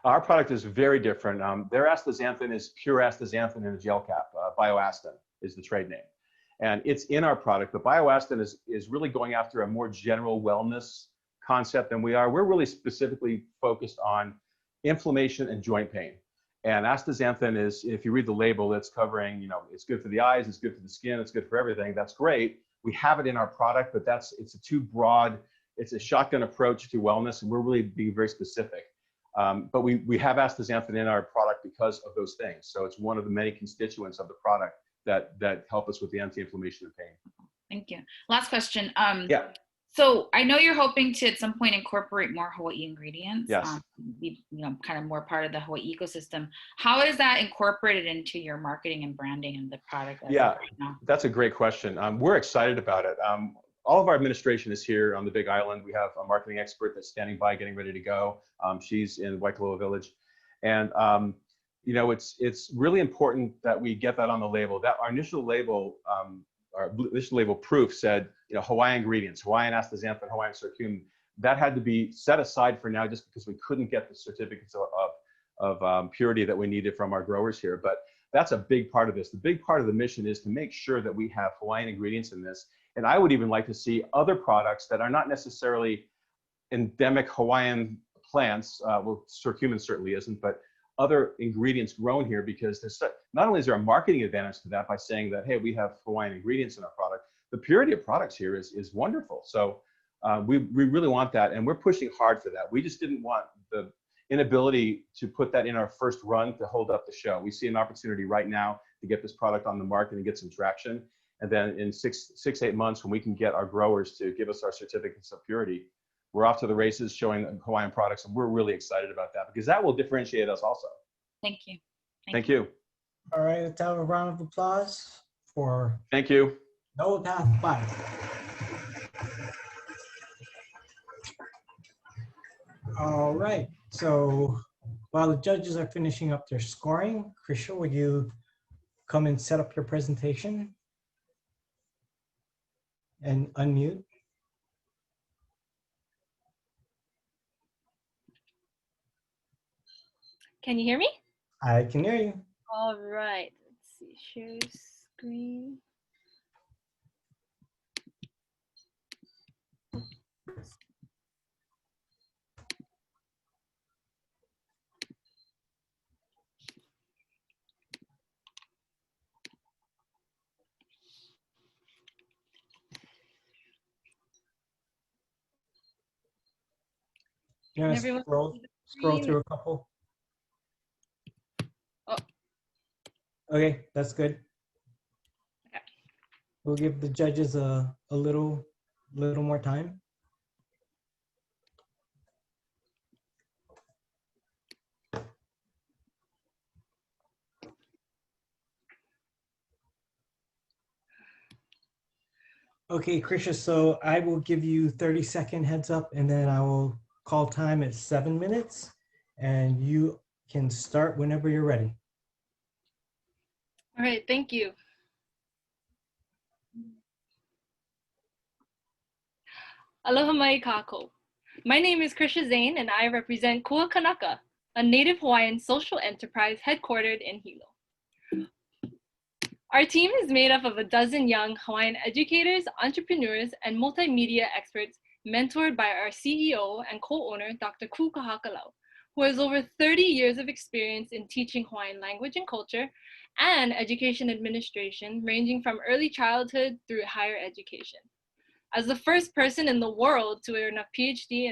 Our product is very different. Their astaxanthin is pure astaxanthin in a gel cap. BioAstin is the trade name. And it's in our product. But BioAstin is really going after a more general wellness concept than we are. We're really specifically focused on inflammation and joint pain. And astaxanthin is, if you read the label, it's covering, it's good for the eyes, it's good for the skin, it's good for everything. That's great. We have it in our product, but it's a too broad, it's a shotgun approach to wellness, and we're really being very specific. But we have astaxanthin in our product because of those things. So it's one of the many constituents of the product that help us with the anti-inflammation and pain. Thank you. Last question. Yeah. So I know you're hoping to at some point incorporate more Hawaii ingredients. Yes. Be kind of more part of the Hawaii ecosystem. How is that incorporated into your marketing and branding and the product? Yeah, right now? That's a great question. We're excited about it. All of our administration is here on the Big Island. We have a marketing expert that's standing by, getting ready to go. She's in Waikoloa Village, and it's really important that we get that on the label. That our initial label proof said, Hawaiian ingredients, Hawaiian astaxanthin, Hawaiian curcumin. That had to be set aside for now, just because we couldn't get the certificates of purity that we needed from our growers here. But that's a big part of this. The big part of the mission is to make sure that we have Hawaiian ingredients in this. And I would even like to see other products that are not necessarily endemic Hawaiian plants. Well, curcumin certainly isn't, but other ingredients grown here, because there's not only is there a marketing advantage to that by saying that, hey, we have Hawaiian ingredients in our product, the purity of products here is wonderful. So we really want that, and we're pushing hard for that. We just didn't want the inability to put that in our first run to hold up the show. We see an opportunity right now to get this product on the market and get some traction. And then in 6-8 months, when we can get our growers to give us our certificates of purity, we're off to the races showing Hawaiian products, and we're really excited about that, because that will differentiate us also. Thank you. Thank you. All right, let's have a round of applause for Thank you. Nova Path Bio. All right, so while the judges are finishing up their scoring, Krisha, would you come and set up your presentation? and unmute. Can you hear me? I can hear you. All right. Let's see. Share screen. You want Can to everyone scroll see the scroll screen? through a couple? Oh. Okay, that's good. Okay. We'll give the judges a little more time. Okay, Krisha, so I will give you 30-second heads up and then I will call time at 7 minutes and you can start whenever you're ready. All right. Thank you. Aloha mai kako. My name is Krisha Zane and I represent Kua Kanaka, a native Hawaiian social enterprise headquartered in Hilo. Our team is made up of a dozen young Hawaiian educators, entrepreneurs, and multimedia experts mentored by our CEO and co-owner, Dr. Ku Kahakalau, who has over 30 years of experience in teaching Hawaiian language and culture and education administration, ranging from early childhood through higher education. As the first person in the world to earn a PhD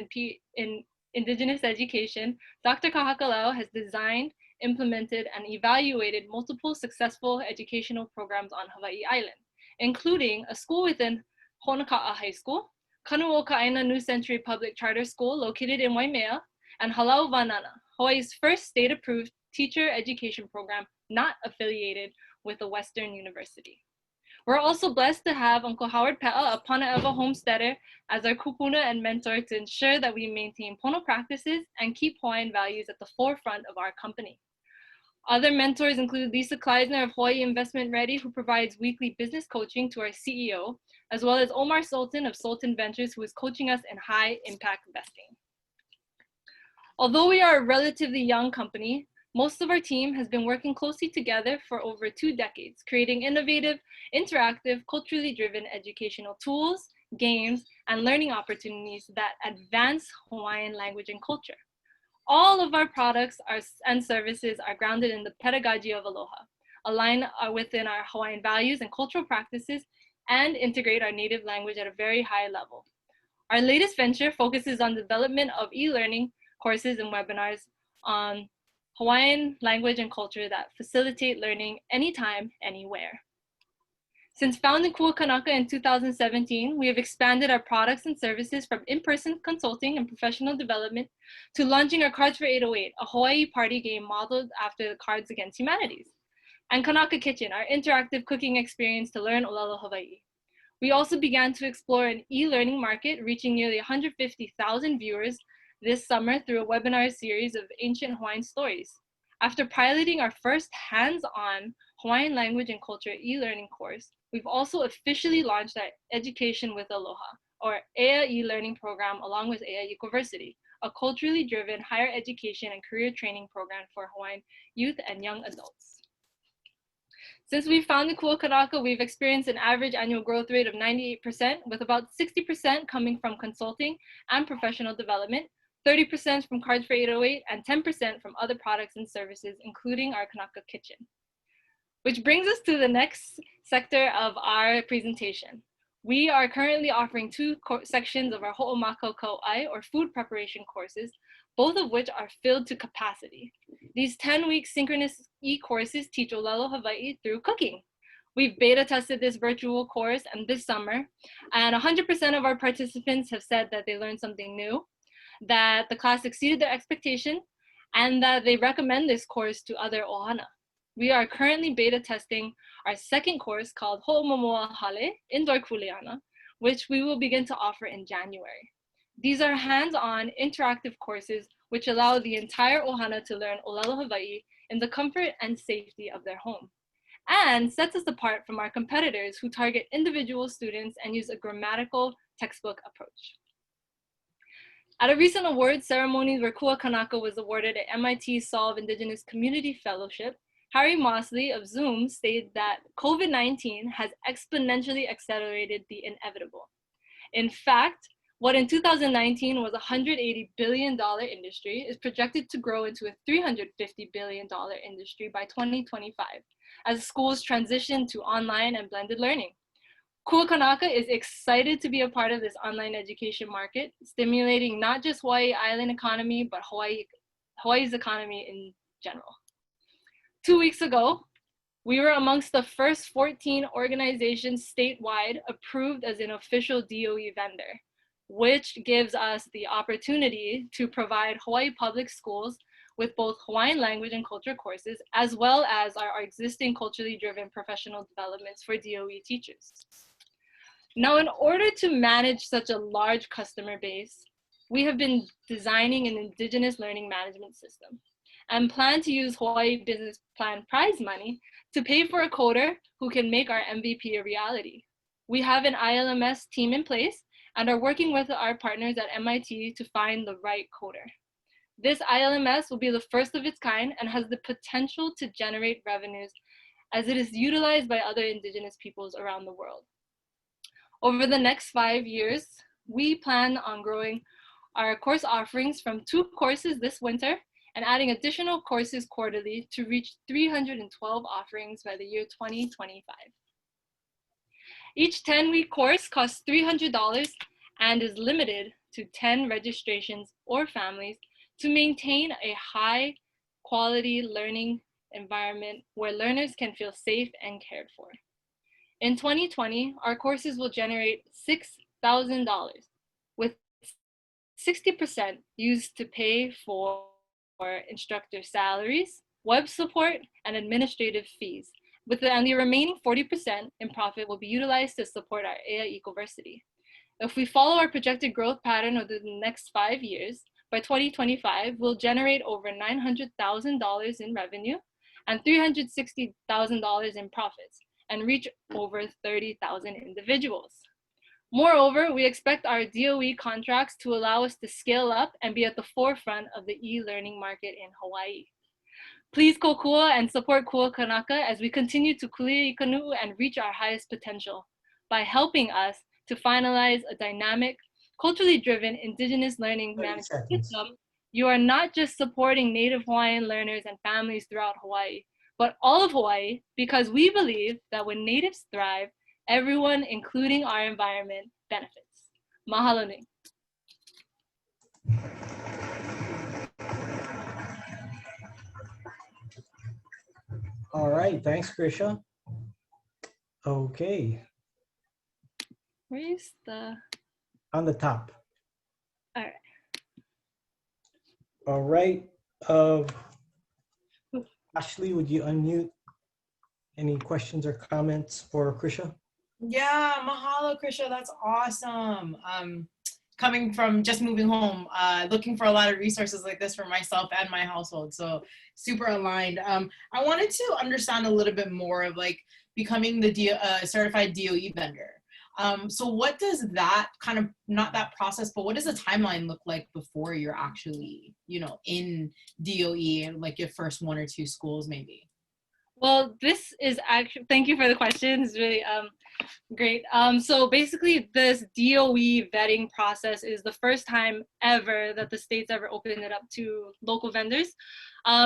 in Indigenous education, Dr. Kahakalau has designed, implemented, and evaluated multiple successful educational programs on Hawaii Island, including a school within Honoka'a High School, Kanu'oka'aina New Century Public Charter School located in Waimea, and Halau Vanana, Hawaii's first state-approved teacher education program not affiliated with a Western university. We're also blessed to have Uncle Howard Pe'a, a Pana'ewa homesteader, as our kupuna and mentor to ensure that we maintain pono practices and keep Hawaiian values at the forefront of our company. Other mentors include Lisa Kleisner of Hawaii Investment Ready, who provides weekly business coaching to our CEO, as well as Omar Sultan of Sultan Ventures, who is coaching us in high impact investing. Although we are a relatively young company, most of our team has been working closely together for over 2 decades, creating innovative, interactive, culturally driven educational tools, games, and learning opportunities that advance Hawaiian language and culture. All of our products and services are grounded in the pedagogy of Aloha, align within our Hawaiian values and cultural practices, and integrate our native language at a very high level. Our latest venture focuses on the development of e-learning courses and webinars on Hawaiian language and culture that facilitate learning anytime, anywhere. Since founding Kua Kanaka in 2017, we have expanded our products and services from in-person consulting and professional development to launching our Cards for 808, a Hawaii party game modeled after the Cards Against Humanities, and Kanaka Kitchen, our interactive cooking experience to learn Olelo Hawaii. We also began to explore an e-learning market, reaching nearly 150,000 viewers this summer through a webinar series of ancient Hawaiian stories. After piloting our first hands-on Hawaiian language and culture e-learning course, we've also officially launched our Education with Aloha, or EA e-learning program, along with EA Ecoversity, a culturally driven higher education and career training program for Hawaiian youth and young adults. Since we founded Kua Kanaka, we've experienced an average annual growth rate of 98%, with about 60% coming from consulting and professional development, 30% from Cards for 808, and 10% from other products and services, including our Kanaka Kitchen. Which brings us to the next sector of our presentation. We are currently offering 2 sections of our Ho'omaka Kau'ai, or food preparation courses, both of which are filled to capacity. These 10-week synchronous e-courses teach Olelo Hawaii through cooking. We've beta tested this virtual course and this summer, and 100% of our participants have said that they learned something new, that the class exceeded their expectation, and that they recommend this course to other ohana. We are currently beta testing our second course called Ho'omomoa Hale, Indoor Kuleana, which we will begin to offer in January. These are hands-on interactive courses which allow the entire ohana to learn Olelo Hawaii in the comfort and safety of their home. and sets us apart from our competitors who target individual students and use a grammatical textbook approach. At a recent awards ceremony where Kua Kanaka was awarded an MIT Solve Indigenous Community Fellowship, Harry Mosley of Zoom stated that COVID-19 has exponentially accelerated the inevitable. In fact, what in 2019 was a $180 billion industry is projected to grow into a $350 billion industry by 2025 as schools transition to online and blended learning. Kua Kanaka is excited to be a part of this online education market, stimulating not just Hawaii Island economy, but Hawaii's economy in general. 2 weeks ago, we were amongst the first 14 organizations statewide approved as an official DOE vendor, which gives us the opportunity to provide Hawaii public schools with both Hawaiian language and culture courses, as well as our existing culturally driven professional developments for DOE teachers. Now, in order to manage such a large customer base, we have been designing an Indigenous learning management system and plan to use Hawaii Business Plan prize money to pay for a coder who can make our MVP a reality. We have an ILMS team in place and are working with our partners at MIT to find the right coder. This ILMS will be the first of its kind and has the potential to generate revenues as it is utilized by other Indigenous peoples around the world. Over the next 5 years, we plan on growing our course offerings from 2 courses this winter and adding additional courses quarterly to reach 312 offerings by the year 2025. Each 10-week course costs $300 and is limited to 10 registrations or families to maintain a high quality learning environment where learners can feel safe and cared for. In 2020, our courses will generate $6,000, with 60% used to pay for instructor salaries, web support, and administrative fees, with the remaining 40% in profit will be utilized to support our EA Ecoversity. If we follow our projected growth pattern over the next 5 years, by 2025, we'll generate over $900,000 in revenue and $360,000 in profits and reach over 30,000 individuals. Moreover, we expect our DOE contracts to allow us to scale up and be at the forefront of the e-learning market in Hawaii. Please kokua and support Kua Kanaka as we continue to kulia ikanu and reach our highest potential by helping us to finalize a dynamic, culturally driven Indigenous learning management system. You are not just supporting Native Hawaiian learners and families throughout Hawaii, but all of Hawaii, because we believe that when natives thrive, everyone, including our environment, benefits. Mahalo nui. All right, thanks, Krisha. Okay, Where's the? on the top. All right. All right. Ashley, would you unmute? Any questions or comments for Krisha? Yeah, mahalo, Krisha. That's awesome. Coming from just moving home, looking for a lot of resources like this for myself and my household. So super aligned. I wanted to understand a little bit more of like becoming the certified DOE vendor. So what does that kind of, not that process, but what does the timeline look like before you're actually, you know, in DOE and like your first 1 or 2 schools maybe? Well, this is actually, thank you for the question. It's really great. So basically this DOE vetting process is the first time ever that the state's ever opened it up to local vendors.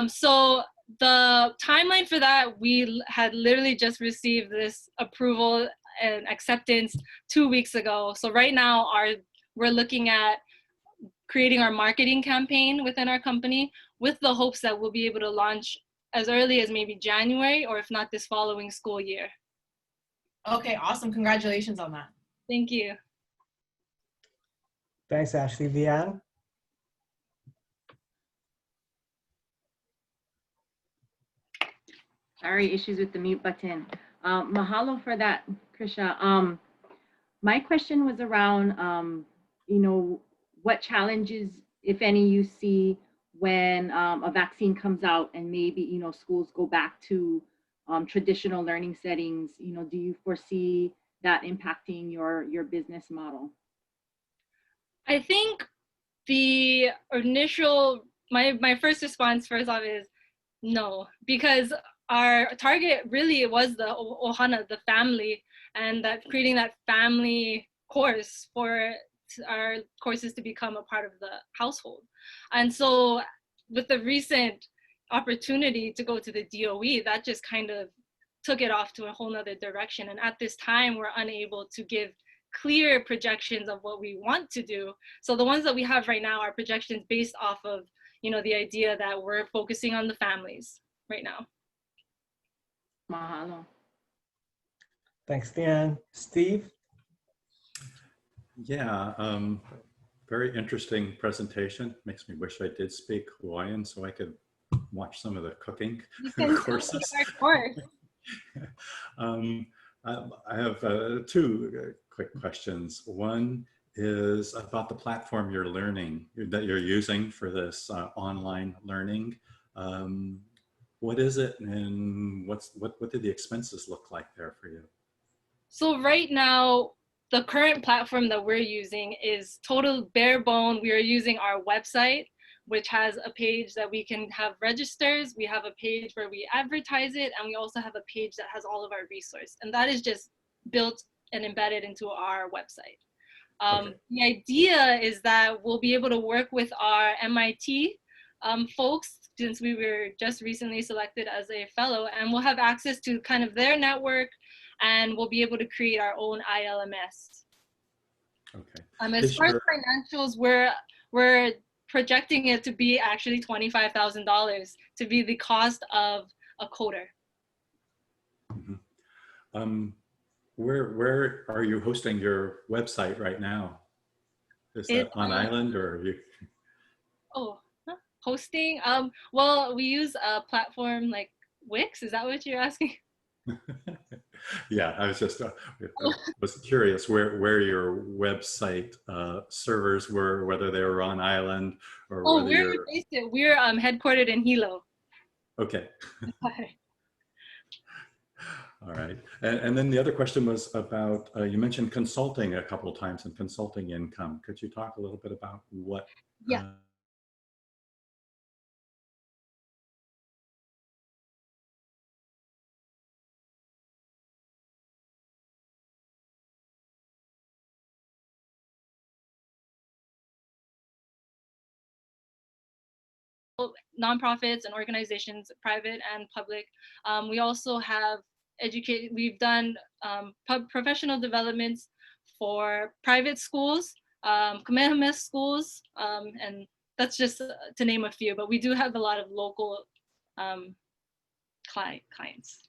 So the timeline for that, we had literally just received this approval and acceptance 2 weeks ago. So right now we're looking at creating our marketing campaign within our company with the hopes that we'll be able to launch as early as maybe January, or if not this following school year. Okay, awesome. Congratulations on that. Thank you. Thanks, Ashley. Leanne? Sorry, issues with the mute button. Mahalo for that, Krisha. My question was around, you know, what challenges, if any, you see when a vaccine comes out and maybe, you know, schools go back to traditional learning settings, you know, do you foresee that impacting your business model? I think the initial, my first response first off is no, because our target really was the ohana, the family, and that creating that family course for our courses to become a part of the household. And so with the recent opportunity to go to the DOE, that just kind of took it off to a whole nother direction. And at this time, we're unable to give clear projections of what we want to do. So the ones that we have right now are projections based off of, you know, the idea that we're focusing on the families right now. Mahalo. Thanks, Dan. Steve? Yeah, very interesting presentation. Makes me wish I did speak Hawaiian so I could watch some of the cooking courses. I have two quick questions. One is about the platform you're learning, that you're using for this online learning. What is it, and what do the expenses look like there for you? So right now, the current platform that we're using is total bare bone. We are using our website, which has a page that we can have registers. We have a page where we advertise it, and we also have a page that has all of our resources. And that is just built and embedded into our website. Okay. The idea is that we'll be able to work with our MIT folks, since we were just recently selected as a fellow, and we'll have access to kind of their network, and we'll be able to create our own ILMS. Okay. As far as financials, we're projecting it to be actually $25,000 to be the cost of a coder. Mm-hmm. Where are you hosting your website right now? Is that on island, or are you? Oh, hosting? Well, we use a platform like Wix. Is that what you're asking? Yeah, I was just was curious where your website servers were, whether they were on island or Oh, whether we're headquartered in Hilo. Okay. All right. And then the other question was about, you mentioned consulting a couple of times and consulting income. Could you talk a little bit about what? Yeah. Nonprofits and organizations, private and public. We also have we've done professional developments for private schools, Kamehameha schools, and that's just to name a few, but we do have a lot of local clients.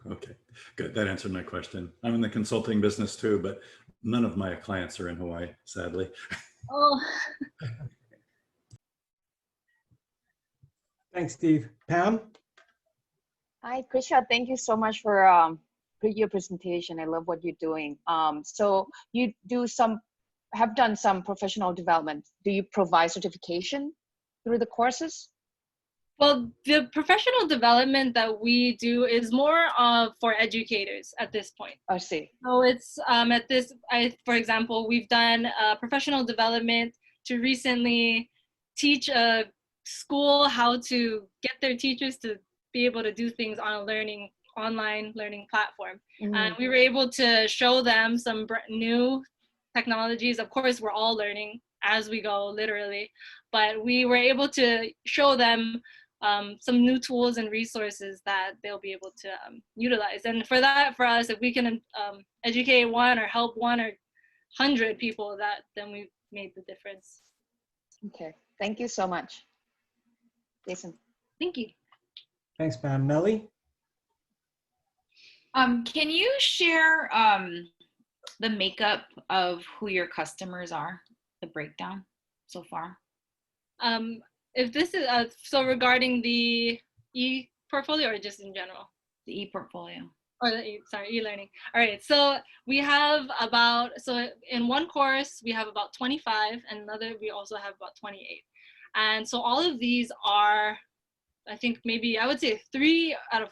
Okay, good. That answered my question. I'm in the consulting business too, but none of my clients are in Hawaii, sadly. Oh. Thanks, Steve. Pam? Hi, Krisha. Thank you so much for your presentation. I love what you're doing. So you have done some professional development. Do you provide certification through the courses? Well, the professional development that we do is more for educators at this point. I see. So it's for example, we've done professional development to recently teach a school how to get their teachers to be able to do things on a online learning platform. Mm-hmm. And we were able to show them some new technologies. Of course, we're all learning as we go, literally, but we were able to show them some new tools and resources that they'll be able to utilize. And for us, if we can educate one or help 1 or 100 people, then we've made the difference. Okay, thank you so much. Jason. Thank you. Thanks, Pam. Melly? Can you share the makeup of who your customers are, the breakdown so far? If this is so regarding the e-portfolio or just in general? The e-portfolio. Or e-learning. All right, so we have in one course, we have about 25, and another, we also have about 28. And so all of these are, I think maybe I would say 3 out of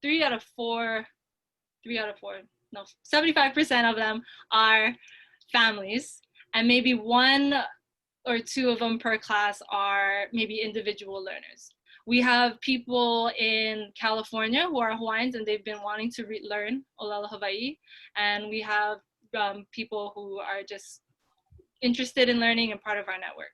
75% of them are families, and maybe 1 or 2 of them per class are maybe individual learners. We have people in California who are Hawaiians and they've been wanting to learn Olelo Hawaii, and we have people who are just interested in learning and part of our network.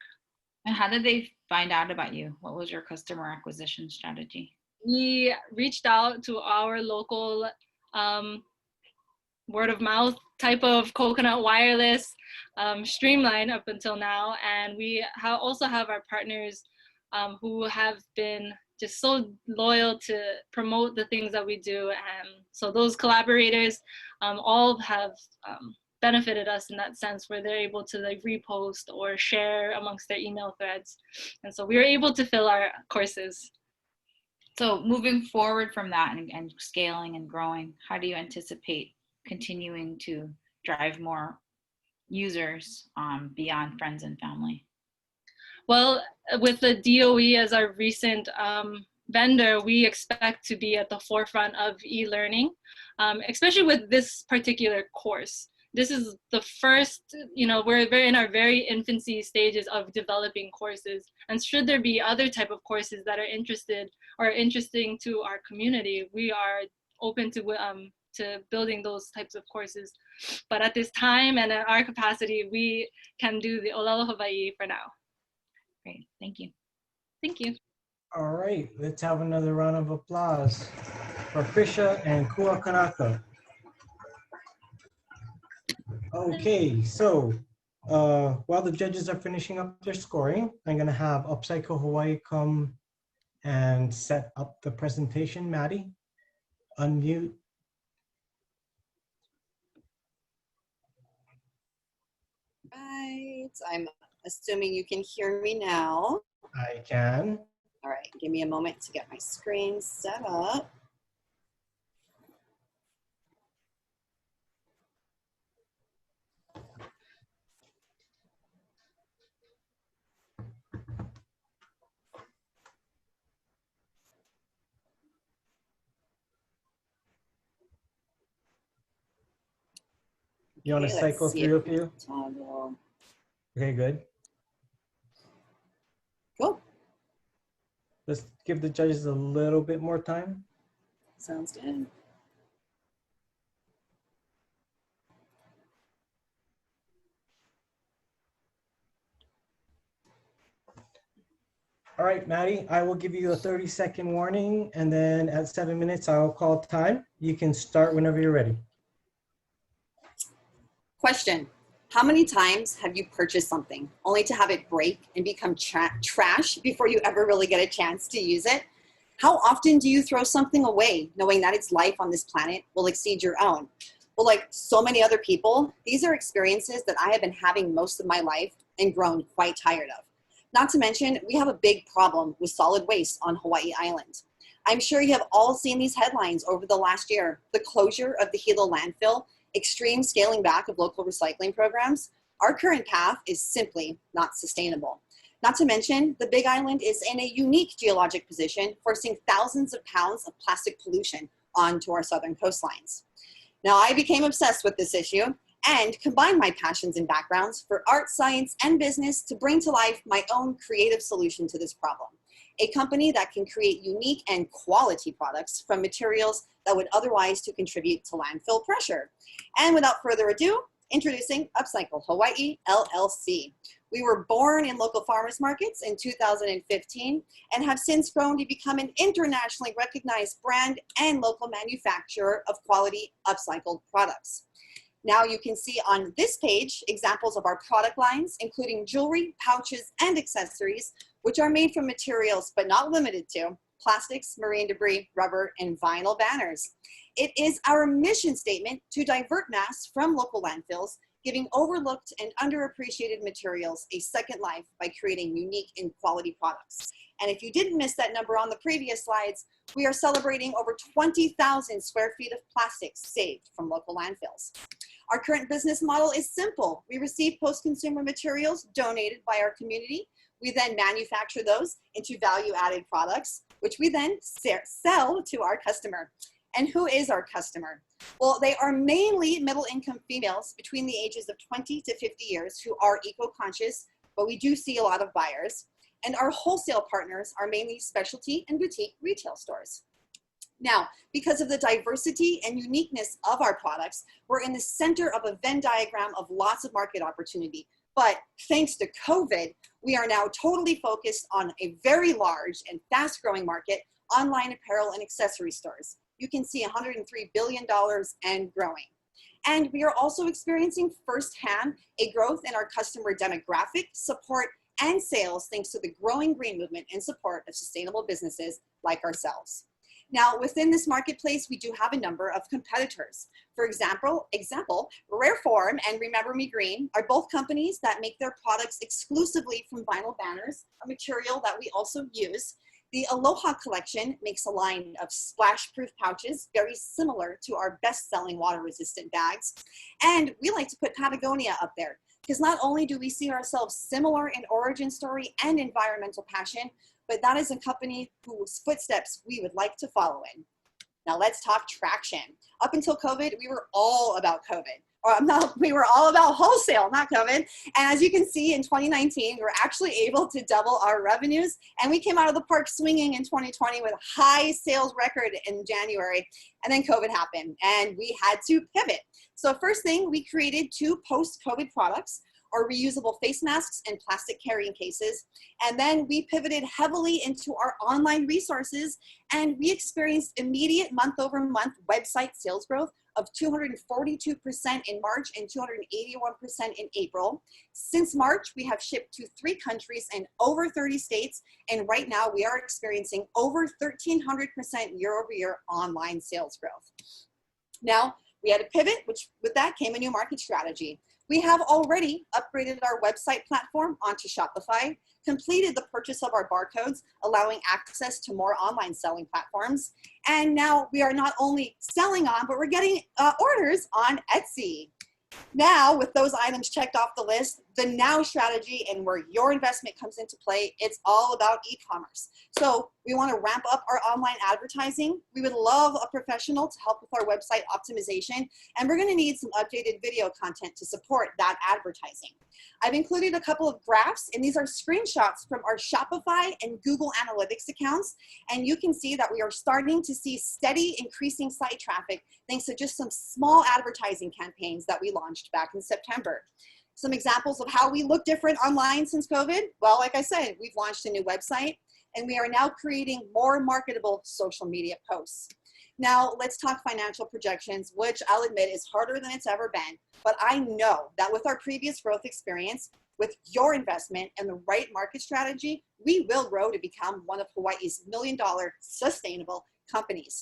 And how did they find out about you? What was your customer acquisition strategy? We reached out to our local word of mouth type of coconut wireless streamline up until now. And we also have our partners who have been just so loyal to promote the things that we do. And so those collaborators all have benefited us in that sense, where they're able to like repost or share amongst their email threads. And so we were able to fill our courses. So moving forward from that and scaling and growing, how do you anticipate continuing to drive more users beyond friends and family? Well, with the DOE as our recent vendor, we expect to be at the forefront of e-learning, especially with this particular course. This is the first, we're in our very infancy stages of developing courses. And should there be other type of courses that are interesting to our community, we are open to building those types of courses. But at this time and at our capacity, we can do the Olelo Hawaii for now. Great, thank you. Thank you. All right, let's have another round of applause for Krisha and Kua Kanaka. Okay, so while the judges are finishing up their scoring, I'm gonna have Upcycle Hawaii come and set up the presentation. Maddie, unmute. Right, I'm assuming you can hear me now. I can. All right, give me a moment to get my screen set up. You want to Okay, let's cycle see through a if few? toggle. Okay, good. Cool. Let's give the judges a little bit more time. Sounds good. All right, Maddie, I will give you a 30-second warning, and then at 7 minutes, I'll call time. You can start whenever you're ready. Question. How many times have you purchased something only to have it break and become trash before you ever really get a chance to use it? How often do you throw something away knowing that its life on this planet will exceed your own? Well, like so many other people, these are experiences that I have been having most of my life and grown quite tired of. Not to mention, we have a big problem with solid waste on Hawaii Island. I'm sure you have all seen these headlines over the last year. The closure of the Hilo landfill, extreme scaling back of local recycling programs. Our current path is simply not sustainable. Not to mention, the Big Island is in a unique geologic position, forcing thousands of pounds of plastic pollution onto our southern coastlines. Now, I became obsessed with this issue and combined my passions and backgrounds for art, science, and business to bring to life my own creative solution to this problem. A company that can create unique and quality products from materials that would otherwise to contribute to landfill pressure. And without further ado, introducing Upcycle Hawaii LLC. We were born in local farmers markets in 2015 and have since grown to become an internationally recognized brand and local manufacturer of quality upcycled products. Now you can see on this page examples of our product lines, including jewelry, pouches, and accessories, which are made from materials, but not limited to, plastics, marine debris, rubber, and vinyl banners. It is our mission statement to divert mass from local landfills, giving overlooked and underappreciated materials a second life by creating unique and quality products. And if you didn't miss that number on the previous slides, we are celebrating over 20,000 square feet of plastics saved from local landfills. Our current business model is simple. We receive post-consumer materials donated by our community. We then manufacture those into value-added products, which we then sell to our customer. And who is our customer? Well, they are mainly middle-income females between the ages of 20 to 50 years who are eco-conscious, but we do see a lot of buyers. And our wholesale partners are mainly specialty and boutique retail stores. Now, because of the diversity and uniqueness of our products, we're in the center of a Venn diagram of lots of market opportunity. But thanks to COVID, we are now totally focused on a very large and fast-growing market, online apparel and accessory stores. You can see $103 billion and growing. And we are also experiencing firsthand a growth in our customer demographic, support, and sales thanks to the growing green movement in support of sustainable businesses like ourselves. Now, within this marketplace, we do have a number of competitors. For example, Rareform and Remember Me Green are both companies that make their products exclusively from vinyl banners, a material that we also use. The Aloha collection makes a line of splash-proof pouches, very similar to our best-selling water-resistant bags. And we like to put Patagonia up there, because not only do we see ourselves similar in origin story and environmental passion, but that is a company whose footsteps we would like to follow in. Now let's talk traction. Up until COVID, we were all about COVID. We were all about wholesale, not COVID. And as you can see in 2019, we were actually able to double our revenues. And we came out of the park swinging in 2020 with a high sales record in January. And then COVID happened and we had to pivot. So first thing, we created 2 post-COVID products, our reusable face masks and plastic carrying cases. And then we pivoted heavily into our online resources, and we experienced immediate month-over-month website sales growth of 242% in March and 281% in April. Since March, we have shipped to 3 countries and over 30 states, and right now we are experiencing over 1,300% year-over-year online sales growth. Now, we had a pivot, which with that came a new market strategy. We have already upgraded our website platform onto Shopify, completed the purchase of our barcodes, allowing access to more online selling platforms. And now we are not only selling on, but we're getting orders on Etsy. Now, with those items checked off the list, the now strategy and where your investment comes into play, it's all about e-commerce. So we want to ramp up our online advertising. We would love a professional to help with our website optimization, and we're going to need some updated video content to support that advertising. I've included a couple of graphs, and these are screenshots from our Shopify and Google Analytics accounts, and you can see that we are starting to see steady increasing site traffic thanks to just some small advertising campaigns that we launched back in September. Some examples of how we look different online since COVID. Well, like I said, we've launched a new website, and we are now creating more marketable social media posts. Now, let's talk financial projections, which I'll admit is harder than it's ever been. But I know that with our previous growth experience, with your investment and the right market strategy, we will grow to become one of Hawaii's $1 million sustainable companies.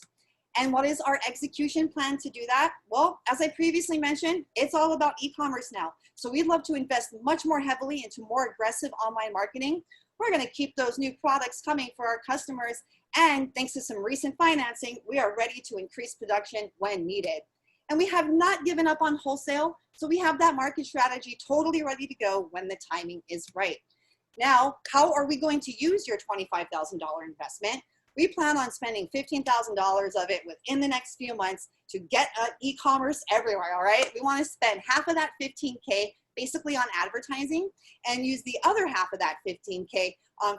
And what is our execution plan to do that? Well, as I previously mentioned, it's all about e-commerce now. So we'd love to invest much more heavily into more aggressive online marketing. We're going to keep those new products coming for our customers. And thanks to some recent financing, we are ready to increase production when needed. And we have not given up on wholesale. So we have that market strategy totally ready to go when the timing is right. Now, how are we going to use your $25,000 investment? We plan on spending $15,000 of it within the next few months to get e-commerce everywhere, all right? We want to spend half of that $15K basically on advertising and use the other half of that $15K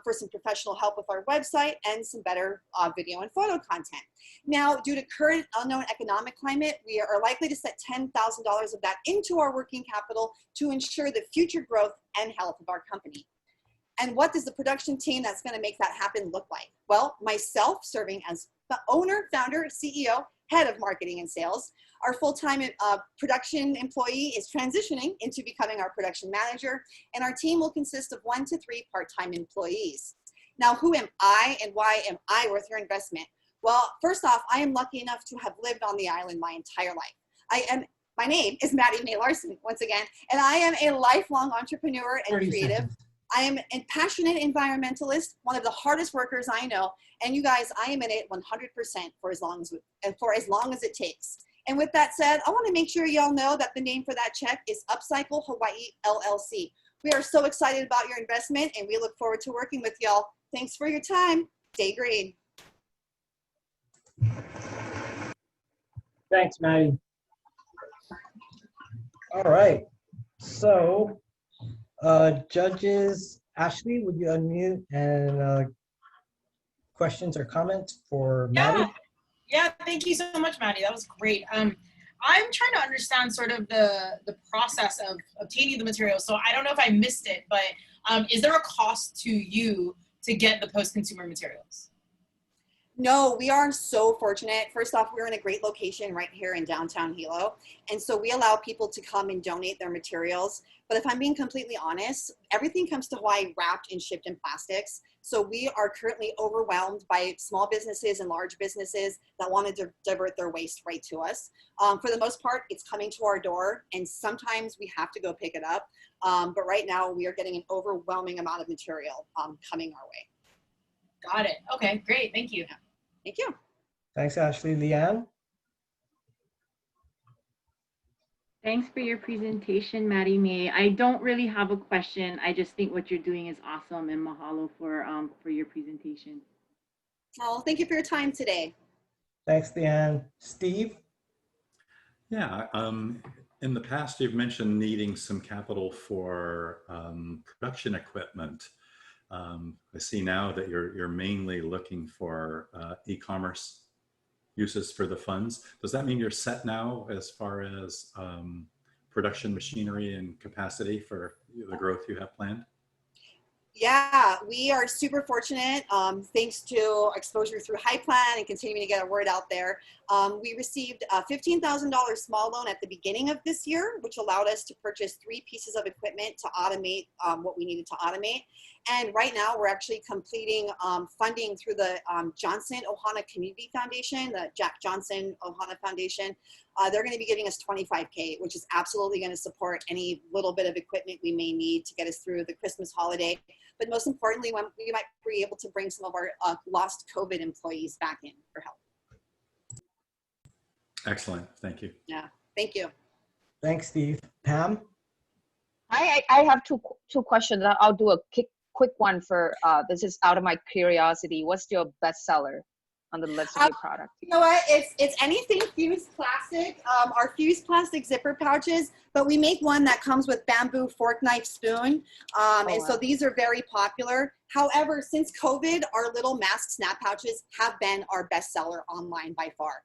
for some professional help with our website and some better video and photo content. Now, due to current unknown economic climate, we are likely to set $10,000 of that into our working capital to ensure the future growth and health of our company. And what does the production team that's going to make that happen look like? Well, myself serving as the owner, founder, CEO, head of marketing and sales. Our full-time production employee is transitioning into becoming our production manager, and our team will consist of 1 to 3 part-time employees. Now, who am I and why am I worth your investment? Well, first off, I am lucky enough to have lived on the island my entire life. My name is Maddie Mae Larson, once again, and I am a lifelong entrepreneur and creative. I am a passionate environmentalist, one of the hardest workers I know, and you guys, I am in it 100% for as long as it takes. And with that said, I want to make sure y'all know that the name for that check is Upcycle Hawaii LLC. We are so excited about your investment, and we look forward to working with y'all. Thanks for your time. Stay green. Thanks, Maddie. All right. So, judges, Ashley, would you unmute and questions or comments for Maddie? Yeah, thank you so much, Maddie. That was great. I'm trying to understand sort of the process of obtaining the materials. So I don't know if I missed it, but is there a cost to you to get the post-consumer materials? No, we are so fortunate. First off, we're in a great location right here in downtown Hilo. And so we allow people to come and donate their materials. But if I'm being completely honest, everything comes to Hawaii wrapped and shipped in plastics. So we are currently overwhelmed by small businesses and large businesses that want to divert their waste right to us. For the most part, it's coming to our door, and sometimes we have to go pick it up. But right now, we are getting an overwhelming amount of material coming our way. Got it. Okay, great. Thank you. Thank you. Thanks, Ashley. Leanne? Thanks for your presentation, Maddie May. I don't really have a question. I just think what you're doing is awesome, and mahalo for your presentation. Oh, thank you for your time today. Thanks, Leanne. Steve? Yeah, in the past, you've mentioned needing some capital for production equipment. I see now that you're mainly looking for e-commerce uses for the funds. Does that mean you're set now as far as production machinery and capacity for the growth you have planned? Yeah, we are super fortunate. Thanks to exposure through High Plan and continuing to get our word out there. We received a $15,000 small loan at the beginning of this year, which allowed us to purchase 3 pieces of equipment to automate what we needed to automate. And right now we're actually completing funding through the Johnson Ohana Community Foundation, the Jack Johnson Ohana Foundation. They're going to be giving us $25K, which is absolutely going to support any little bit of equipment we may need to get us through the Christmas holiday. But most importantly, when we might be able to bring some of our lost COVID employees back in for help. Excellent. Thank you. Yeah. Thank you. Thanks, Steve. Pam? I have two questions. I'll do a quick one for, this is out of my curiosity. What's your bestseller on the list of your products? You know what? It's anything fused plastic. Our fused plastic zipper pouches, but we make one that comes with bamboo fork, knife, spoon. And so these are very popular. However, since COVID, our little mask snap pouches have been our bestseller online by far.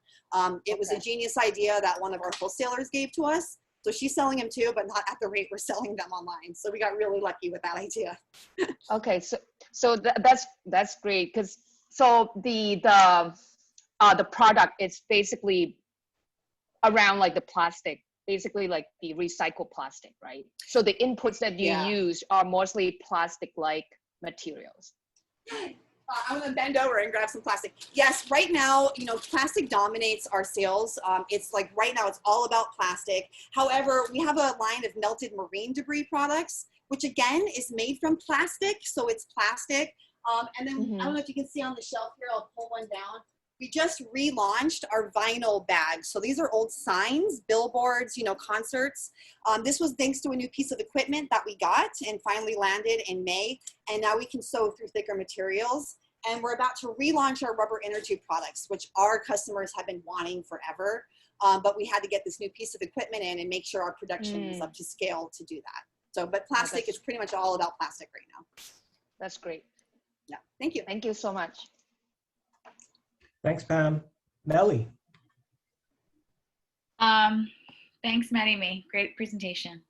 It was a genius idea that one of our wholesalers gave to us. So she's selling them too, but not at the rate we're selling them online. So we got really lucky with that idea. Okay, so that's great, because so the product is basically around like the plastic, basically like the recycled plastic, right? So the inputs that you use are mostly plastic-like materials. I'm gonna bend over and grab some plastic. Yes, right now, you know, plastic dominates our sales. It's like right now it's all about plastic. However, we have a line of melted marine debris products, which again is made from plastic. So it's plastic. And then I don't know if you can see on the shelf here, I'll pull one down. We just relaunched our vinyl bags. So these are old signs, billboards, you know, concerts. This was thanks to a new piece of equipment that we got and finally landed in May. And now we can sew through thicker materials. And we're about to relaunch our rubber inner tube products, which our customers have been wanting forever. But we had to get this new piece of equipment in and make sure our production was up to scale to do that. So, but plastic is pretty much all about plastic right now. That's great. Yeah, thank you. Thank you so much. Thanks, Pam. Melly? Thanks, Maddie May. Great presentation.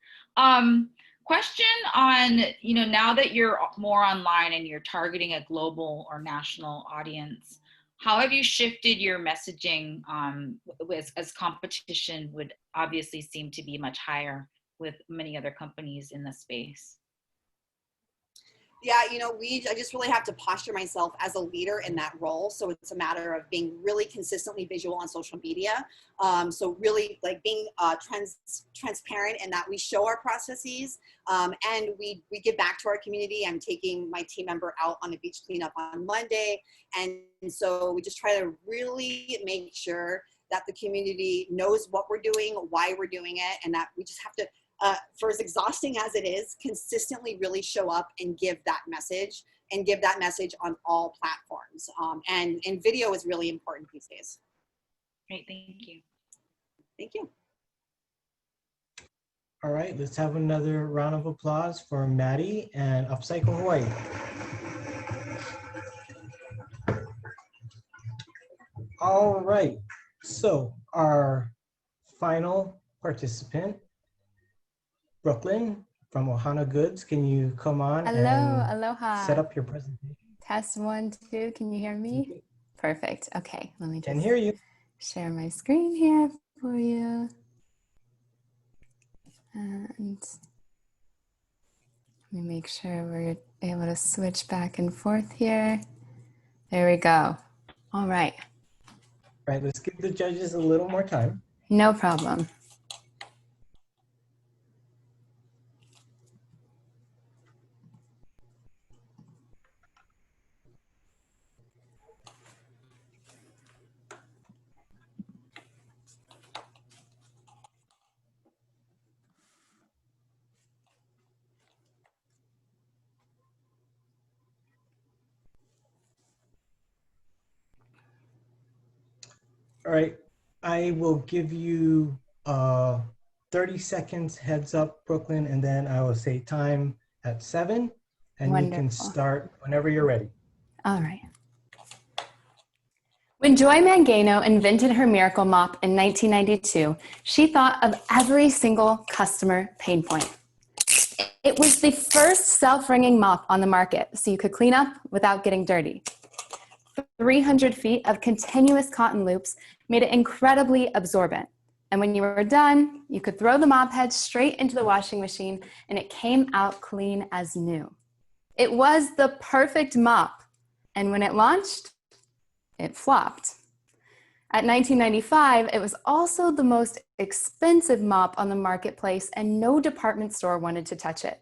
Question on, you know, now that you're more online and you're targeting a global or national audience, how have you shifted your messaging as competition would obviously seem to be much higher with many other companies in the space? Yeah, you know, I just really have to posture myself as a leader in that role. So it's a matter of being really consistently visual on social media. So really like being transparent in that we show our processes and we give back to our community. I'm taking my team member out on a beach cleanup on Monday. And so we just try to really make sure that the community knows what we're doing, why we're doing it, and that we just have to, for as exhausting as it is, consistently really show up and give that message on all platforms. And video is really important these days. Great, thank you. Thank you. All right, let's have another round of applause for Maddie and Upcycle Hawaii. All right, so our final participant, Brooklyn from Ohana Goods. Can you come on Hello, and aloha. set up your presentation? Test 1, 2. Can you hear me? Perfect. Okay, let me Can just hear you. share my screen here for you. And let me make sure we're able to switch back and forth here. There we go. All right. Right, let's give the judges a little more time. No problem. All right, I will give you 30 seconds heads up, Brooklyn, and then I will say time at 7, and you can Wonderful. start whenever you're ready. All right. When Joy Mangano invented her Miracle Mop in 1992, she thought of every single customer pain point. It was the first self-wringing mop on the market, so you could clean up without getting dirty. 300 feet of continuous cotton loops made it incredibly absorbent. And when you were done, you could throw the mop head straight into the washing machine and it came out clean as new. It was the perfect mop. And when it launched, it flopped. At 1995, it was also the most expensive mop on the marketplace and no department store wanted to touch it.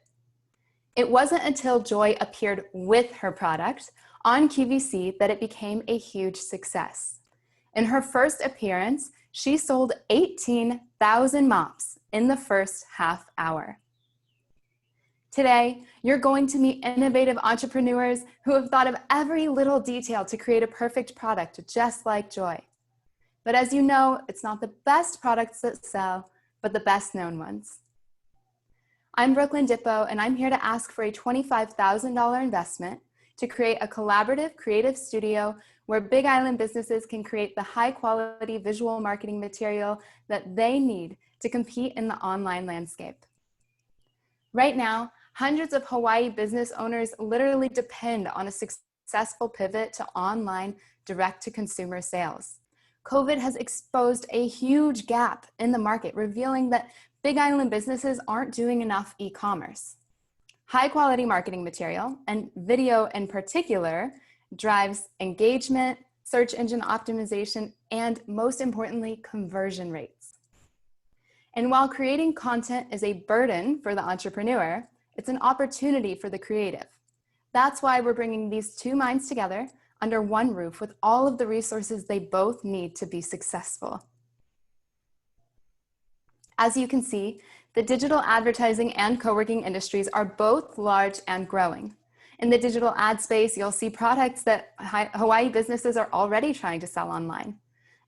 It wasn't until Joy appeared with her product on QVC that it became a huge success. In her first appearance, she sold 18,000 mops in the first half hour. Today, you're going to meet innovative entrepreneurs who have thought of every little detail to create a perfect product just like Joy. But as you know, it's not the best products that sell, but the best known ones. I'm Brooklyn Dippo, and I'm here to ask for a $25,000 investment to create a collaborative creative studio where Big Island businesses can create the high quality visual marketing material that they need to compete in the online landscape. Right now, hundreds of Hawaii business owners literally depend on a successful pivot to online direct-to-consumer sales. COVID has exposed a huge gap in the market, revealing that Big Island businesses aren't doing enough e-commerce. High-quality marketing material, and video in particular, drives engagement, search engine optimization, and most importantly, conversion rates. And while creating content is a burden for the entrepreneur, it's an opportunity for the creative. That's why we're bringing these two minds together under one roof with all of the resources they both need to be successful. As you can see, the digital advertising and co-working industries are both large and growing. In the digital ad space, you'll see products that Hawaii businesses are already trying to sell online.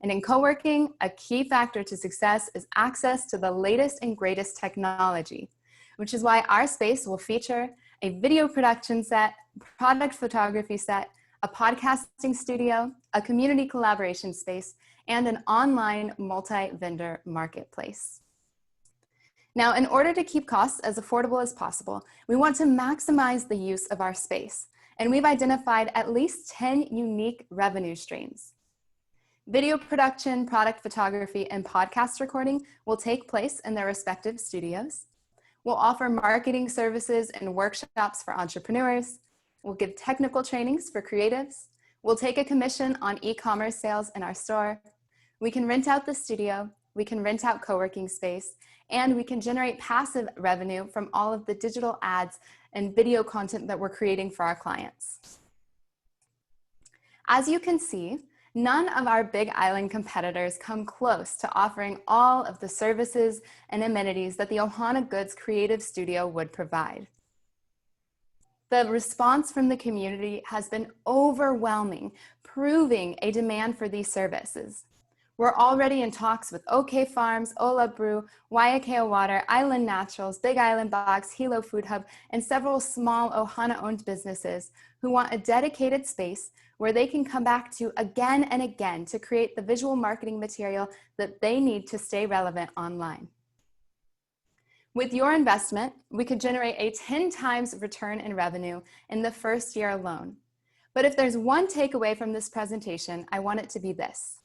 And in co-working, a key factor to success is access to the latest and greatest technology, which is why our space will feature a video production set, product photography set, a podcasting studio, a community collaboration space, and an online multi-vendor marketplace. Now, in order to keep costs as affordable as possible, we want to maximize the use of our space, and we've identified at least 10 unique revenue streams. Video production, product photography, and podcast recording will take place in their respective studios. We'll offer marketing services and workshops for entrepreneurs. We'll give technical trainings for creatives. We'll take a commission on e-commerce sales in our store. We can rent out the studio. We can rent out co-working space. And we can generate passive revenue from all of the digital ads and video content that we're creating for our clients. As you can see, none of our Big Island competitors come close to offering all of the services and amenities that the Ohana Goods Creative Studio would provide. The response from the community has been overwhelming, proving a demand for these services. We're already in talks with OK Farms, Ola Brew, Waiakea Water, Island Naturals, Big Island Box, Hilo Food Hub, and several small Ohana-owned businesses who want a dedicated space where they can come back to again and again to create the visual marketing material that they need to stay relevant online. With your investment, we could generate a 10 times return in revenue in the first year alone. But if there's one takeaway from this presentation, I want it to be this.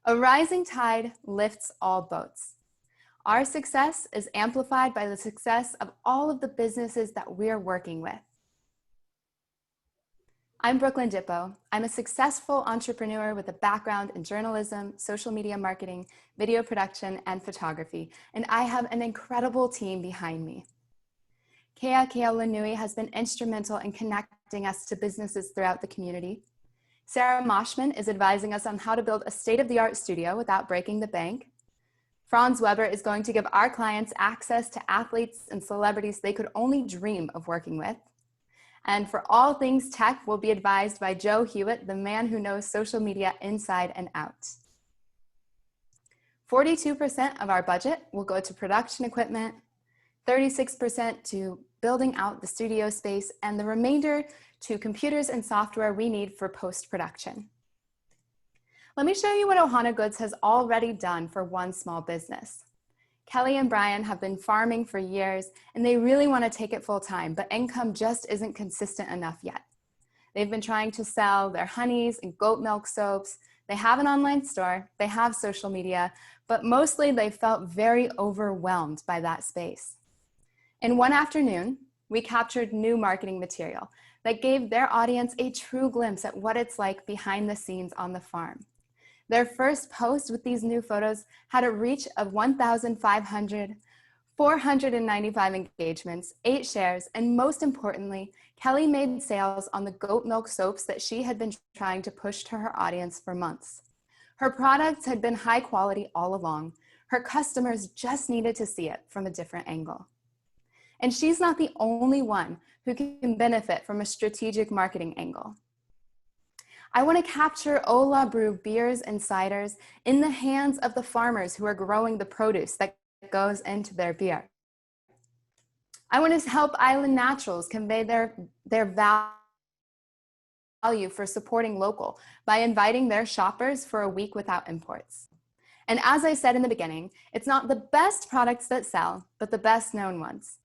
A rising tide lifts all boats. Our success is amplified by the success of all of the businesses that we're working with. I'm Brooklyn Dippo. I'm a successful entrepreneur with a background in journalism, social media marketing, video production, and photography, and I have an incredible team behind me. Kea Keolanui has been instrumental in connecting us to businesses throughout the community. Sarah Moshman is advising us on how to build a state-of-the-art studio without breaking the bank. Franz Weber is going to give our clients access to athletes and celebrities they could only dream of working with. And for all things tech, we'll be advised by Joe Hewitt, the man who knows social media inside and out. 42% of our budget will go to production equipment, 36% to building out the studio space, and the remainder to computers and software we need for post-production. Let me show you what Ohana Goods has already done for one small business. Kelly and Brian have been farming for years, and they really want to take it full time, but income just isn't consistent enough yet. They've been trying to sell their honeys and goat milk soaps. They have an online store, they have social media, but mostly they felt very overwhelmed by that space. In one afternoon, we captured new marketing material that gave their audience a true glimpse at what it's like behind the scenes on the farm. Their first post with these new photos had a reach of 1,500, 495 engagements, 8 shares, and most importantly, Kelly made sales on the goat milk soaps that she had been trying to push to her audience for months. Her products had been high quality all along. Her customers just needed to see it from a different angle. And she's not the only one who can benefit from a strategic marketing angle. I want to capture Ola Brew beers and ciders in the hands of the farmers who are growing the produce that goes into their beer. I want to help Island Naturals convey their value for supporting local by inviting their shoppers for a week without imports. And as I said in the beginning, it's not the best products that sell, but the best known ones.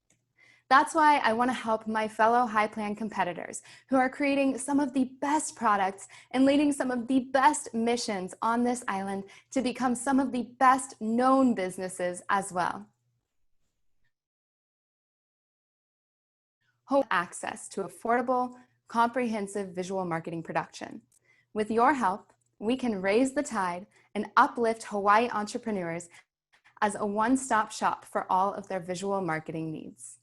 That's why I want to help my fellow High Plan competitors who are creating some of the best products and leading some of the best missions on this island to become some of the best known businesses as well. Hope access to affordable, comprehensive visual marketing production. With your help, we can raise the tide and uplift Hawaii entrepreneurs as a one-stop shop for all of their visual marketing needs.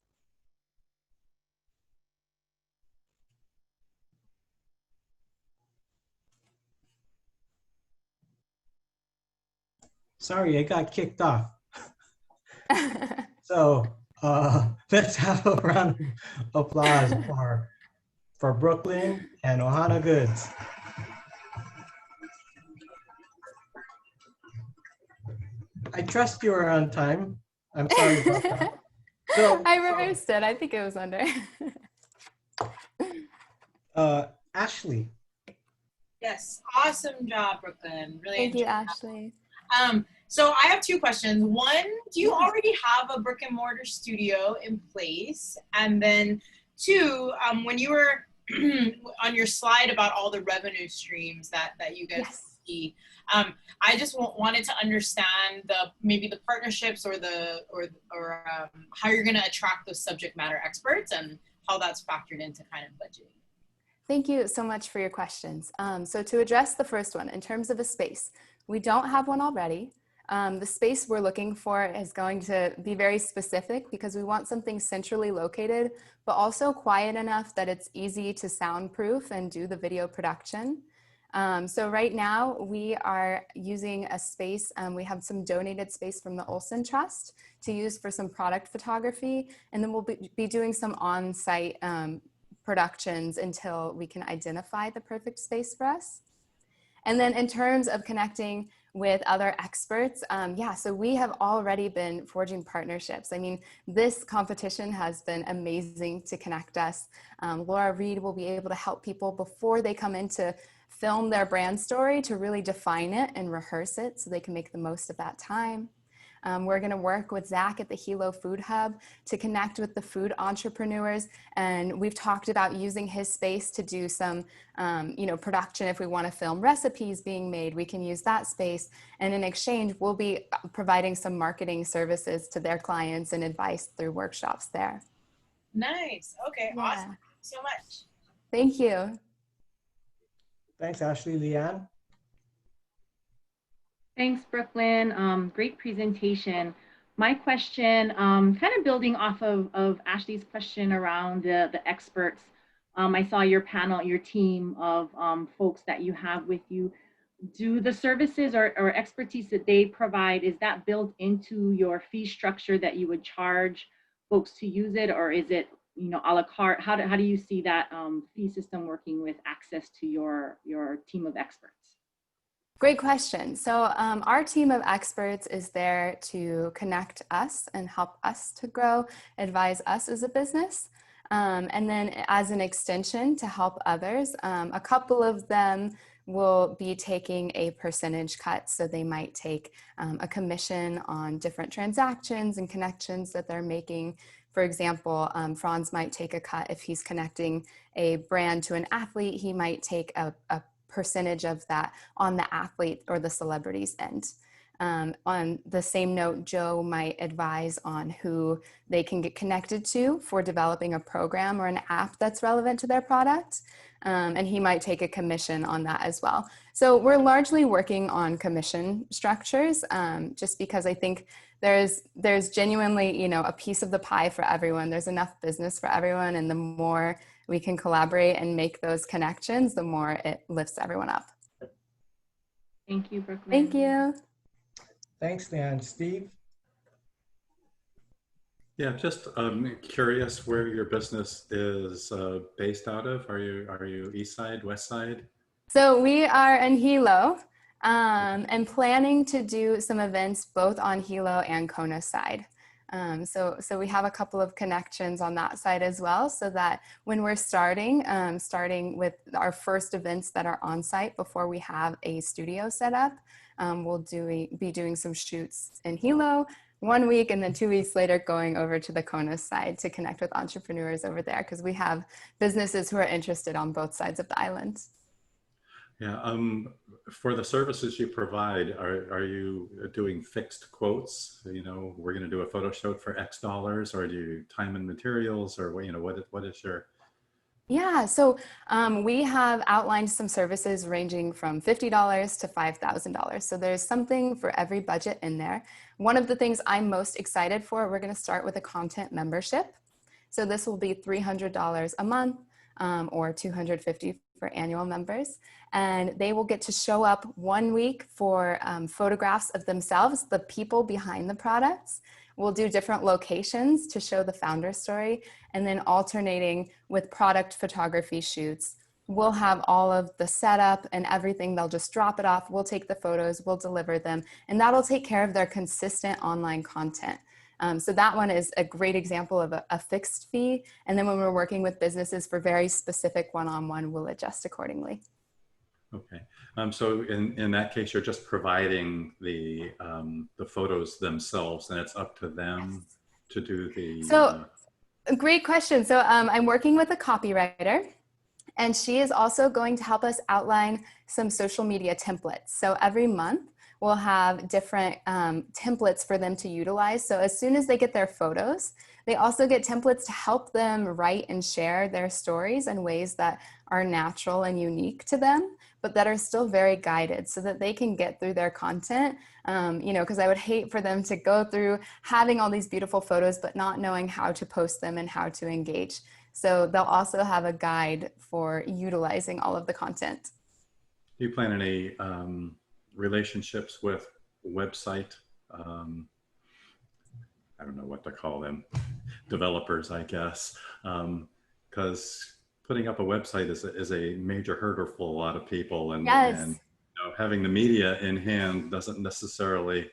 Sorry, I got kicked off. So let's have a round of applause for Brooklyn and Ohana Goods. I trust you are on time. I'm sorry about that. So, I rehearsed it. I think it was under. Ashley. Yes, awesome job, Brooklyn. Really Thank you, enjoyed that. Ashley. So I have 2 questions. One, do you already have a brick and mortar studio in place? And then 2, when you were on your slide about all the revenue streams that you guys see, I just wanted to understand maybe the partnerships or how you're going to attract those subject matter experts and how that's factored into kind of budgeting. Thank you so much for your questions. So to address the first one, in terms of a space, we don't have one already. The space we're looking for is going to be very specific because we want something centrally located, but also quiet enough that it's easy to soundproof and do the video production. So right now we are using a space, we have some donated space from the Olson Trust to use for some product photography, and then we'll be doing some on-site productions until we can identify the perfect space for us. And then in terms of connecting with other experts, yeah, so we have already been forging partnerships. I mean, this competition has been amazing to connect us. Laura Reed will be able to help people before they come in to film their brand story, to really define it and rehearse it so they can make the most of that time. We're going to work with Zach at the Hilo Food Hub to connect with the food entrepreneurs. And we've talked about using his space to do some, production. If we want to film recipes being made, we can use that space. And in exchange, we'll be providing some marketing services to their clients and advice through workshops there. Nice. Okay. Yeah. Awesome. Thank you so much. Thank you. Thanks, Ashley. Leanne? Thanks, Brooklyn. Great presentation. My question, kind of building off of Ashley's question around the experts. I saw your panel, your team of folks that you have with you. Do the services or expertise that they provide, is that built into your fee structure that you would charge folks to use it, or is it, a la carte? How do you see that fee system working with access to your team of experts? Great question. So our team of experts is there to connect us and help us to grow, advise us as a business. And then as an extension to help others, a couple of them will be taking a percentage cut. So they might take a commission on different transactions and connections that they're making. For example, Franz might take a cut if he's connecting a brand to an athlete. He might take a percentage of that on the athlete or the celebrity's end. On the same note, Joe might advise on who they can get connected to for developing a program or an app that's relevant to their product. And he might take a commission on that as well. So we're largely working on commission structures, just because I think there's genuinely, a piece of the pie for everyone. There's enough business for everyone, and the more we can collaborate and make those connections, the more it lifts everyone up. Thank you, Brooklyn. Thank you. Thanks, Leanne. Steve? Yeah, just curious where your business is based out of. Are you East Side, West Side? So we are in Hilo, and planning to do some events both on Hilo and Kona side. So we have a couple of connections on that side as well, so that when we're starting with our first events that are on site before we have a studio set up, we'll be doing some shoots in Hilo 1 week, and then 2 weeks later going over to the Kona side to connect with entrepreneurs over there, because we have businesses who are interested on both sides of the island. Yeah, for the services you provide, are you doing fixed quotes? We're going to do a photo shoot for X dollars, or do you time and materials, or what is your? Yeah, so we have outlined some services ranging from $50 to $5,000. So there's something for every budget in there. One of the things I'm most excited for, we're going to start with a content membership. So this will be $300 a month, or $250 for annual members. And they will get to show up 1 week for photographs of themselves, the people behind the products. We'll do different locations to show the founder story, and then alternating with product photography shoots. We'll have all of the setup and everything. They'll just drop it off. We'll take the photos, we'll deliver them, and that'll take care of their consistent online content. So that one is a great example of a fixed fee. And then when we're working with businesses for very specific one-on-one, we'll adjust accordingly. Okay. So in that case, you're just providing the photos themselves, and it's up to them to do the. So great question. So I'm working with a copywriter, and she is also going to help us outline some social media templates. So every month we'll have different templates for them to utilize. So as soon as they get their photos, they also get templates to help them write and share their stories in ways that are natural and unique to them, but that are still very guided, so that they can get through their content. Because I would hate for them to go through having all these beautiful photos, but not knowing how to post them and how to engage. So they'll also have a guide for utilizing all of the content. Do you plan any relationships with website, I don't know what to call them, developers, I guess, because putting up a website is a major hurdle for a lot of people, and, yes. and know, having the media in hand doesn't necessarily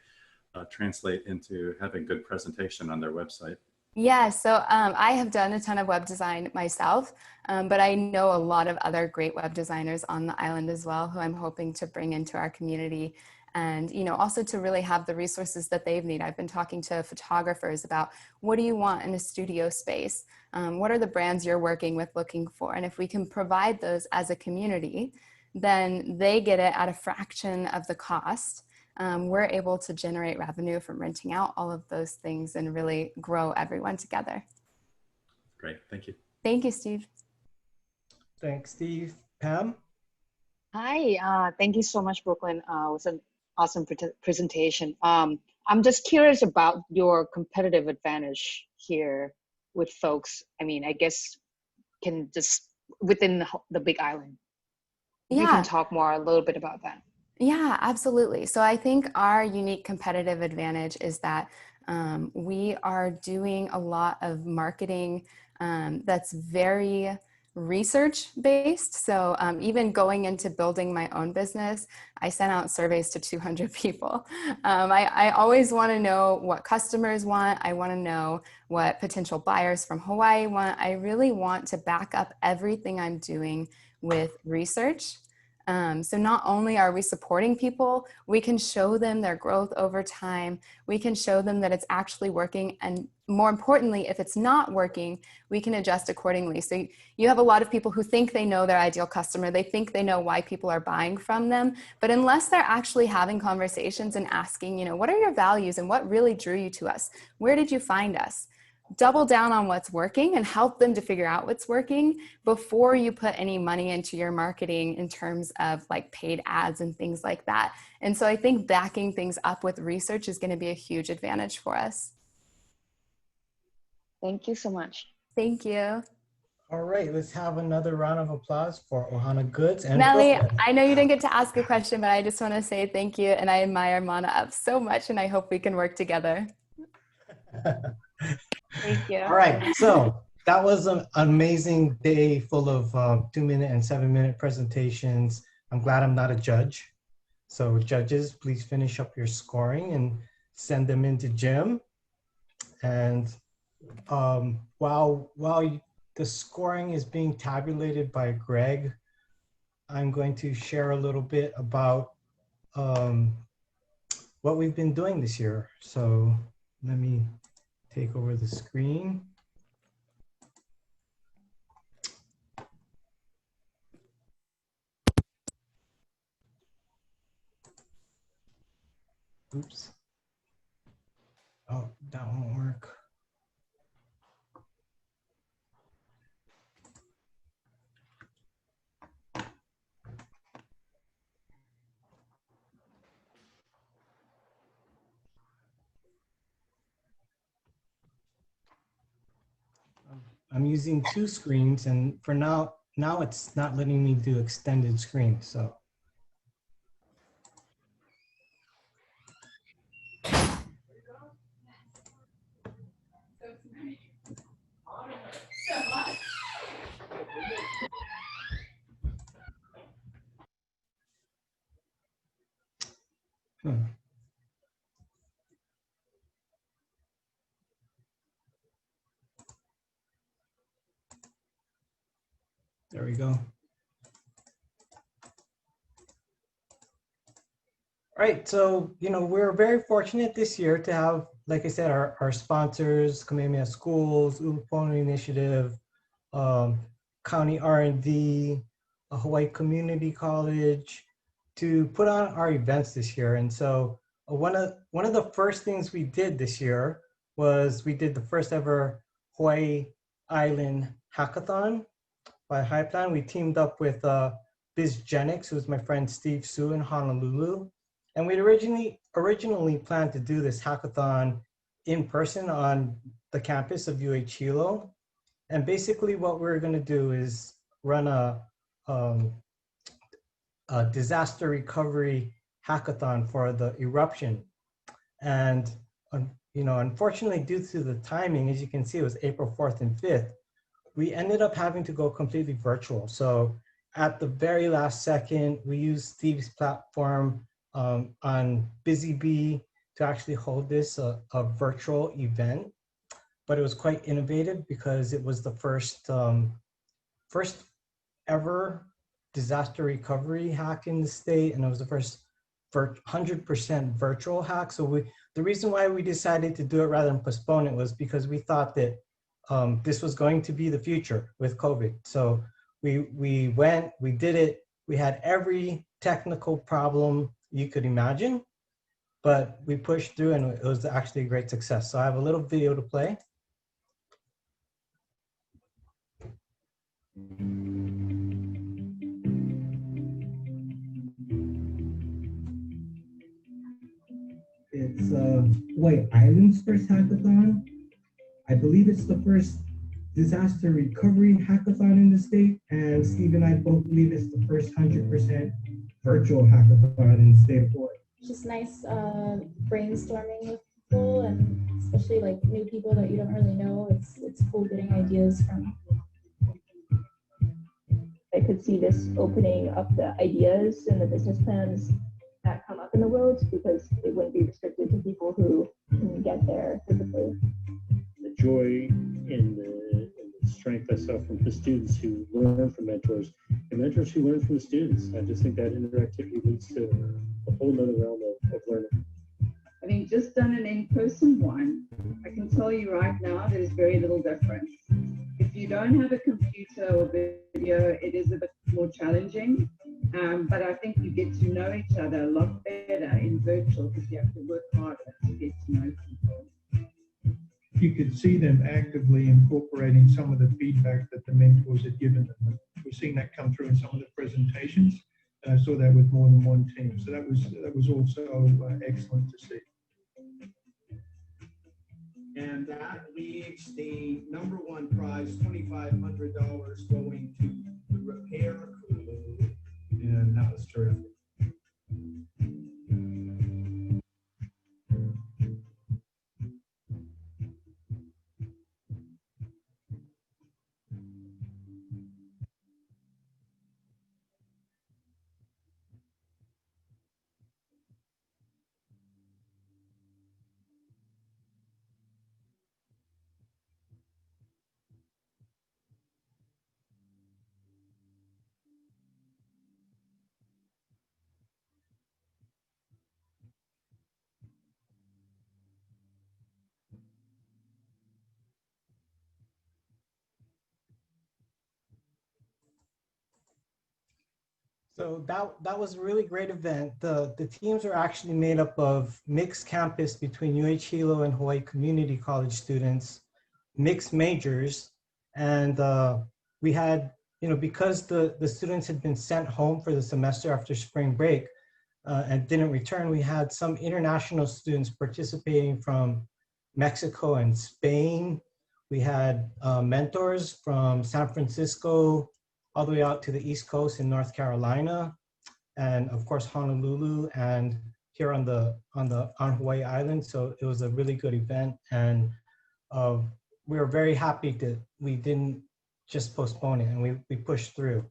translate into having good presentation on their website. Yeah, so I have done a ton of web design myself, but I know a lot of other great web designers on the island as well, who I'm hoping to bring into our community, and also to really have the resources that they need. I've been talking to photographers about what do you want in a studio space? What are the brands you're working with looking for? And if we can provide those as a community, then they get it at a fraction of the cost. We're able to generate revenue from renting out all of those things and really grow everyone together. Great, thank you. Thank you, Steve. Thanks, Steve. Pam? Hi, thank you so much, Brooklyn. It was an awesome presentation. I'm just curious about your competitive advantage here with folks. I mean, I guess can just within the Big Island. Yeah. You can talk more a little bit about that. Yeah, absolutely. So I think our unique competitive advantage is that we are doing a lot of marketing that's very research based. So even going into building my own business, I sent out surveys to 200 people. I always want to know what customers want. I want to know what potential buyers from Hawaii want. I really want to back up everything I'm doing with research. So not only are we supporting people, we can show them their growth over time. We can show them that it's actually working. And more importantly, if it's not working, we can adjust accordingly. So you have a lot of people who think they know their ideal customer. They think they know why people are buying from them. But unless they're actually having conversations and asking, what are your values and what really drew you to us? Where did you find us? Double down on what's working and help them to figure out what's working before you put any money into your marketing in terms of like paid ads and things like that. And so I think backing things up with research is going to be a huge advantage for us. Thank you so much. Thank you. All right, let's have another round of applause for Ohana Goods and Melly, Brooklyn. I know you didn't get to ask a question, but I just want to say thank you. And I admire Mana Up so much, and I hope we can work together. Thank you. All right, so that was an amazing day full of 2-minute and 7-minute presentations. I'm glad I'm not a judge. So judges, please finish up your scoring and send them into Jim. And while the scoring is being tabulated by Greg, I'm going to share a little bit about what we've been doing this year. So let me take over the screen. Oops. Oh, that won't work. I'm using 2 screens, and for now it's not letting me do extended screen, so. There we go. All right, so, we're very fortunate this year to have, like I said, our sponsors, Kamehameha Schools, Ulupono Initiative, County R&D, Hawaii Community College, to put on our events this year. And so one of the first things we did this year was we did the first ever Hawaii Island Hackathon by High Plan. We teamed up with BizGenix, who's my friend Steve Su in Honolulu. And we'd originally planned to do this hackathon in person on the campus of UH Hilo. And basically what we're gonna do is run a disaster recovery hackathon for the eruption. And unfortunately, due to the timing, as you can see, it was April 4th and 5th, we ended up having to go completely virtual. So at the very last second, we used Steve's platform on BusyBee to actually hold this a virtual event. But it was quite innovative because it was the first ever disaster recovery hack in the state, and it was the first 100% virtual hack. So the reason why we decided to do it rather than postpone it was because we thought that this was going to be the future with COVID. So we went, we did it. We had every technical problem you could imagine, but we pushed through and it was actually a great success. So I have a little video to play. It's Hawaii Island's first hackathon. I believe it's the first disaster recovery hackathon in the state, and Steve and I both believe it's the first 100% virtual hackathon in the state of Hawaii. It's just nice brainstorming with people, and especially like new people that you don't really know. It's cool getting ideas from. I could see this opening up the ideas and the business plans that come up in the world, because it wouldn't be restricted to people who can get there physically. The joy and the strength I saw from the students who learn from mentors and mentors who learn from the students. I just think that interactivity leads to a whole nother realm of learning. Having just done an in-person one, I can tell you right now there's very little difference. If you don't have a computer or video, it is a bit more challenging, but I think you get to know each other a lot better in virtual because you have to work harder to get to know people. You could see them actively incorporating some of the feedback that the mentors had given them. We're seeing that come through in some of the presentations, and I saw that with more than one team. So that was also excellent to see. And that leaves the #1 prize, $2,500, going to the repair crew. And that was terrific. So that was a really great event. The teams are actually made up of mixed campus between UH Hilo and Hawaii Community College students, mixed majors, and we had, because the students had been sent home for the semester after spring break and didn't return, we had some international students participating from Mexico and Spain. We had mentors from San Francisco, all the way out to the East Coast in North Carolina, and of course Honolulu, and here on Hawaii Island. So it was a really good event, and we were very happy that we didn't just postpone it, and we pushed through.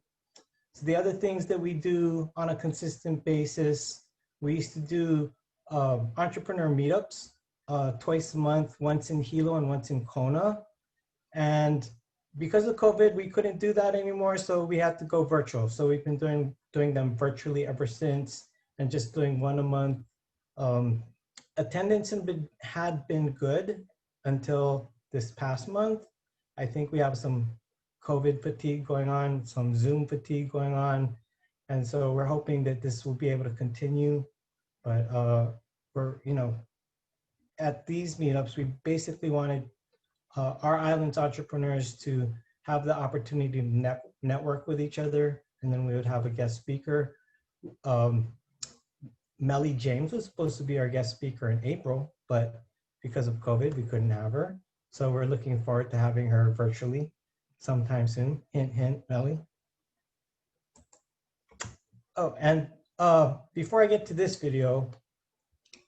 So the other things that we do on a consistent basis, we used to do entrepreneur meetups twice a month, once in Hilo and once in Kona, and because of COVID, we couldn't do that anymore, so we had to go virtual. So we've been doing them virtually ever since, and just doing one a month. Attendance had been good until this past month. I think we have some COVID fatigue going on, some Zoom fatigue going on, and so we're hoping that this will be able to continue. But we're, at these meetups, we basically wanted our island's entrepreneurs to have the opportunity to network with each other, and then we would have a guest speaker. Melly James was supposed to be our guest speaker in April, but because of COVID, we couldn't have her. So we're looking forward to having her virtually sometime soon. Hint, hint, Melly. Oh, and before I get to this video,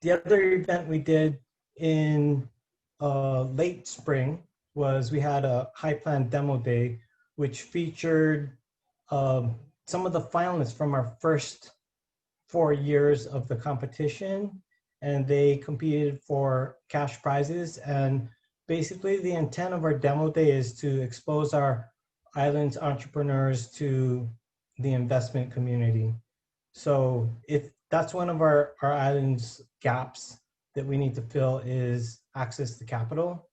the other event we did in late spring was we had a High Plan demo day, which featured some of the finalists from our first 4 years of the competition, and they competed for cash prizes. And basically the intent of our demo day is to expose our island's entrepreneurs to the investment community. So if that's one of our island's gaps that we need to fill, is access to capital.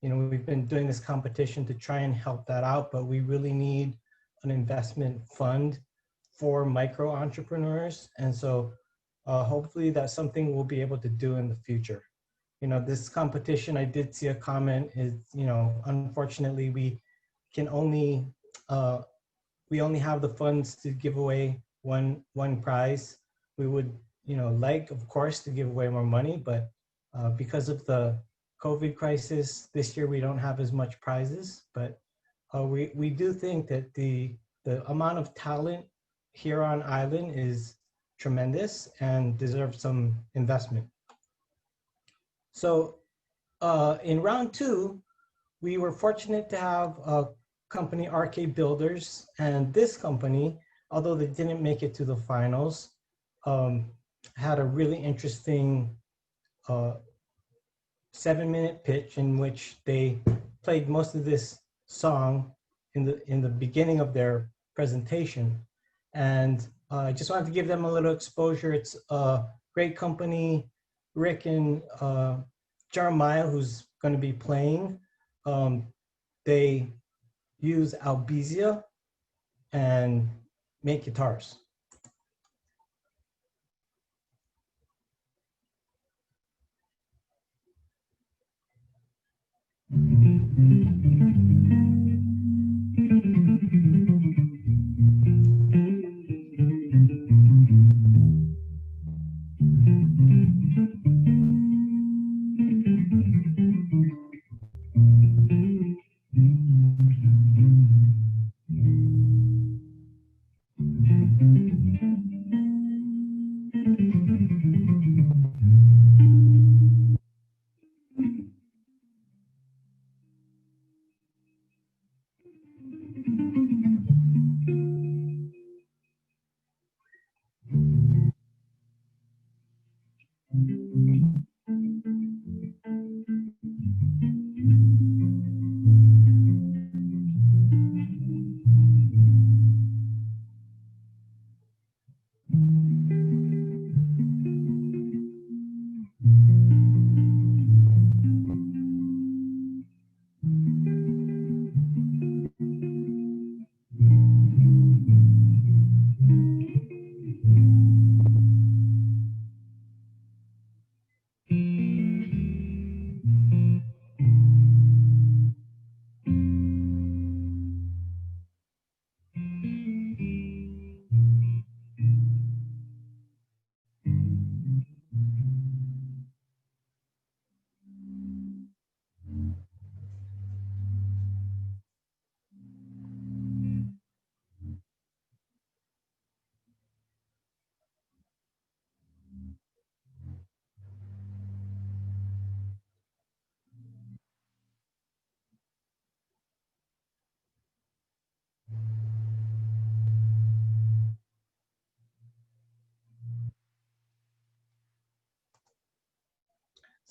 You know, we've been doing this competition to try and help that out, but we really need an investment fund for micro entrepreneurs. And so hopefully that's something we'll be able to do in the future. You know, this competition, I did see a comment, is, you know, unfortunately we can only, we only have the funds to give away one prize. We would, you know, like, of course, to give away more money, but because of the COVID crisis this year, we don't have as much prizes. But we do think that the amount of talent here on island is tremendous and deserves some investment. So in round 2, we were fortunate to have a company, RK Builders, and this company, although they didn't make it to the finals, had a really interesting 7-minute pitch in which they played most of this song in the beginning of their presentation. And I just wanted to give them a little exposure. It's a great company. Rick and Jeremiah, who's going to be playing, they use Albizia and make guitars.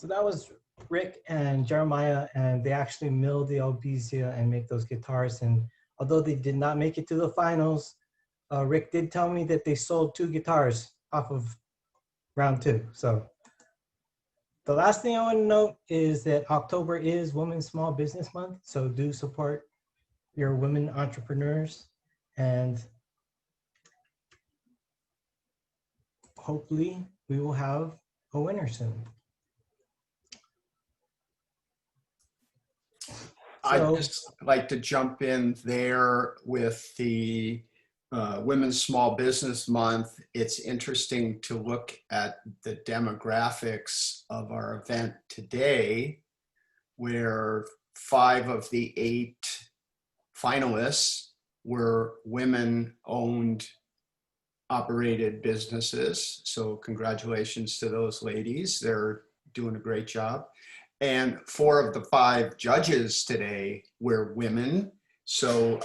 So that was Rick and Jeremiah, and they actually mill the Albizia and make those guitars. And although they did not make it to the finals, Rick did tell me that they sold 2 guitars off of round 2. So the last thing I want to note is that October is Women's Small Business Month. So do support your women entrepreneurs, and hopefully we will have a winner soon. I'd just like to jump in there with the Women's Small Business Month. It's interesting to look at the demographics of our event today, where 5 of the 8 finalists were women-owned, operated businesses. So congratulations to those ladies. They're doing a great job. And 4 of the 5 judges today were women. So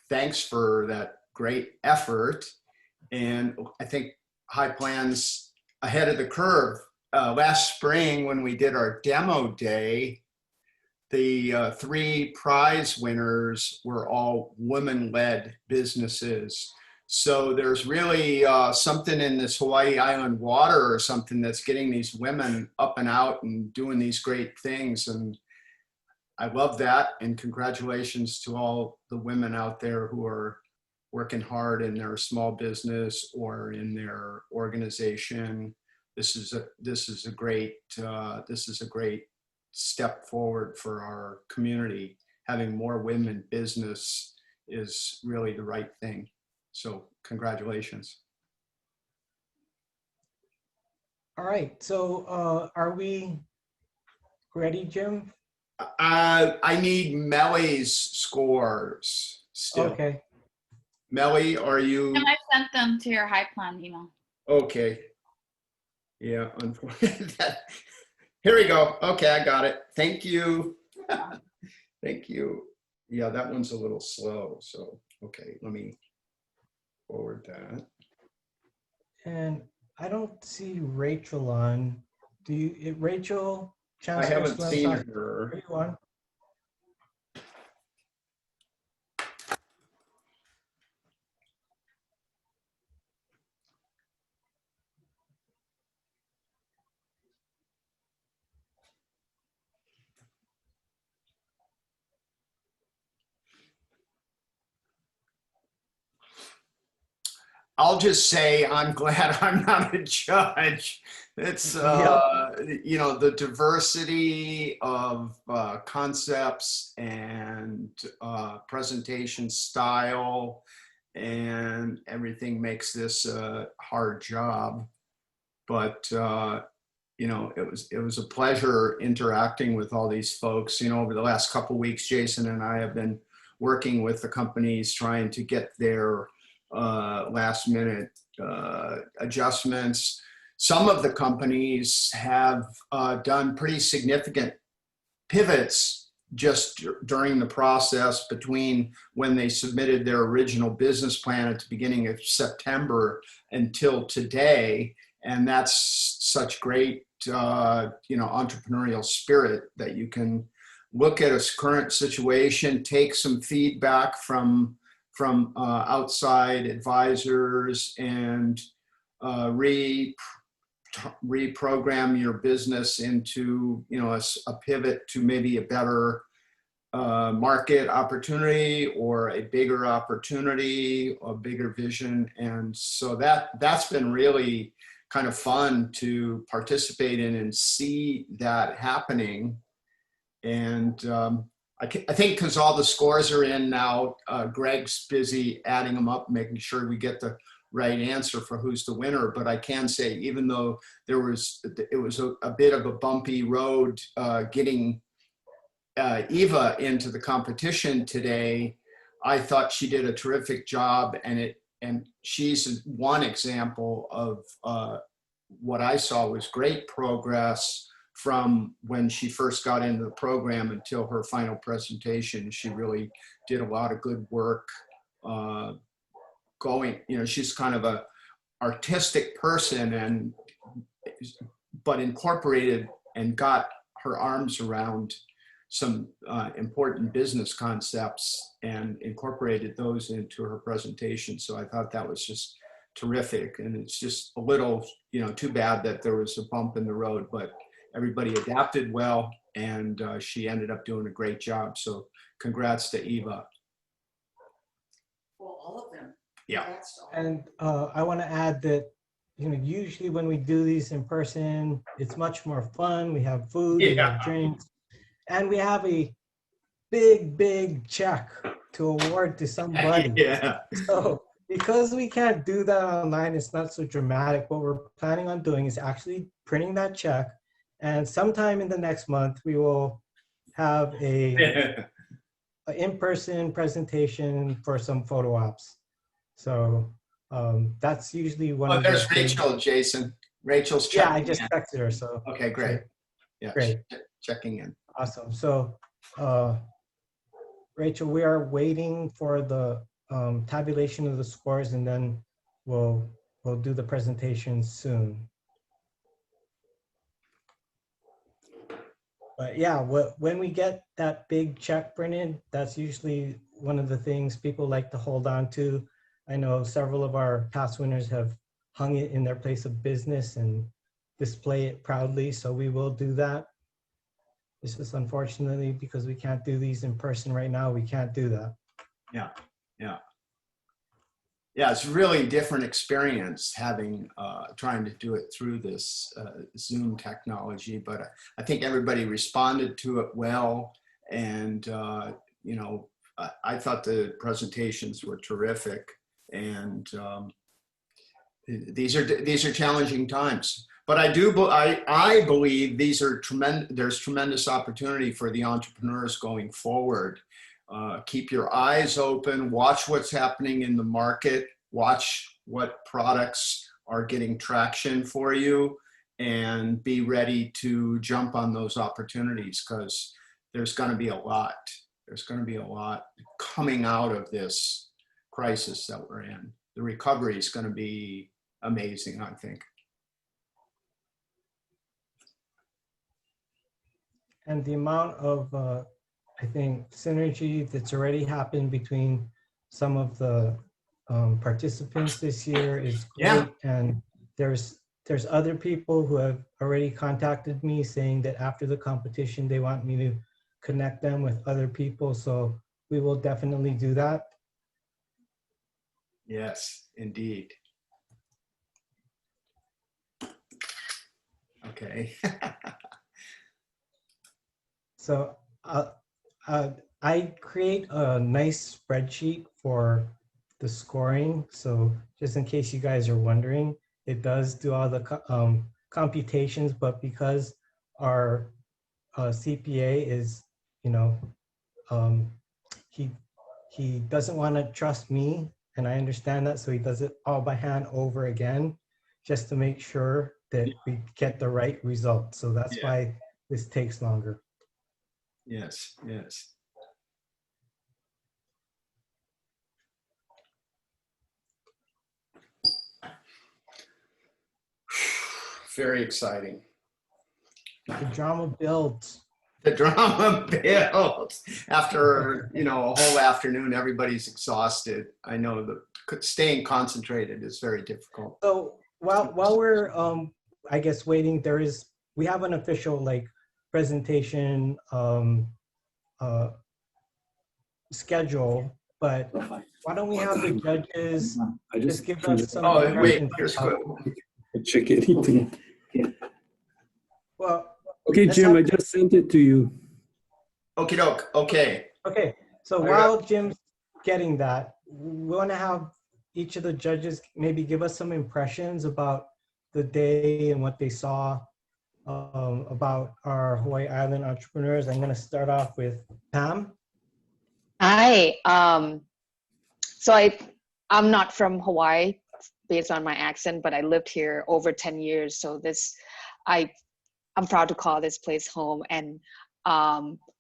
thanks for that great effort. And I think High Plan's ahead of the curve. Last spring, when we did our demo day, the 3 prize winners were all women-led businesses. So there's really something in this Hawaii Island water or something that's getting these women up and out and doing these great things. And I love that. And congratulations to all the women out there who are working hard in their small business or in their organization. This is a great step forward for our community. Having more women in business is really the right thing. So congratulations. All right, so are we ready, Jim? I need Melly's scores still. Okay. Melly, are you? And I sent them to your High Plan email. Okay. Yeah, unfortunately. Here we go. Okay, I got it. Thank you. Thank you. Yeah, that one's a little slow. So, okay, let me forward that. And I don't see Rachel on. Do you, Rachel? I haven't seen her. Are you on? I'll just say I'm glad I'm not a judge. It's, you know, the diversity of concepts and presentation style and everything makes this a hard job. But, you know, it was a pleasure interacting with all these folks. You know, over the last couple of weeks, Jason and I have been working with the companies trying to get their last minute adjustments. Some of the companies have done pretty significant pivots just during the process between when they submitted their original business plan at the beginning of September until today. And that's such great, you know, entrepreneurial spirit that you can look at a current situation, take some feedback from outside advisors and reprogram your business into, you know, a pivot to maybe a better market opportunity or a bigger opportunity, a bigger vision. And so that's been really kind of fun to participate in and see that happening. And I think because all the scores are in now, Greg's busy adding them up, making sure we get the right answer for who's the winner. But I can say, even though it was a bit of a bumpy road getting Eva into the competition today, I thought she did a terrific job, and she's one example of what I saw was great progress from when she first got into the program until her final presentation. She really did a lot of good work going, you know, she's kind of a artistic person but incorporated and got her arms around some important business concepts and incorporated those into her presentation. So I thought that was just terrific. And it's just a little, you know, too bad that there was a bump in the road, but everybody adapted well, and she ended up doing a great job. So congrats to Eva. Well, all of them. Yeah. And I want to add that, you know, usually when we do these in person, it's much more fun. We have food, we have drinks, and we have a big check to award to somebody. Yeah. So because we can't do that online, it's not so dramatic. What we're planning on doing is actually printing that check. And sometime in the next month, we will have a in-person presentation for some photo ops. So that's usually one of the— there's Rachel, Jason. Rachel's checking I just in. texted her, so. Okay, great. Yeah, Great. Checking in. Awesome. So, Rachel, we are waiting for the tabulation of the scores, and then we'll do the presentation soon. But yeah, when we get that big check printed, that's usually one of the things people like to hold on to. I know several of our past winners have hung it in their place of business and display it proudly, so we will do that. It's just unfortunately, because we can't do these in person right now, we can't do that. Yeah, yeah. Yeah, it's really a different experience having, trying to do it through this Zoom technology, but I think everybody responded to it well. And, you know, I thought the presentations were terrific. And these are challenging times. But I believe these are there's tremendous opportunity for the entrepreneurs going forward. Keep your eyes open, watch what's happening in the market, watch what products are getting traction for you, and be ready to jump on those opportunities, because there's going to be a lot. There's going to be a lot coming out of this crisis that we're in. The recovery is going to be amazing, I think. And the amount of, I think, synergy that's already happened between some of the participants this year is great. Yeah. And there's other people who have already contacted me saying that after the competition, they want me to connect them with other people. So we will definitely do that. Yes, indeed. Okay. So I create a nice spreadsheet for the scoring. So just in case you guys are wondering, it does do all the computations, but because our CPA is, you know, he doesn't want to trust me, and I understand that, so he does it all by hand over again, just to make sure that we get the right result. So that's why this takes longer. Yes, yes. Very exciting. The drama builds. The drama builds. After, you know, a whole afternoon, everybody's exhausted. I know that staying concentrated is very difficult. So while we're, I guess, waiting, we have an official like presentation schedule, but why don't we have the judges just give us some impressions about- check anything. Well, okay, Jim, I just sent it to you. Okie doke. Okay. Okay. So while Jim's getting that, we want to have each of the judges maybe give us some impressions about the day and what they saw about our Hawaii Island entrepreneurs. I'm going to start off with Pam. Hi. So I'm not from Hawaii based on my accent, but I lived here over 10 years. So I'm proud to call this place home. And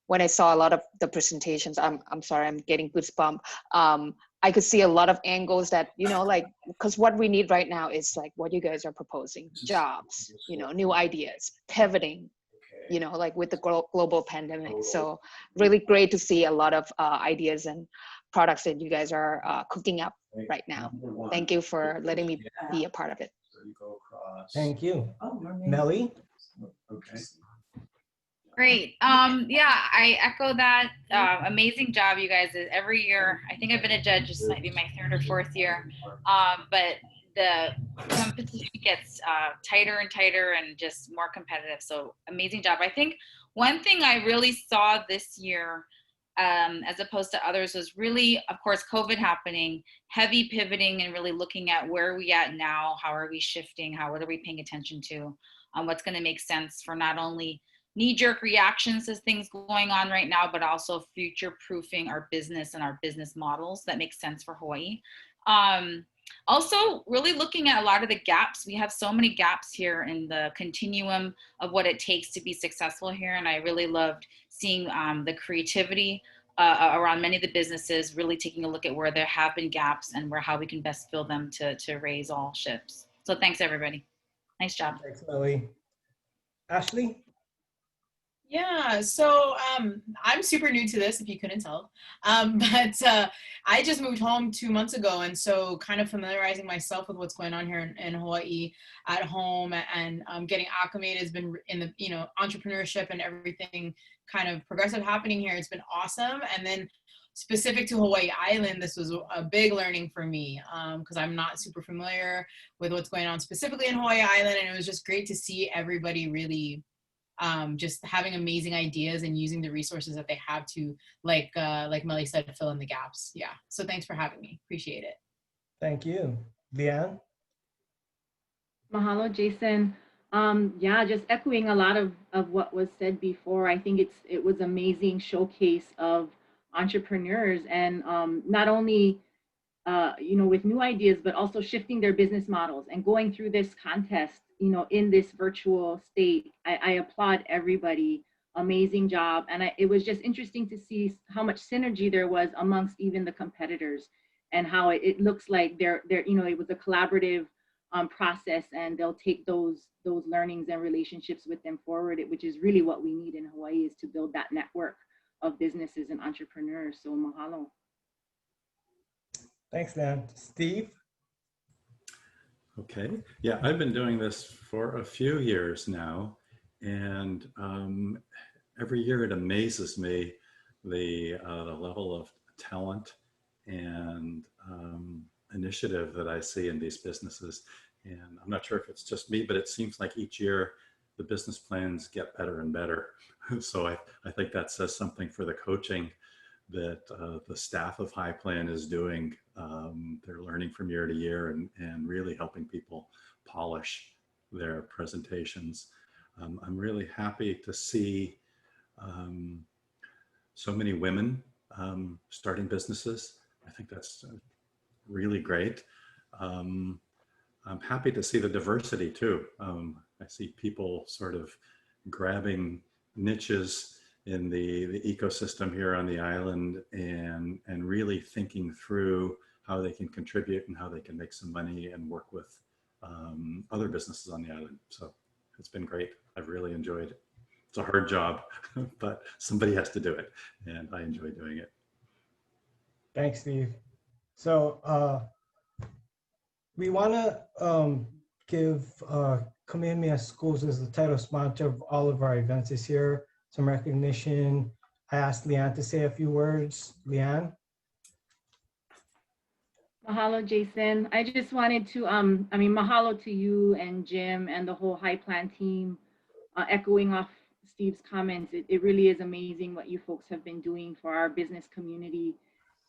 when I saw a lot of the presentations, I'm sorry, I'm getting goosebumps. I could see a lot of angles that, you know, like, because what we need right now is like what you guys are proposing, jobs, you know, new ideas, pivoting, you know, like with the global pandemic. So really great to see a lot of ideas and products that you guys are cooking up right now. Thank you for letting me be a part of it. Thank you. Melly? Okay. Great. Yeah, I echo that. Amazing job, you guys. Every year, I think I've been a judge. This might be my third or fourth year. But the competition gets tighter and tighter and just more competitive. So amazing job. I think one thing I really saw this year, as opposed to others, was really, of course, COVID happening, heavy pivoting, and really looking at where are we at now, how are we shifting, what are we paying attention to, what's going to make sense for not only knee-jerk reactions to things going on right now, but also future-proofing our business and our business models that make sense for Hawaii. Also, really looking at a lot of the gaps. We have so many gaps here in the continuum of what it takes to be successful here, and I really loved seeing the creativity around many of the businesses, really taking a look at where there have been gaps and how we can best fill them to raise all ships. So thanks, everybody. Nice job. Thanks, Millie. Ashley? Yeah, so I'm super new to this, if you couldn't tell. But I just moved home 2 months ago, and so kind of familiarizing myself with what's going on here in Hawaii at home, and getting acclimated has been in the entrepreneurship and everything kind of progressive happening here. It's been awesome. And then specific to Hawaii Island, this was a big learning for me because I'm not super familiar with what's going on specifically in Hawaii Island, and it was just great to see everybody really just having amazing ideas and using the resources that they have to, like Melly said, fill in the gaps. Yeah. So thanks for having me. Appreciate it. Thank you. Leanne? Mahalo, Jason. Yeah, just echoing a lot of what was said before. I think it was amazing showcase of entrepreneurs, and not only with new ideas, but also shifting their business models and going through this contest, in this virtual state. I applaud everybody. Amazing job. And it was just interesting to see how much synergy there was amongst even the competitors, and how it looks like it was a collaborative process, and they'll take those learnings and relationships with them forward, which is really what we need in Hawaii, is to build that network of businesses and entrepreneurs. So mahalo. Thanks, Dan. Steve? Okay. Yeah, I've been doing this for a few years now, and every year it amazes me the level of talent and initiative that I see in these businesses. And I'm not sure if it's just me, but it seems like each year the business plans get better and better. So I think that says something for the coaching that the staff of High Plan is doing. They're learning from year to year and really helping people polish their presentations. I'm really happy to see so many women starting businesses. I think that's really great. I'm happy to see the diversity too. I see people sort of grabbing niches in the ecosystem here on the island, and really thinking through how they can contribute and how they can make some money and work with other businesses on the island. So it's been great. I've really enjoyed it. It's a hard job, but somebody has to do it, and I enjoy doing it. Thanks, Steve. So we want to give Kamehameha Schools as the title sponsor of all of our events this year some recognition. I asked Leanne to say a few words. Leanne? Mahalo, Jason. I just wanted to, mahalo to you and Jim and the whole High Plan team. Echoing off Steve's comments, it really is amazing what you folks have been doing for our business community.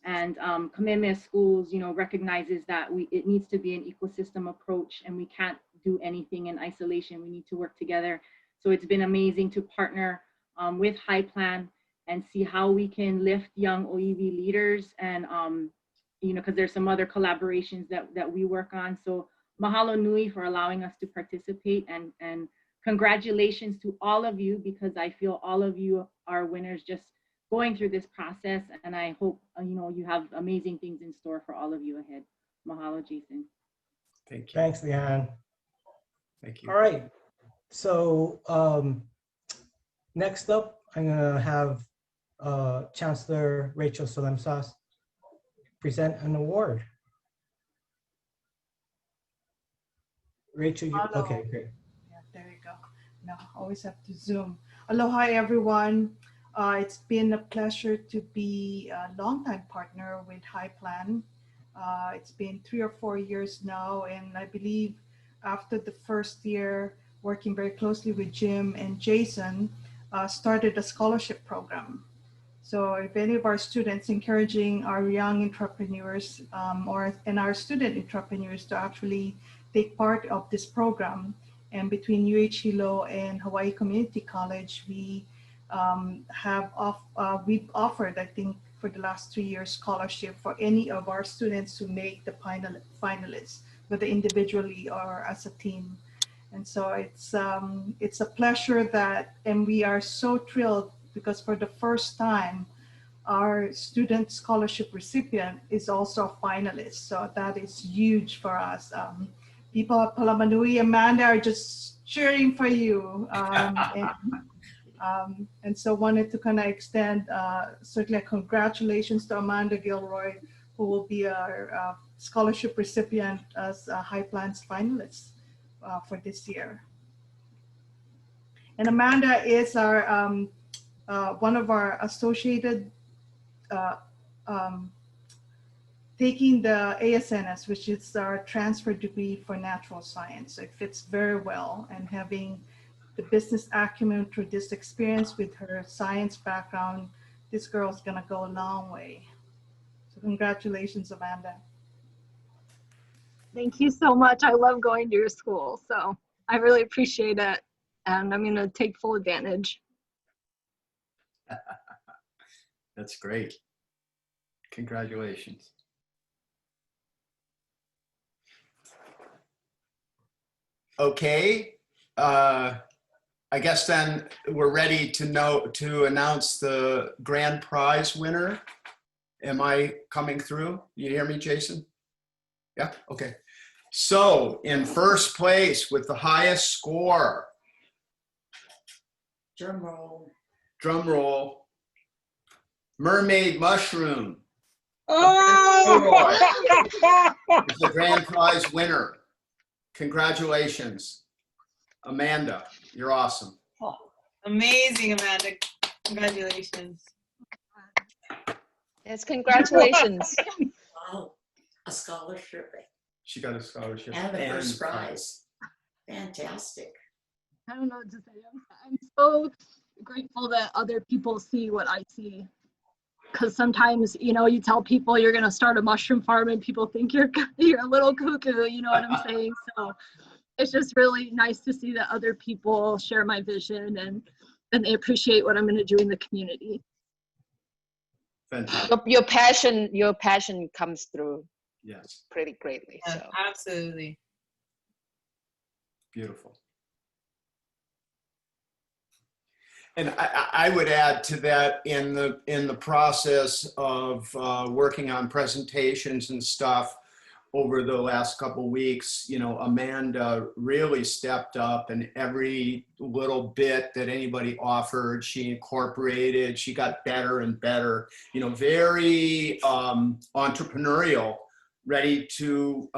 And Kamehameha Schools, recognizes that it needs to be an ecosystem approach, and we can't do anything in isolation. We need to work together. So it's been amazing to partner with High Plan and see how we can lift young OEV leaders, and because there's some other collaborations that we work on. So mahalo nui for allowing us to participate, and congratulations to all of you, because I feel all of you are winners just going through this process, and I hope you have amazing things in store for all of you ahead. Mahalo, Jason. Thank you. Thanks, Leanne. Thank you. All right. So next up, I'm going to have Chancellor Rachel Salemsas present an award. Rachel, okay, great. Yeah, there you go. No, always have to Zoom. Aloha, everyone. It's been a pleasure to be a longtime partner with High Plan. It's been 3 or 4 years now, and I believe after the first year, working very closely with Jim and Jason, started a scholarship program. So if any of our students, encouraging our young entrepreneurs and our student entrepreneurs to actually take part of this program. And between UH Hilo and Hawaii Community College, we've offered, I think, for the last 3 years, scholarship for any of our students who make the finalists, whether individually or as a team. And so it's a pleasure and we are so thrilled, because for the first time, our student scholarship recipient is also a finalist. So that is huge for us. People at Palamanui, Amanda are just cheering for you. And so wanted to kind of extend certainly a congratulations to Amanda Gilroy, who will be our scholarship recipient as a High Plans finalist for this year. And Amanda is our one of our associated taking the ASNS, which is our transfer degree for natural science. So it fits very well, and having the business acumen through this experience with her science background, this girl's gonna go a long way. So congratulations, Amanda. Thank you so much. I love going to your school, so I really appreciate it, and I'm gonna take full advantage. That's great. Congratulations. Okay. I guess then we're ready to announce the grand prize winner. Am I coming through? You hear me, Jason? Yeah, okay. So in first place with the highest score. Drum roll. Drum roll. Mermaid mushroom. Oh! Is the grand prize winner. Congratulations. Amanda, you're awesome. Oh, amazing, Amanda. Congratulations. Yes, congratulations. Wow, a scholarship She got a scholarship. and the first prize. Fantastic. I don't know what to say. I'm so grateful that other people see what I see. Because sometimes, you know, you tell people you're going to start a mushroom farm and people think you're a little cuckoo, you know what I'm saying? So it's just really nice to see that other people share my vision and they appreciate what I'm going to do in the community. Fantastic. Your passion comes through. Yes. Pretty greatly. Yeah, So. absolutely. Beautiful. And I would add to that in the process of working on presentations and stuff over the last couple of weeks, you know, Amanda really stepped up, and every little bit that anybody offered, she incorporated. She got better and better, you know, very entrepreneurial, ready to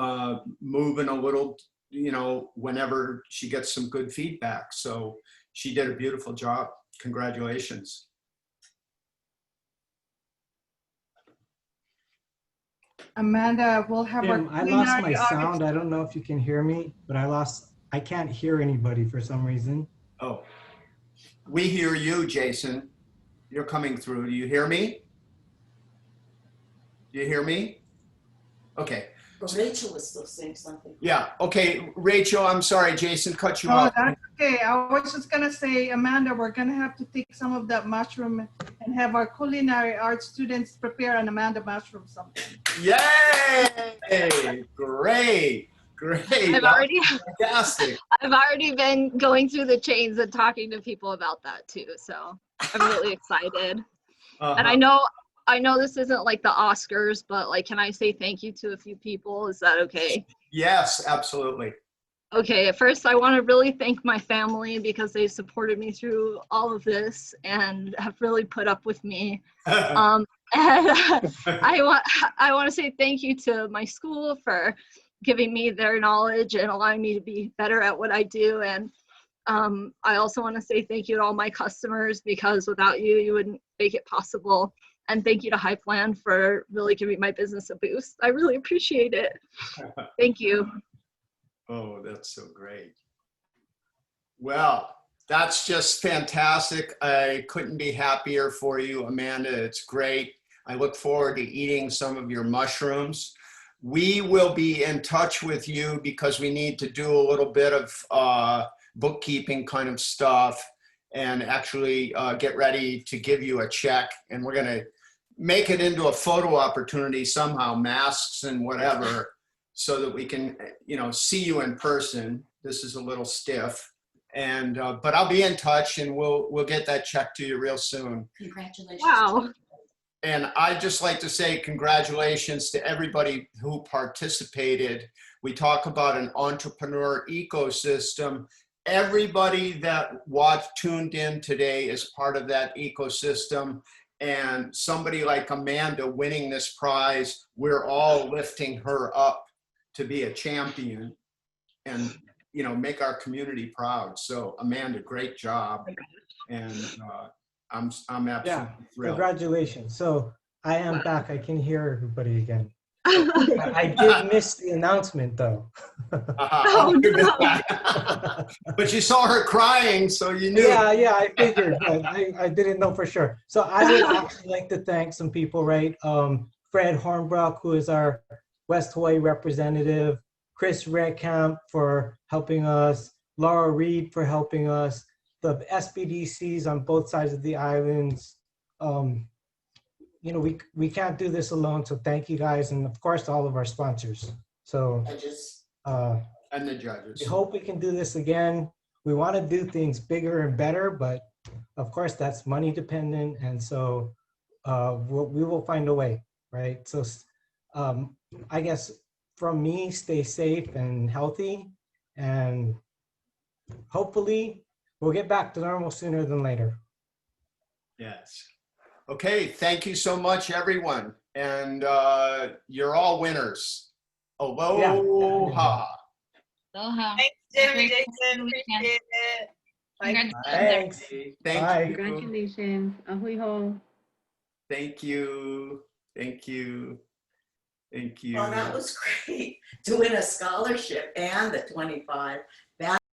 move in a little, you know, whenever she gets some good feedback. So she did a beautiful job. Congratulations. Amanda, we'll have Jim, our I lost my culinary arts. sound. I don't know if you can hear me, but I can't hear anybody for some reason. Oh, we hear you, Jason. You're coming through. Do you hear me? Do you hear me? Okay. Well, Rachel was still saying something. Yeah. Okay, Rachel, I'm sorry, Jason cut you Oh, off. that's okay. I was just gonna say, Amanda, we're gonna have to take some of that mushroom and have our culinary arts students prepare an Amanda mushroom something. Yay! Great. I've already, fantastic. I've already been going through the chains and talking to people about that too. So I'm really excited. And I know this isn't like the Oscars, but like, can I say thank you to a few people? Is that okay? Yes, absolutely. Okay, at first I want to really thank my family because they supported me through all of this and have really put up with me. And I want to say thank you to my school for giving me their knowledge and allowing me to be better at what I do. And I also want to say thank you to all my customers, because without you, you wouldn't make it possible. And thank you to High Plan for really giving my business a boost. I really appreciate it. Thank you. Oh, that's so great. Well, that's just fantastic. I couldn't be happier for you, Amanda. It's great. I look forward to eating some of your mushrooms. We will be in touch with you because we need to do a little bit of bookkeeping kind of stuff and actually get ready to give you a check. And we're going to make it into a photo opportunity somehow, masks and whatever, so that we can, you know, see you in person. This is a little stiff, and but I'll be in touch, and we'll get that check to you real soon. Congratulations. Wow. And I'd just like to say congratulations to everybody who participated. We talk about an entrepreneur ecosystem. Everybody that tuned in today is part of that ecosystem. And somebody like Amanda winning this prize, we're all lifting her up to be a champion and, you know, make our community proud. So Amanda, great job. And I'm absolutely thrilled. Congratulations. So I am back. I can hear everybody again. I did miss the announcement though. Oh, no. But you saw her crying, so you knew. Yeah, I figured, but I didn't know for sure. So I would actually like to thank some people, right? Fred Hornbrook, who is our West Hawaii representative, Chris Redcamp for helping us, Laura Reed for helping us, the SBDCs on both sides of the islands. You know, we can't do this alone, so thank you guys, and of course all of our sponsors. So and the judges. we hope we can do this again. We want to do things bigger and better, but of course that's money dependent, and so we will find a way, right? So I guess from me, stay safe and healthy, and hopefully we'll get back to normal sooner than later. Yes. Okay, thank you so much, everyone. And you're all winners. Aloha. Aloha. Thanks, Jim, Jason. Appreciate it. Bye. Thanks. Thank Bye. you. Congratulations. Ahui ho. Thank you. Thank you. Thank you. Well, that was great to win a scholarship and the 25. That